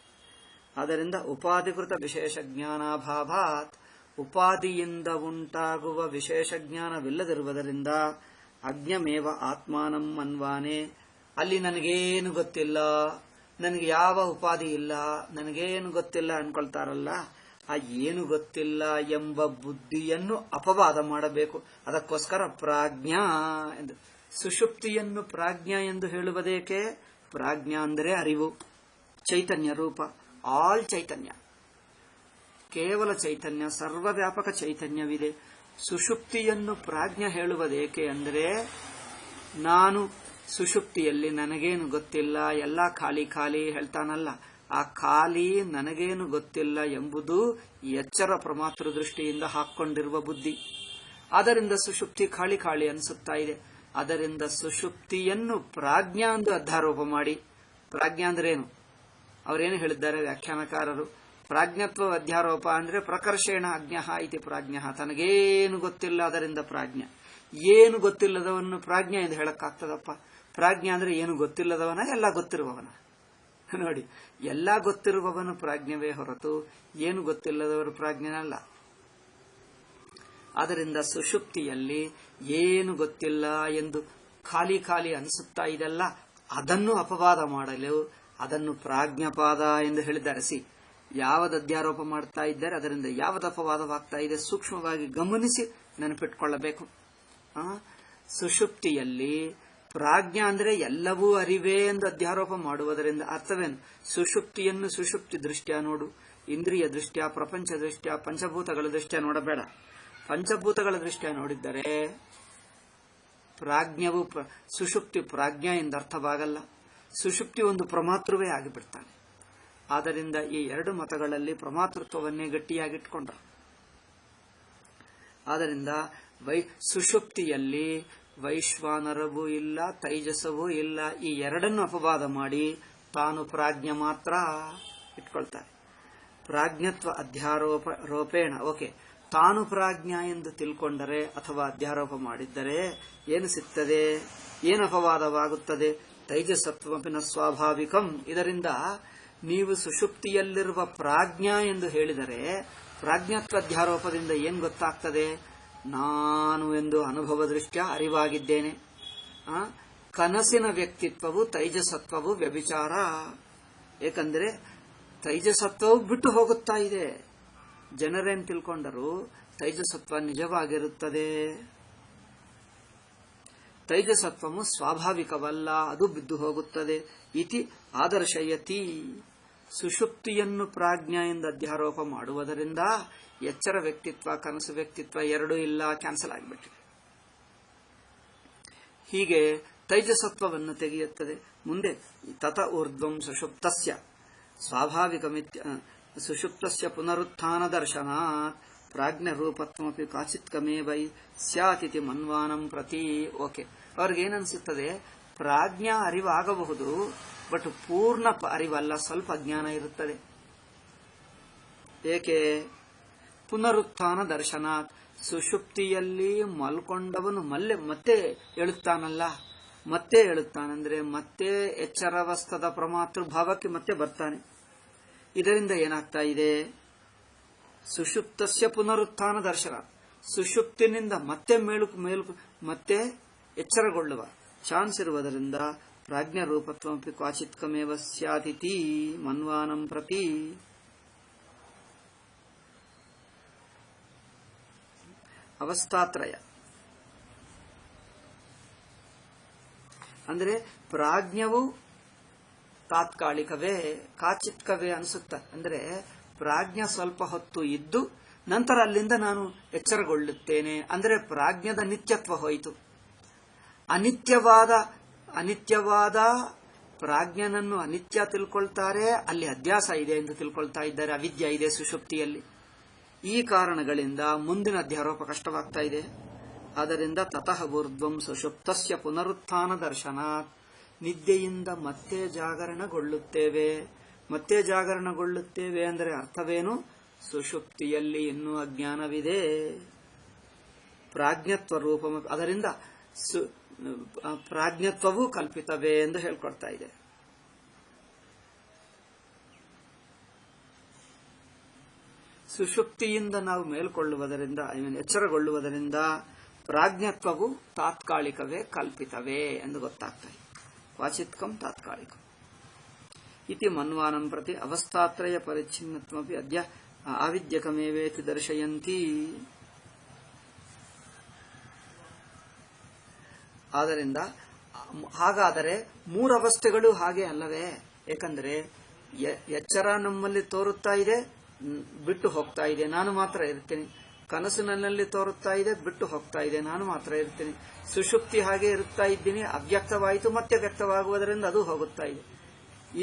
ಆದ್ದರಿಂದ ಉಪಾಧಿಕೃತ ವಿಶೇಷ ಜ್ಞಾನಾಭಾವಾತ್, ಉಪಾಧಿಯಿಂದ ಉಂಟಾಗುವ ವಿಶೇಷ ಜ್ಞಾನವಿಲ್ಲದಿರುವುದರಿಂದ ಅಜ್ಞಮೇವ ಆತ್ಮಾನಂ ಮನ್ವಾನೆ. ಅಲ್ಲಿ ನನಗೇನು ಗೊತ್ತಿಲ್ಲ, ನನಗೆ ಯಾವ ಉಪಾಧಿ ಇಲ್ಲ, ನನಗೇನು ಗೊತ್ತಿಲ್ಲ ಅನ್ಕೊಳ್ತಾರಲ್ಲ, ಆ ಏನು ಗೊತ್ತಿಲ್ಲ ಎಂಬ ಬುದ್ಧಿಯನ್ನು ಅಪವಾದ ಮಾಡಬೇಕು. ಅದಕ್ಕೋಸ್ಕರ ಪ್ರಾಜ್ಞಾ ಎಂದು, ಸುಷುಪ್ತಿಯನ್ನು ಪ್ರಾಜ್ಞಾ ಎಂದು ಹೇಳುವುದೇಕೆ? ಪ್ರಾಜ್ಞಾ ಅಂದರೆ ಅರಿವು, ಚೈತನ್ಯ ರೂಪ, ಆಲ್ ಚೈತನ್ಯ, ಕೇವಲ ಚೈತನ್ಯ, ಸರ್ವವ್ಯಾಪಕ ಚೈತನ್ಯವಿದೆ. ಸುಷುಪ್ತಿಯನ್ನು ಪ್ರಾಜ್ಞ ಹೇಳುವುದೇಕೆ ಅಂದರೆ, ನಾನು ಸುಷುಪ್ತಿಯಲ್ಲಿ ನನಗೇನು ಗೊತ್ತಿಲ್ಲ, ಎಲ್ಲ ಖಾಲಿ ಖಾಲಿ ಹೇಳ್ತಾನಲ್ಲ, ಆ ಖಾಲಿ ನನಗೇನು ಗೊತ್ತಿಲ್ಲ ಎಂಬುದು ಎಚ್ಚರ ಪ್ರಮಾತೃ ದೃಷ್ಟಿಯಿಂದ ಹಾಕೊಂಡಿರುವ ಬುದ್ಧಿ. ಅದರಿಂದ ಸುಷುಪ್ತಿ ಖಾಲಿ ಖಾಲಿ ಅನಿಸುತ್ತಾ ಇದೆ. ಅದರಿಂದ ಸುಷುಪ್ತಿಯನ್ನು ಪ್ರಾಜ್ಞಾ ಎಂದು ಅಧ್ಯಾರೋಪ ಮಾಡಿ, ಪ್ರಾಜ್ಞಾ ಅಂದ್ರೆ ಏನು ಅವರೇನು ಹೇಳಿದ್ದಾರೆ ವ್ಯಾಖ್ಯಾನಕಾರರು, ಪ್ರಾಜ್ಞತ್ವ ಅಧ್ಯಾರೋಪ ಅಂದ್ರೆ ಪ್ರಕರ್ಷೇಣ ಅಜ್ಞಃ ಇತಿ ಪ್ರಾಜ್ಞಃ. ತನಗೇನು ಗೊತ್ತಿಲ್ಲ ಅದರಿಂದ ಪ್ರಾಜ್ಞ. ಏನು ಗೊತ್ತಿಲ್ಲದವನು ಪ್ರಾಜ್ಞ ಎಂದು ಹೇಳಕ್ಕಾಗ್ತದಪ್ಪ? ಪ್ರಾಜ್ಞ ಅಂದ್ರೆ ಏನು ಗೊತ್ತಿಲ್ಲದವನ, ಎಲ್ಲ ಗೊತ್ತಿರುವವನ. ನೋಡಿ, ಎಲ್ಲ ಗೊತ್ತಿರುವವನು ಪ್ರಾಜ್ಞವೇ ಹೊರತು ಏನು ಗೊತ್ತಿಲ್ಲದವರು ಪ್ರಾಜ್ಞನಲ್ಲ. ಆದ್ದರಿಂದ ಸುಷುಪ್ತಿಯಲ್ಲಿ ಏನು ಗೊತ್ತಿಲ್ಲ ಎಂದು ಖಾಲಿ ಖಾಲಿ ಅನಿಸುತ್ತಾ ಇದೆಲ್ಲ, ಅದನ್ನು ಅಪವಾದ ಮಾಡಲು ಅದನ್ನು ಪ್ರಾಜ್ಞಪಾದ ಎಂದು ಹೇಳಿದ್ದಾರೆ. ಯಾವದ ಅಧ್ಯಾರೋಪ ಮಾಡ್ತಾ ಇದ್ದಾರೆ, ಅದರಿಂದ ಯಾವದ ಅಪವಾದವಾಗ್ತಾ ಇದೆ ಸೂಕ್ಷ್ಮವಾಗಿ ಗಮನಿಸಿ ನೆನಪಿಟ್ಕೊಳ್ಳಬೇಕು. ಸುಷುಪ್ತಿಯಲ್ಲಿ ಪ್ರಾಜ್ಞಾ ಅಂದ್ರೆ ಎಲ್ಲವೂ ಅರಿವೇ ಎಂದು ಅಧ್ಯಾರೋಪ ಮಾಡುವುದರಿಂದ ಅರ್ಥವೇನು? ಸುಷುಪ್ತಿಯನ್ನು ಸುಷುಪ್ತಿ ದೃಷ್ಟ್ಯಾ ನೋಡು, ಇಂದ್ರಿಯ ದೃಷ್ಟ್ಯಾ, ಪ್ರಪಂಚ ದೃಷ್ಟ್ಯಾ, ಪಂಚಭೂತಗಳ ದೃಷ್ಟ್ಯಾ ನೋಡಬೇಡ. ಪಂಚಭೂತಗಳ ದೃಷ್ಟ್ಯಾ ನೋಡಿದ್ದರೆ ಪ್ರಾಜ್ಞವು ಸುಷುಪ್ತಿ ಪ್ರಾಜ್ಞಾ ಎಂದರ್ಥವಾಗಲ್ಲ. ಸುಷುಪ್ತಿ ಒಂದು ಪ್ರಮಾತೃವೇ ಆಗಿಬಿಡ್ತಾನೆ. ಆದ್ದರಿಂದ ಈ ಎರಡು ಮತಗಳಲ್ಲಿ ಪ್ರಮಾತೃತ್ವವನ್ನೇ ಗಟ್ಟಿಯಾಗಿಟ್ಕೊಂಡ್ರು. ಆದ್ದರಿಂದ ಸುಷುಪ್ತಿಯಲ್ಲಿ ವೈಶ್ವಾನರವೂ ಇಲ್ಲ, ತೈಜಸವೂ ಇಲ್ಲ, ಈ ಎರಡನ್ನು ಅಪವಾದ ಮಾಡಿ ತಾನು ಪ್ರಾಜ್ಞ ಮಾತ್ರ ಇಟ್ಕೊಳ್ತಾರೆ. ಪ್ರಾಜ್ಞತ್ವ ಅಧ್ಯಾರೋಪೇಣ, ಓಕೆ, ತಾನು ಪ್ರಾಜ್ಞ ಎಂದು ತಿಳ್ಕೊಂಡರೆ ಅಥವಾ ಅಧ್ಯಾರೋಪ ಮಾಡಿದ್ದರೆ ಏನು ಸಿಗ್ತದೆ, ಏನು ಅಪವಾದವಾಗುತ್ತದೆ? ತೈಜಸತ್ವಪಿನ ಸ್ವಾಭಾವಿಕಂ. ಇದರಿಂದ ನೀವು ಸುಷುಪ್ತಿಯಲ್ಲಿರುವ ಪ್ರಾಜ್ಞಾ ಎಂದು ಹೇಳಿದರೆ ಪ್ರಾಜ್ಞತ್ವ ಅಧ್ಯಾರೋಪದಿಂದ ಏನು ಗೊತ್ತಾಗ್ತದೆ? ನಾನು ಎಂದು ಅನುಭವ ದೃಷ್ಟ್ಯಾ ಅರಿವಾಗಿದ್ದೇನೆ. ಕನಸಿನ ವ್ಯಕ್ತಿತ್ವವು ತೈಜಸತ್ವವು ವ್ಯಭಿಚಾರ. ಏಕೆಂದರೆ ತೈಜಸತ್ವವು ಬಿಟ್ಟು ಹೋಗುತ್ತಾ ಇದೆ. ಜನರೇನು ತಿಳ್ಕೊಂಡರು, ತೈಜಸತ್ವ ನಿಜವಾಗಿರುತ್ತದೆ, ತೈಜಸತ್ವವು ಸ್ವಾಭಾವಿಕವಲ್ಲ, ಅದು ಬಿದ್ದು ಹೋಗುತ್ತದೆ. ಇತಿ ಆದರ್ಶಯತಿ. ಸುಷುಪ್ತಿಯನ್ನು ಪ್ರಾಜ್ಞಾ ಎಂದು ಅಧ್ಯಾರೋಪ ಮಾಡುವುದರಿಂದ ಎಚ್ಚರ ವ್ಯಕ್ತಿತ್ವ, ಕನಸು ವ್ಯಕ್ತಿತ್ವ ಎರಡೂ ಇಲ್ಲ, ಕ್ಯಾನ್ಸಲ್ ಆಗಿಬಿಟ್ಟಿದೆ. ಹೀಗೆ ತೈಜಸತ್ವವನ್ನು ತೆಗೆಯುತ್ತದೆ. ಮುಂದೆ ತತ ಊರ್ಧ್ವಂ ಸುಷುಪ್ತಸ್ಯ ಸ್ವಾಭಾವಿಕಮಿತ್ಯ ಸುಷುಪ್ತಸ್ಯ ಪುನರುತ್ಥಾನ ದರ್ಶನಾತ್ ಪ್ರಾಜ್ಞರೂಪತ್ವಮಪಿ ಕಾಚಿತ್ಕಮೇವೈ ಸ್ಯಾತಿತಿ ಮನ್ವಾನಂ ಪ್ರತಿ. ಓಕೆ, ಅವ್ರಿಗೇನನ್ಸುತ್ತದೆ, ಪ್ರಾಜ್ಞಾ ಅರಿವಾಗಬಹುದು, ಬಟ್ ಪೂರ್ಣ ಅರಿವಲ್ಲ, ಸ್ವಲ್ಪ ಅಜ್ಞಾನ ಇರುತ್ತದೆ. ಏಕೆ? ಪುನರುತ್ಥಾನ ದರ್ಶನಾತ್, ಸುಷುಪ್ತಿಯಲ್ಲಿ ಮಲ್ಕೊಂಡವನು ಮತ್ತೆ ಹೇಳುತ್ತಾನಲ್ಲ, ಮತ್ತೆ ಹೇಳುತ್ತಾನಂದ್ರೆ ಮತ್ತೆ ಎಚ್ಚರಾವಸ್ಥದ ಪ್ರಮಾತೃಭಾವಕ್ಕೆ ಮತ್ತೆ ಬರ್ತಾನೆ. ಇದರಿಂದ ಏನಾಗ್ತಾ ಇದೆ? ಸುಷುಪ್ತಸ್ಯ ಪುನರುತ್ಥಾನ ದರ್ಶನ, ಸುಷುಪ್ತಿನಿಂದ ಮತ್ತೆ ಮತ್ತೆ ಎಚ್ಚರಗೊಳ್ಳುವ ಚಾನ್ಸ್ ಇರುವುದರಿಂದ ಪ್ರಾಜ್ಞರೂಪತ್ವಮಪಿ ಕ್ವಾಚಿತ್ಕಮೇವ ಸ್ಯಾತಿತಿ ಮನ್ವಾನಂ ಪ್ರತಿ. ಅವಸ್ಥಾತ್ರಯ ಅಂದ್ರೆ ಪ್ರಾಜ್ಞವು ತಾತ್ಕಾಲಿಕವೇ, ಕಾಚಿತ್ಕವೇ ಅನಿಸುತ್ತ. ಅಂದ್ರೆ ಪ್ರಾಜ್ಞ ಸ್ವಲ್ಪ ಹೊತ್ತು ಇದ್ದು ನಂತರ ಅಲ್ಲಿಂದ ನಾನು ಎಚ್ಚರಗೊಳ್ಳುತ್ತೇನೆ. ಅಂದರೆ ಪ್ರಾಜ್ಞದ ನಿತ್ಯತ್ವ ಹೋಯಿತು. ಅನಿತ್ಯವಾದ ಪ್ರಾಜ್ಞನನ್ನು ಅನಿತ್ಯ ತಿಳ್ಕೊಳ್ತಾರೆ, ಅಲ್ಲಿ ಅಧ್ಯಾಸ ಇದೆ ಎಂದು ತಿಳ್ಕೊಳ್ತಾ ಇದ್ದಾರೆ, ಅವಿದ್ಯೆ ಇದೆ ಸುಷುಪ್ತಿಯಲ್ಲಿ. ಈ ಕಾರಣಗಳಿಂದ ಮುಂದಿನ ಅಧ್ಯಾರೋಪ ಕಷ್ಟವಾಗ್ತಾ ಇದೆ. ಆದ್ದರಿಂದ ತತಃ ಊರ್ಧ್ವಂ ಸುಷುಪ್ತಸ್ಯ ಪುನರುತ್ಥಾನ ದರ್ಶನಾತ್, ನಿದ್ದೆಯಿಂದ ಮತ್ತೆ ಜಾಗರಣಗೊಳ್ಳುತ್ತೇವೆ. ಮತ್ತೆ ಜಾಗರಣಗೊಳ್ಳುತ್ತೇವೆ ಅಂದರೆ ಅರ್ಥವೇನು? ಸುಷುಪ್ತಿಯಲ್ಲಿ ಇನ್ನೂ ಅಜ್ಞಾನವಿದೆ, ಪ್ರಾಜ್ಞತ್ವ ರೂಪ, ಅದರಿಂದ ಪ್ರಾಜ್ಞತ್ವವೂ ಕಲ್ಪಿತವೇ ಎಂದು ಹೇಳ್ಕೊಡ್ತಾ ಇದೆ. ಸುಷುಪ್ತಿಯಿಂದ ನಾವು ಮೇಲ್ಕೊಳ್ಳುವುದರಿಂದ, ಎಚ್ಚರಗೊಳ್ಳುವುದರಿಂದ ಪ್ರಾಜ್ಞತ್ವವು ತಾತ್ಕಾಲಿಕವೇ, ಕಲ್ಪಿತವೇ ಎಂದು ಗೊತ್ತಾಗ್ತದೆ. ವಾಚಿತ್ಕಂ ತಾತ್ಕಾಲಿಕ ಇತಿ ಮನ್ವಾನಂ ಪ್ರತಿ ಅವಸ್ಥಾತ್ರಯ ಪರಿಚ್ಛಿನ್ನತ್ವಮಪಿ ಅದ್ಯ ಆವಿದ್ಯಕಮೇವೇತಿ ದರ್ಶಯಂತಿ. ಆದ್ದರಿಂದ ಹಾಗಾದರೆ ಮೂರವಸ್ಥೆಗಳು ಹಾಗೆ ಅಲ್ಲವೇ? ಏಕೆಂದರೆ ಎಚ್ಚರ ನಮ್ಮಲ್ಲಿ ತೋರುತ್ತಾ ಇದೆ, ಬಿಟ್ಟು ಹೋಗ್ತಾ ಇದೆ, ನಾನು ಮಾತ್ರ ಇರ್ತೀನಿ. ಕನಸು ನನ್ನಲ್ಲಿ ತೋರುತ್ತಾ ಇದೆ, ಬಿಟ್ಟು ಹೋಗ್ತಾ ಇದೆ, ನಾನು ಮಾತ್ರ ಇರ್ತೀನಿ. ಸುಷುಪ್ತಿ ಹಾಗೆ ಇರುತ್ತಾ ಇದ್ದೀನಿ, ಅವ್ಯಕ್ತವಾಯಿತು, ಮತ್ತೆ ವ್ಯಕ್ತವಾಗುವುದರಿಂದ ಅದು ಹೋಗುತ್ತಾ ಇದೆ.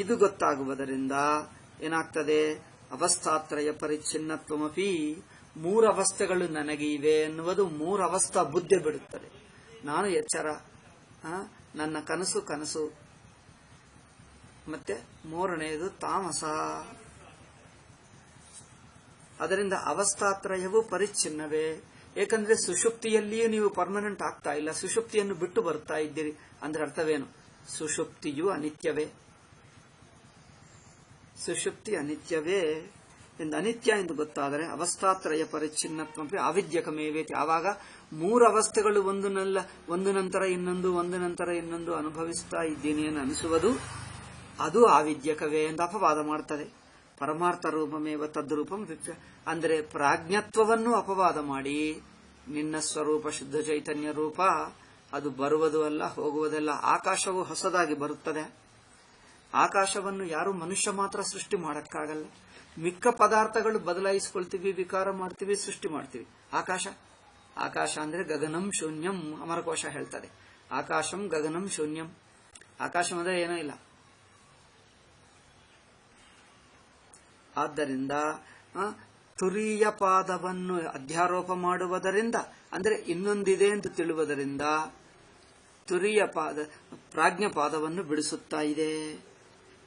ಇದು ಗೊತ್ತಾಗುವುದರಿಂದ ಏನಾಗ್ತದೆ? ಅವಸ್ಥಾತ್ರಯ ಪರಿಚ್ಛಿನ್ನತ್ವಮಪಿ, ಮೂರವಸ್ಥೆಗಳು ನನಗೆ ಇವೆ ಎನ್ನುವುದು ಮೂರವಸ್ಥಾ ಬುದ್ಧಿ ಬಿಡುತ್ತದೆ. ನಾನು ಎಚ್ಚರ, ನನ್ನ ಕನಸು, ಮತ್ತೆ ಮೂರನೆಯದು ತಾಮಸ. ಅದರಿಂದ ಅವಸ್ಥಾತ್ರಯವು ಪರಿಚ್ಛಿನ್ನವೇ. ಏಕೆಂದ್ರೆ ಸುಷುಪ್ತಿಯಲ್ಲಿಯೂ ನೀವು ಪರ್ಮನೆಂಟ್ ಆಗ್ತಾ ಇಲ್ಲ, ಸುಷುಪ್ತಿಯನ್ನು ಬಿಟ್ಟು ಬರ್ತಾ ಇದ್ದೀರಿ. ಅಂದ್ರೆ ಅರ್ಥವೇನು? ಸುಷುಪ್ತಿಯು ಅನಿತ್ಯವೇ, ಸುಷುಪ್ತಿ ಅನಿತ್ಯವೇ ಎಂದು ಅನಿತ್ಯ ಎಂದು ಗೊತ್ತಾದರೆ ಅವಸ್ಥಾತ್ರಯ ಪರಿಚ್ಛಿನ್ನತ್ವ ಆವಿದ್ಯಕಮೇವೇತಿ. ಆವಾಗ ಮೂರು ಅವಸ್ಥೆಗಳು ಒಂದು ನಂತರ ಇನ್ನೊಂದು ಅನುಭವಿಸ್ತಾ ಇದ್ದೀನಿ ಎಂದು ಅನಿಸುವುದು ಅದು ಆವಿದ್ಯಕವೇ ಎಂದು ಅಪವಾದ ಮಾಡ್ತದೆ. ಪರಮಾರ್ಥ ರೂಪಮೇವ ತದ್ರೂಪಂ ವಿಪ್ಯ, ಅಂದರೆ ಪ್ರಾಜ್ಞತ್ವವನ್ನು ಅಪವಾದ ಮಾಡಿ ನಿನ್ನ ಸ್ವರೂಪ ಶುದ್ಧ ಚೈತನ್ಯ ರೂಪ ಅದು ಬರುವುದು ಅಲ್ಲ, ಹೋಗುವುದಲ್ಲ. ಆಕಾಶವು ಹೊಸದಾಗಿ ಬರುತ್ತದೆ. ಆಕಾಶವನ್ನು ಯಾರು ಮನುಷ್ಯ ಮಾತ್ರ ಸೃಷ್ಟಿ ಮಾಡಕ್ಕಾಗಲ್ಲ. ಮಿಕ್ಕ ಪದಾರ್ಥಗಳು ಬದಲಾಯಿಸಿಕೊಳ್ತೀವಿ, ವಿಕಾರ ಮಾಡ್ತೀವಿ, ಸೃಷ್ಟಿ ಮಾಡ್ತೀವಿ. ಆಕಾಶ ಅಂದ್ರೆ ಗಗನಂ ಶೂನ್ಯಂ, ಅಮರಕೋಶ ಹೇಳ್ತದೆ. ಆಕಾಶಂ ಗಗನಂ ಶೂನ್ಯಂ, ಆಕಾಶ ಅಂದ್ರೆ ಏನೂ ಇಲ್ಲ. ಆದ್ದರಿಂದ ತುರೀಯ ಪಾದವನ್ನು ಅಧ್ಯಾರೋಪ ಮಾಡುವುದರಿಂದ, ಅಂದ್ರೆ ಇನ್ನೊಂದಿದೆ ಎಂದು ತಿಳುವುದರಿಂದ ತುರೀಯ ಪಾದ ಪ್ರಾಜ್ಞಪಾದವನ್ನು ಬಿಡಿಸುತ್ತಾ ಇದೆ.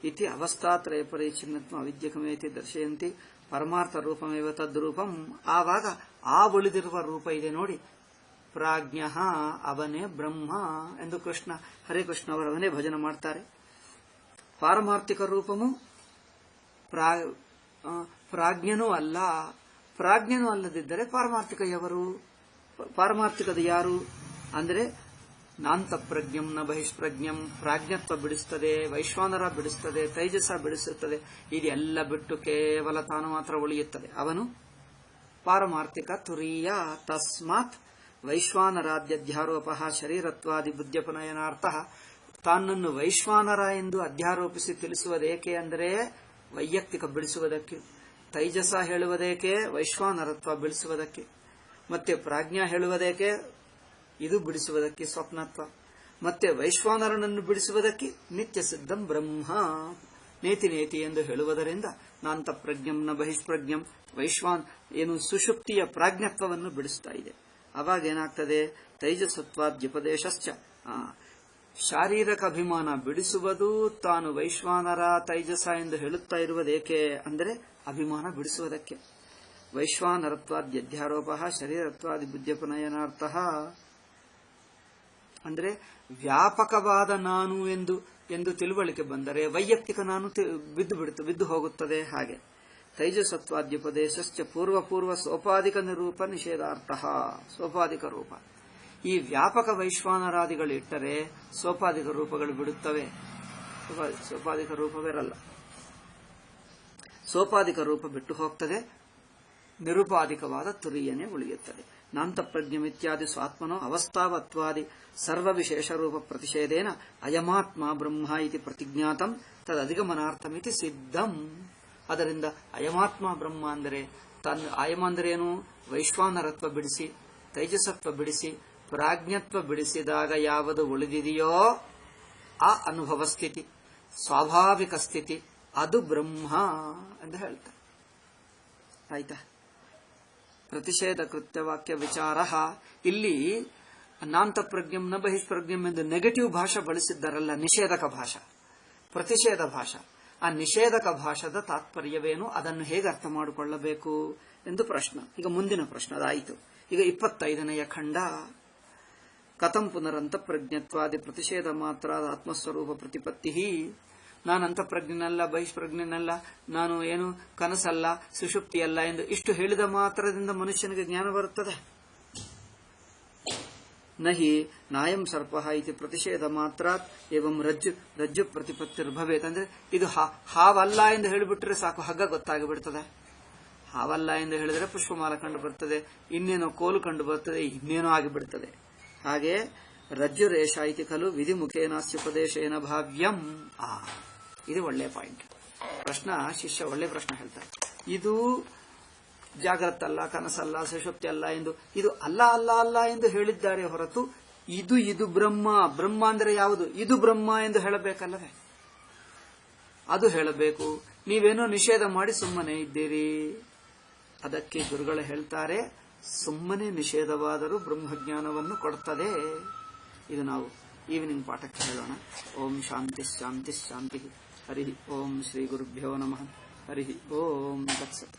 ಇತಿ ಅವಸ್ಥಾತ್ರಯ ಪರಿಚ್ಛಿನ್ನತ್ವ ಅವಿದ್ಯಕಮೇತಿ ದರ್ಶಯಂತಿ ಪರಮಾರ್ಥ ರೂಪಮೇವ ತದ್ರೂಪಂ. ಆವಾಗ ಆ ಉಳಿದಿರುವ ರೂಪ ಇದೆ ನೋಡಿ, ಪ್ರಾಜ್ಞ ಅವನೇ ಬ್ರಹ್ಮ ಎಂದು ಹರಿಕೃಷ್ಣ ಅವರವನೇ ಭಜನೆ ಮಾಡ್ತಾರೆ. ಪಾರಮಾರ್ಥಿಕ ರೂಪము ಪ್ರಾಜ್ಞನೂ ಅಲ್ಲ. ಪ್ರಾಜ್ಞನೂ ಅಲ್ಲದಿದ್ದರೆ ಪಾರಮಾರ್ಥಿಕ ಯಾರು? ಪಾರಮಾರ್ಥಿಕದ ಯಾರು ಅಂದರೆ ನಾಂತ ಪ್ರಜ್ಞಂ ನ ಬಹಿಷ್ಪ್ರಜ್ಞಂ, ಪ್ರಾಜ್ಞತ್ವ ಬಿಡಿಸ್ತದೆ, ವೈಶ್ವಾನರ ಬಿಡಿಸ್ತದೆ, ತೈಜಸ ಬಿಡಿಸುತ್ತದೆ. ಇದೆಲ್ಲ ಬಿಟ್ಟು ಕೇವಲ ತಾನು ಮಾತ್ರ ಉಳಿಯುತ್ತದೆ. ಅವನು ಪಾರಮಾರ್ಥಿಕ ತುರೀಯ. ತಸ್ಮಾತ್ ವೈಶ್ವಾನರಾದ್ಯಧ್ಯಾರೋಪ ಶರೀರತ್ವಾದಿ ಬುದ್ಧ್ಯಪನಯನಾರ್ಥ. ತಾನನ್ನು ವೈಶ್ವಾನರ ಎಂದು ಅಧ್ಯಾರೋಪಿಸಿ ತಿಳಿಸುವುದೇಕೆ ಅಂದರೆ ವೈಯಕ್ತಿಕ ಬಿಡಿಸುವುದಕ್ಕೆ, ತೈಜಸ ಹೇಳುವುದೇಕೆ ವೈಶ್ವಾನರತ್ವ ಬಿಡಿಸುವುದಕ್ಕೆ, ಮತ್ತೆ ಪ್ರಾಜ್ಞಾ ಹೇಳುವುದೇಕೆ ಇದು ಬಿಡಿಸುವುದಕ್ಕೆ ಸ್ವಪ್ನತ್ವ, ಮತ್ತೆ ವೈಶ್ವಾನರನನ್ನು ಬಿಡಿಸುವುದಕ್ಕೆ ನಿತ್ಯ ಸಿದ್ಧಂ ಬ್ರಹ್ಮ ನೇತಿ ನೇತಿ ಎಂದು ಹೇಳುವುದರಿಂದ ನಾಂತ ಪ್ರಜ್ಞಂ ನ ಬಹಿಷ್ಪ್ರಜ್ಞಂ, ವೈಶ್ವಾನ್ ಏನು ಸುಷುಪ್ತಿಯ ಪ್ರಾಜ್ಞತ್ವವನ್ನು ಬಿಡಿಸ್ತಾ ಇದೆ. ಅವಾಗ ಏನಾಗ್ತದೆ? ತೈಜಸತ್ವಾದ್ಯುಪದೇಶಶ್ಚ, ಶಾರೀರಕ ಅಭಿಮಾನ ಬಿಡಿಸುವುದು. ತಾನು ವೈಶ್ವಾನರ ತೈಜಸ ಎಂದು ಹೇಳುತ್ತಾ ಇರುವುದೇಕೆ ಅಂದರೆ ಅಭಿಮಾನ ಬಿಡಿಸುವುದಕ್ಕೆ. ವೈಶ್ವಾನರತ್ವಾದ್ಯಧ್ಯಾರೋಪ ಶರೀರತ್ವಾದಿ ಬುದ್ಧ್ಯಪನಯನಾರ್ಥ ಅಂದರೆ ವ್ಯಾಪಕವಾದ ನಾನು ಎಂದು ತಿಳುವಳಿಕೆ ಬಂದರೆ ವೈಯಕ್ತಿಕ ನಾನು ಬಿದ್ದು ಹೋಗುತ್ತದೆ. ಹಾಗೆ ತೈಜಸತ್ವಾದ್ಯುಪದೇಶಶ್ಚ ಪೂರ್ವ ಸೋಪಾಧಿಕ ನಿರೂಪ ನಿಷೇಧಾರ್ಥ. ಸೋಪಾಧಿಕ ರೂಪ ಈ ವ್ಯಾಪಕ ವೈಶ್ವಾನರಾದಿಗಳು ಇಟ್ಟರೆ ಸೋಪಾಧಿಕ ರೂಪಗಳು ಬಿಡುತ್ತವೆ. ಸೋಪಾಧಿಕ ರೂಪವಿರಲ್ಲ. ಸೋಪಾಧಿಕ ರೂಪ ಬಿಟ್ಟು ಹೋಗ್ತದೆ, ನಿರುಪಾಧಿಕವಾದ ತುರಿಯನೇ ಉಳಿಯುತ್ತದೆ. ನಾಂತಪ್ರಜ್ಞಮಿತ್ಯಾದಿ ಸ್ವಾತ್ಮನೋ ಅವಸ್ಥಾವತ್ವಾದಿ ಸರ್ವವಿಶೇಷ ರೂಪ ಪ್ರತಿಷೇಧೇನ ಅಯಮಾತ್ಮ ಬ್ರಹ್ಮ ಇತಿ ಪ್ರತಿಜ್ಞಾತಂ ತದಧಿಗಮನಾರ್ಥಮಿತಿ ಸಿದ್ಧಂ. ಅದರಿಂದ ಅಯಮಾತ್ಮ ಬ್ರಹ್ಮ ಅಂದರೆ ಅಯಮ ಅಂದ್ರೇನು? ವೈಶ್ವಾನರತ್ವ ಬಿಡಿಸಿ, ತೈಜಸತ್ವ ಬಿಡಿಸಿ, ಪ್ರಾಜ್ಞತ್ವ ಬಿಡಿಸಿದಾಗ ಯಾವುದು ಉಳಿದಿದೆಯೋ ಆ ಅನುಭವ ಸ್ಥಿತಿ, ಸ್ವಾಭಾವಿಕ ಸ್ಥಿತಿ, ಅದು ಬ್ರಹ್ಮ ಎಂದು ಹೇಳ್ತಾರೆ. ಆಯ್ತಾ? ಪ್ರತಿಷೇಧ ಕೃತ್ಯವಾಕ್ಯ ವಿಚಾರ. ಇಲ್ಲಿ ನಾಂತ ಪ್ರಜ್ಞಂ ನ ಬಹಿಷ್ಪ್ರಜ್ಞಂ ಎಂದು ನೆಗೆಟಿವ್ ಭಾಷೆ ಬಳಸಿದ್ದಾರಲ್ಲ, ನಿಷೇಧಕ ಭಾಷಾ, ಪ್ರತಿಷೇಧ ಭಾಷಾ. ಆ ನಿಷೇಧಕ ಭಾಷದ ತಾತ್ಪರ್ಯವೇನು, ಅದನ್ನು ಹೇಗೆ ಅರ್ಥ ಮಾಡಿಕೊಳ್ಳಬೇಕು ಎಂದು ಪ್ರಶ್ನೆ. ಈಗ ಮುಂದಿನ ಪ್ರಶ್ನೆ ಅದಾಯಿತು. ಈಗ 25ನೆಯ ಖಂಡ. ಕಥಂ ಪುನರಂತ ಪ್ರಜ್ಞತ್ವಾದಿ ಪ್ರತಿಷೇಧ ಮಾತ್ರ ಆತ್ಮಸ್ವರೂಪ ಪ್ರತಿಪತ್ತಿ. ನಾನು ಅಂತಃಪ್ರಜ್ಞನಲ್ಲ, ಬಹಿಷ್ಪ್ರಜ್ಞನಲ್ಲ, ನಾನು ಏನು ಕನಸಲ್ಲ, ಸುಷುಪ್ತಿಯಲ್ಲ ಎಂದು ಇಷ್ಟು ಹೇಳಿದ ಮಾತ್ರದಿಂದ ಮನುಷ್ಯನಿಗೆ ಜ್ಞಾನ ಬರುತ್ತದೆ? ನಹಿ ನಾಯಂ ಸರ್ಪ ಇತಿ ಪ್ರತಿಷೇಧ ಮಾತ್ರ ಏವಂ ರಜ್ಜು ಪ್ರತಿಪತ್ತಿರ್ಭವೇತ್. ಅಂದ್ರೆ ಇದು ಹಾವಲ್ಲ ಎಂದು ಹೇಳಿಬಿಟ್ರೆ ಸಾಕು, ಹಗ್ಗ ಗೊತ್ತಾಗಿಬಿಡ್ತದೆ. ಹಾವಲ್ಲ ಎಂದು ಹೇಳಿದರೆ ಪುಷ್ಪಮಾಲ ಕಂಡು ಬರ್ತದೆ, ಇನ್ನೇನೋ ಕೋಲು ಕಂಡು ಬರ್ತದೆ, ಇನ್ನೇನೋ ಆಗಿಬಿಡ್ತದೆ. ಹಾಗೆ ರಜ್ಜು ರೇಷ ಇತಿ ಖಲು ವಿಧಿ ಮುಖೇನಾಸ್ಯುಪದೇಶೇನ ಭಾವ್ಯಂ. ಇದು ಒಳ್ಳೆ ಪಾಯಿಂಟ್. ಪ್ರಶ್ನ ಶಿಷ್ಯ ಒಳ್ಳೆ ಪ್ರಶ್ನೆ ಹೇಳ್ತಾರೆ. ಇದು ಜಾಗ್ರತ ಅಲ್ಲ, ಕನಸಲ್ಲ, ಸುಷುಪ್ತಿ ಅಲ್ಲ ಎಂದು ಇದು ಅಲ್ಲ ಎಂದು ಹೇಳಿದ್ದಾರೆ ಹೊರತು ಇದು ಬ್ರಹ್ಮ ಅಂದರೆ ಯಾವುದು? ಇದು ಬ್ರಹ್ಮ ಎಂದು ಹೇಳಬೇಕಲ್ಲವೇ? ಅದು ಹೇಳಬೇಕು. ನೀವೇನೋ ನಿಷೇಧ ಮಾಡಿ ಸುಮ್ಮನೆ ಇದ್ದೀರಿ. ಅದಕ್ಕೆ ಗುರುಗಳು ಹೇಳ್ತಾರೆ, ಸುಮ್ಮನೆ ನಿಷೇಧವಾದರೂ ಬ್ರಹ್ಮಜ್ಞಾನವನ್ನು ಕೊಡುತ್ತದೆ. ಇದು ನಾವು ಈವ್ನಿಂಗ್ ಪಾಠಕ್ಕೆ ಹೇಳೋಣ. ಓಂ ಶಾಂತಿ ಶಾಂತಿ ಶಾಂತಿ. ಹರಿ ಓಂ ಶ್ರೀ ಗುರುಭ್ಯೋ ನಮಃ. ಹರಿ ಓಂ ತತ್ಸತ್.